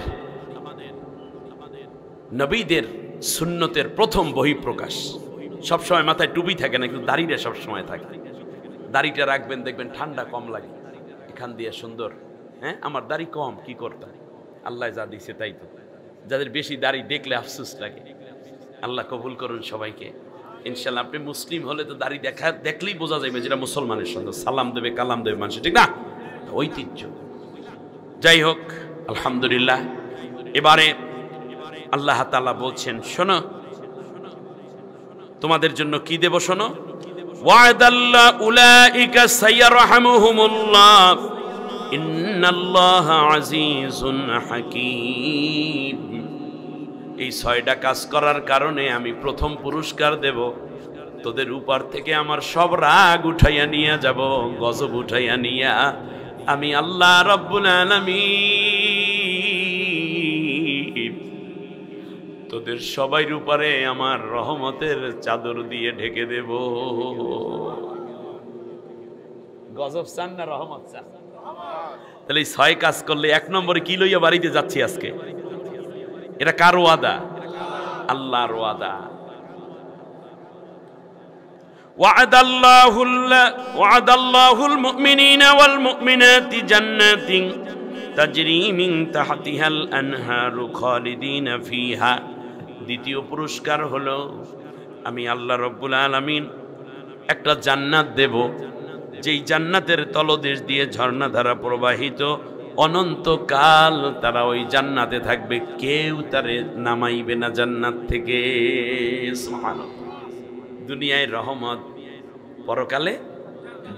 নবীদের সুন্নতের প্রথম বহিঃপ্রকাশ। সবসময় মাথায় টুপি থাকে না, কিন্তু দাড়িটা সবসময় থাকে। দাড়িটা রাখবেন, দেখবেন ঠান্ডা কম লাগে, এখান দিয়ে সুন্দর। হ্যাঁ, আমার দাড়ি কম, কি করতাম? আল্লাহ যা দিছে তাই তো। যাদের বেশি দাড়ি দেখলে আফসোস লাগে। আল্লাহ কবুল করুন সবাইকে ইনশাল্লাহ। আপনি মুসলিম হলে তো দাড়ি দেখলেই বোঝা যাবে যেটা মুসলমানের সঙ্গে সালাম দেবে, কালাম দেবে মানুষ, ঠিক না? ঐতিহ্য। যাই হোক, আলহামদুলিল্লাহ। এবারে আল্লাহ তাআলা বলছেন, শোনো তোমাদের জন্য কি দেব, শোনো। ওয়াদাল্লাহ উলাইকা সাইয়ারহামুহুমুল্লাহ ইন্নাল্লাহা আজিজুন হাকীম। এই 6টা কাজ করার কারণে আমি প্রথম পুরস্কার দেব। তোদের উপর থেকে আমার সব রাগ উঠাইয়া নিয়ে যাব, গজব উঠাইয়া নিয়া আমি আল্লাহ রাব্বুল আলামিন তোদের সবার উপরে আমার রহমতের চাদর দিয়ে ঢেকে দেব। গজব চান না রহমত চান? তাহলে এই 6 কাজ করলে 1 নম্বরে কি লইয়া বাড়িতে যাচ্ছি আজকে? এটা কার ওয়াদা? আল্লাহর ওয়াদা। ওয়াদাল্লাহুল মুমিনিনা ওয়াল মুমিনাতি জান্নাতিন তাজরি মিন তাহতিহাল আনহারু খালিদিনা ফিহা। দ্বিতীয় পুরস্কার হলো আমি আল্লাহ রাব্বুল আলামিন একটা জান্নাত দেব, যেই জান্নাতের তলদেশ দিয়ে ঝর্ণাধারা প্রবাহিত, অনন্তকাল তারা ওই জান্নাতে থাকবে, কেউ তারে নামাইবে না জান্নাত থেকে। সুবহানাল্লাহ। দুনিয়ায় রহমত, পরকালে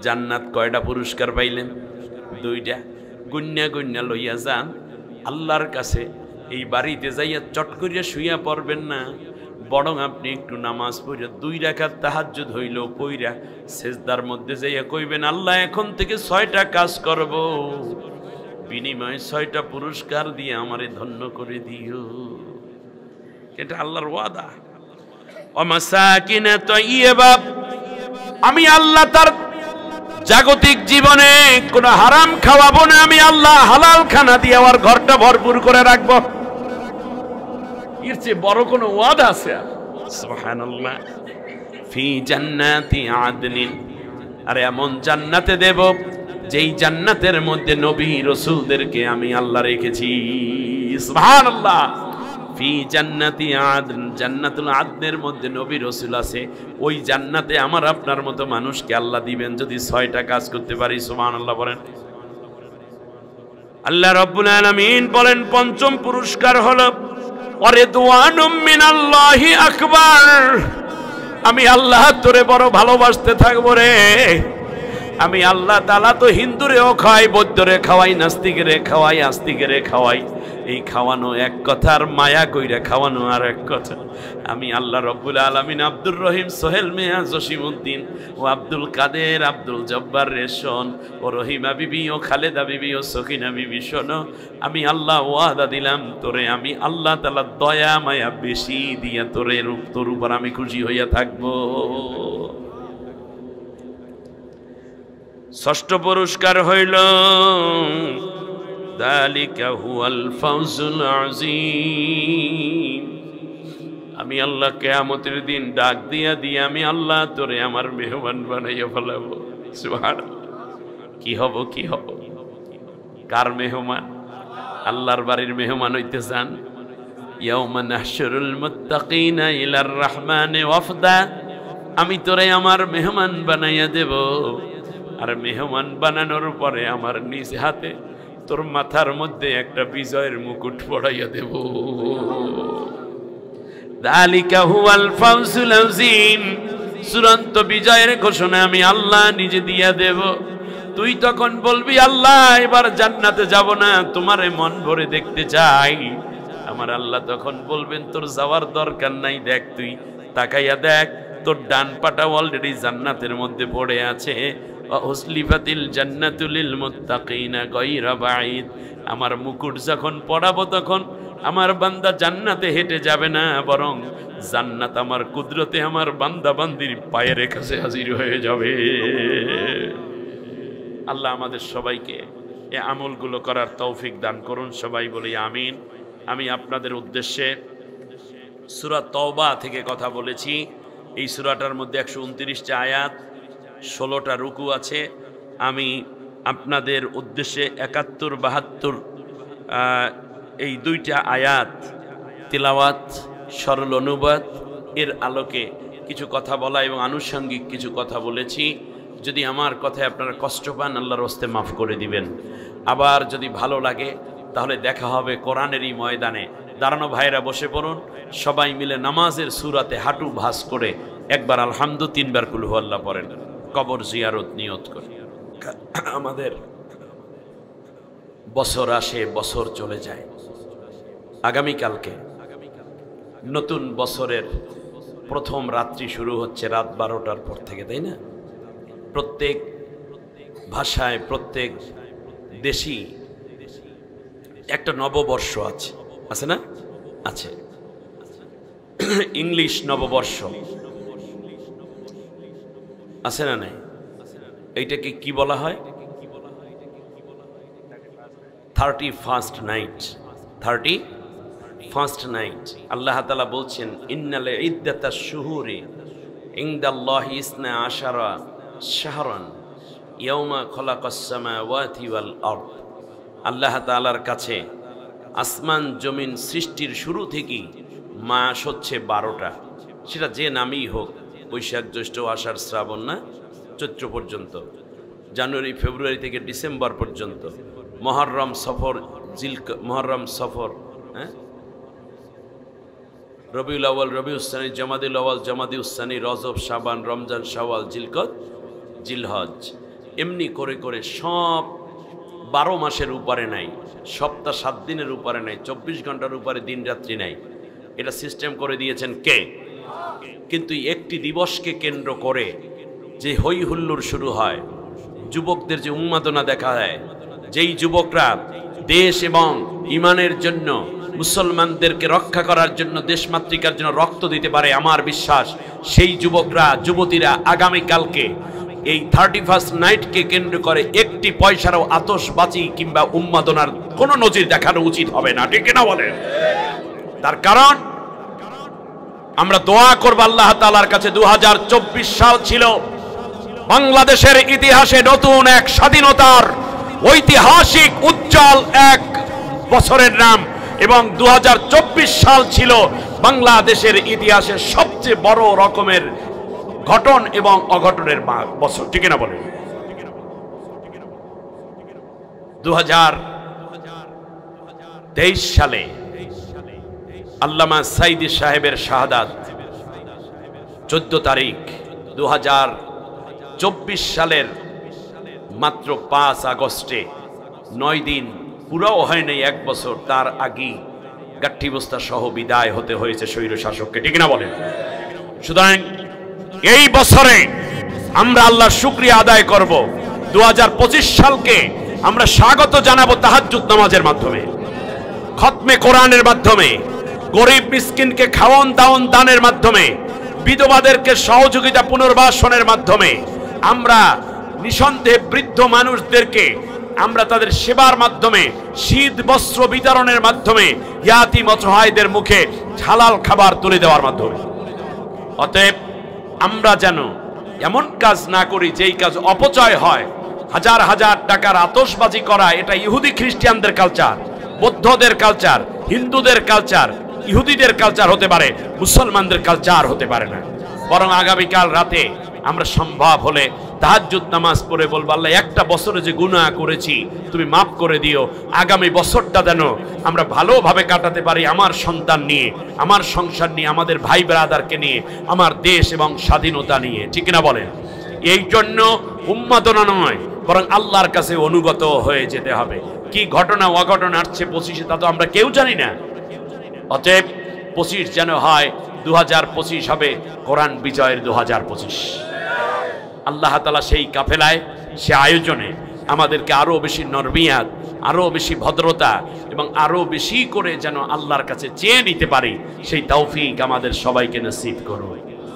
জান্নাত। কয়টা পুরস্কার পাইলেন? 2টা। গুন্যা গুন্যা লইয়া যান আল্লাহর কাছে। এই বাড়িতে যাইয়া চট করিয়া শুইয়া পড়বেন না, বরং আপনি একটু নামাজ পড়ে 2 রাকাত তাহাজ্জুদ হইল পইরা সেজদার মধ্যে যাইয়া কইবেন, আল্লাহ এখন থেকে 6টা কাজ করব, বিনিময়ে 6টা পুরস্কার দিয়ে আমারে ধন্য করে দিও। এটা আল্লাহর ওয়াদা। ওয়ামাসাকিনা তাইয়্যিবা। আমি আল্লাহ তার জাগতিক জীবনে কোন হারাম খাওয়াবো না, আমি আল্লাহ হালাল খানা দিয়ে আমার ঘরটা ভরপুর করে রাখবো। এর চেয়ে বড় কোন ওয়াদা আছে? সুবহানাল্লাহ। ফি জান্নাতি আদনিন। আরে এমন জান্নাতে দেব যেই জান্নাতের মধ্যে নবী রাসূলদেরকে আমি আল্লাহ রেখেছি। সুবহানাল্লাহ। ফি জান্নাতি আদন। জান্নাতুল আদনের মধ্যে নবী রাসূল আছে। ওই জান্নাতে আমার আপনার মতো মানুষকে আল্লাহ দিবেন যদি 6টা কাজ করতে পারি। সুবহানাল্লাহ বলেন। আল্লাহ রাব্বুল আলামিন বলেন, পঞ্চম পুরস্কার হলো ওয়ারিদওয়ানুম মিনাল্লাহি আকবার। আমি আল্লাহ তোরে বড় ভালোবাসতে থাকবো রে। আমি আল্লাহ তাআলা তো হিন্দুরেও খাওয়াই, বৌদ্ধরে খাওয়াই, নাস্তিকেরে খাওয়াই, আস্তিকেরে খাওয়াই। এই খাওয়ানো এক কথা, আর মায়া কইরা খাওয়ানো আর এক কথা। আমি আল্লাহ রব্বুল আলামিন আব্দুর রহিম, সোহেল মিয়া, জসিমউদ্দিন ও আব্দুল কাদের, আব্দুল জব্বার রেশন ও রহিমা বিবি ও খালেদা বিবি ও সকিনা বিবি, শোনো, আমি আল্লাহ ওয়াদা দিলাম তোরে, আমি আল্লাহ তাআলা দয়া মায়া বেশি দিয়া তোর উপর আমি খুশি হইয়া থাকবো। ষষ্ঠ পুরস্কার হইল যালিকা হুয়াল ফাউজুল আযীম। আমি আল্লাহ কিয়ামতের দিন ডাক দিয়া দিয়া আমি আল্লাহ তোরে আমার মেহমান বানাইয়া ফেলাবো। সুবহানাল্লাহ। কি হব, কি হব? কার মেহমান? আল্লাহর বাড়ির মেহমান হইতে চান? ইয়াউমা নাহশুরুল মুত্তাকিনা ইলার রহমানি ওয়াফদা। আমি তোরে আমার মেহমান বানাইয়া দেব, আর মেহমান বানানোর পরে আমার নিজ হাতে তোর মাথার মধ্যে একটা বিজয়ের মুকুট পড়াইয়া দেব। যালিকা হুয়াল ফাউজুল আযীম। চূড়ান্ত বিজয়ের ঘোষণা আমি আল্লাহ নিজে দিয়া দেব। তুই তখন বলবি, আল্লাহ এবার জান্নাতে যাব না, তোমারে মন ভরে দেখতে চাই। আমার আল্লাহ তখন বলবেন, তোর যাওয়ার দরকার নাই, দেখ তুই তাকাইয়া দেখ, তোর ডান পাটা অলরেডি জান্নাতের মধ্যে পড়ে আছে। উসলিফাতিল জান্নাতু লিল মুত্তাকিনা গায়রা বাঈদ। আমার মুকুট যখন পড়াবো তখন আমার বান্দা জান্নাতে হেঁটে যাবে না, বরং জান্নাত আমার কুদরতে আমার বান্দা বান্দির পায়ের কাছে হাজির হয়ে যাবে। আল্লাহ আমাদের সবাইকে এই আমলগুলো করার তৌফিক দান করুন। সবাই বলি আমিন। আমি আপনাদের উদ্দেশ্যে সূরা তওবা থেকে কথা বলেছি। এই সূরাটার মধ্যে 129টা আয়াত, 16টা রুকু আছে। আমি আপনাদের উদ্দেশ্যে 71, 72 এই 2টা আয়াত তিলাওয়াত, সরল অনুবাদ এর আলোকে কিছু কথা বলা এবং আনুষঙ্গিক কিছু কথা বলেছি। যদি আমার কথায় আপনারা কষ্ট পান, আল্লাহর হস্তে মাফ করে দিবেন। আবার যদি ভালো লাগে তাহলে দেখা হবে কোরআনেরই ময়দানে। দাঁড়ানো ভাইরা বসে পড়ুন, সবাই মিলে নামাজের সূরাতে হাঁটু ভাঁজ করে একবার আলহামদু, 3 বার কুল হুয়াল্লাহ পড়েন, কবর জিয়ারত নিয়ত করে। আমাদের বছর আসে, বছর চলে যায়। আগামীকালকে নতুন বছরের প্রথম রাত্রি শুরু হচ্ছে রাত 12টার পর থেকে, তাই না? প্রত্যেক ভাষায়, প্রত্যেক দেশি একটা নববর্ষ আছে, আছে না? আছে। ইংলিশ নববর্ষ আছে না নাই? এইটাকে কি বলা হয়? 31st night. 31st night. আল্লাহ তাআলা বলছেন, ইন্নাল ইদ্দাতাশ শুহুরি ইনদাল্লাহি 12 শাহরান ইয়াওমা খালাকাস সামাওয়াতি ওয়াল আরদ। আল্লাহ তাআলার কাছে আসমান জমিন সৃষ্টির শুরু থেকেই মাস হচ্ছে 12টা। সেটা যে নামই হোক, বৈশাখ, জ্যৈষ্ঠ, আষাঢ়, শ্রাবণ, না চৈত্র পর্যন্ত, জানুয়ারি, ফেব্রুয়ারি থেকে ডিসেম্বর পর্যন্ত, মুহররম, সফর, মুহররম, সফর, হ্যাঁ, রবিউল আউয়াল, রবিউস সানি, জামাদিউল আউয়াল, জামাদিউস সানি, রজব, শাবান, রমজান, শাওয়াল, জিলকদ, জিলহজ, এমনি করে করে সব 12 মাসের উপরে নাই, সপ্তাহ 7 দিনের উপরে নাই, 24 ঘন্টার উপরে দিন রাত্রি নাই। এটা সিস্টেম করে দিয়েছেন কে? কিন্তু একটি দিবসকে কেন্দ্র করে যে হই হুল্লোড় শুরু হয়, যুবকদের যে উন্মাদনা দেখা যায়, যেই যুবকরা দেশ এবং ইমানের জন্য, মুসলমানদেরকে রক্ষা করার জন্য, দেশমাতৃকার জন্য রক্ত দিতে পারে, আমার বিশ্বাস সেই যুবকরা, যুবতীরা আগামীকালকে এই 31st নাইটকে কেন্দ্র করে একটি পয়সারও আতশবাজি কিংবা উন্মাদনার কোনো নজির দেখানো উচিত হবে না, ঠিক না বলেন? তার কারণ আমরা দোয়া করব আল্লাহ তাআলার কাছে, 2024 সাল ছিল বাংলাদেশের ইতিহাসে নতুন এক স্বাধীনতার ঐতিহাসিক উজ্জ্বল এক বছরের নাম, এবং 2024 সাল ছিল বাংলাদেশের ইতিহাসে সবচেয়ে বড় রকমের ঘটন এবং অঘটনের বছর, ঠিক না বলেন? 2023 সালে আল্লামা সাইদি সাহেবের শাহাদাত 14 তারিখ। 2024 সালের মাত্র 5 আগস্টে 9 দিন পুরাও হয় নাই, 1 বছর তার আগেই গাঠি বস্তা সহ বিদায় হতে হয়েছে স্বৈর শাসককে, ঠিক না বলেন? সুতরাং এই বছরে আমরা আল্লাহর শুকরিয়া আদায় করব। 2025 সালকে আমরা স্বাগত জানাবো তাহাজ্জুদ নামাজের মাধ্যমে, খতমে কোরআনের মাধ্যমে, গরিব মিসকিনকে খাওয়ান দাওয়ান দানের মাধ্যমে, বিধবাদেরকে সহযোগিতা পুনর্বাসনের মাধ্যমে, আমরা নিঃসন্দেহে বৃদ্ধ মানুষদেরকে আমরা তাদের সেবার মাধ্যমে, শীত বস্ত্র বিতরণের মাধ্যমে, ইয়াতিম অসহায়দের মুখে হালাল খাবার তুলে দেওয়ার মাধ্যমে। অতএব আমরা যেন এমন কাজ না করি যেই কাজ অপচয় হয়। হাজার হাজার টাকার আতশবাজি করা এটা ইহুদি খ্রিস্টানদের কালচার, বৌদ্ধদের কালচার, হিন্দুদের কালচার, ইহুদিদের কালচার হতে পারে, মুসলমানদের কালচার হতে পারে না। বরং আগামীকাল রাতে আমরা সম্ভব হলে তাহাজ্জুদ নামাজ পড়ে বলবো, আল্লাহ একটা বছরে যে গুনাহ করেছি তুমি মাফ করে দিও, আগামী বছরটা যেন আমরা ভালোভাবে কাটাতে পারি, আমার সন্তান নিয়ে, আমার সংসার নিয়ে, আমাদের ভাই ব্রাদারকে নিয়ে, আমার দেশ এবং স্বাধীনতা নিয়ে, ঠিক না বলেন? এই জন্য উন্মাদনা নয়, বরং আল্লাহর কাছে অনুগত হয়ে যেতে হবে। কি ঘটনা অঘটনা আসছে 25-এ তা তো আমরা কেউ জানি না। অতএব 25 যেন হয় 2025 হবে কোরআন বিজয়ের 2025। আল্লাহ তাআলা সেই কাফেলায়, সে আয়োজনে আমাদেরকে আরো বেশি নরমিয়াত, আরো বেশি ভদ্রতা এবং আরো বেশি করে যেন আল্লাহর কাছে চেয়ে নিতে পারি, সেই তৌফিক আমাদের সবাইকে নসিব করুন।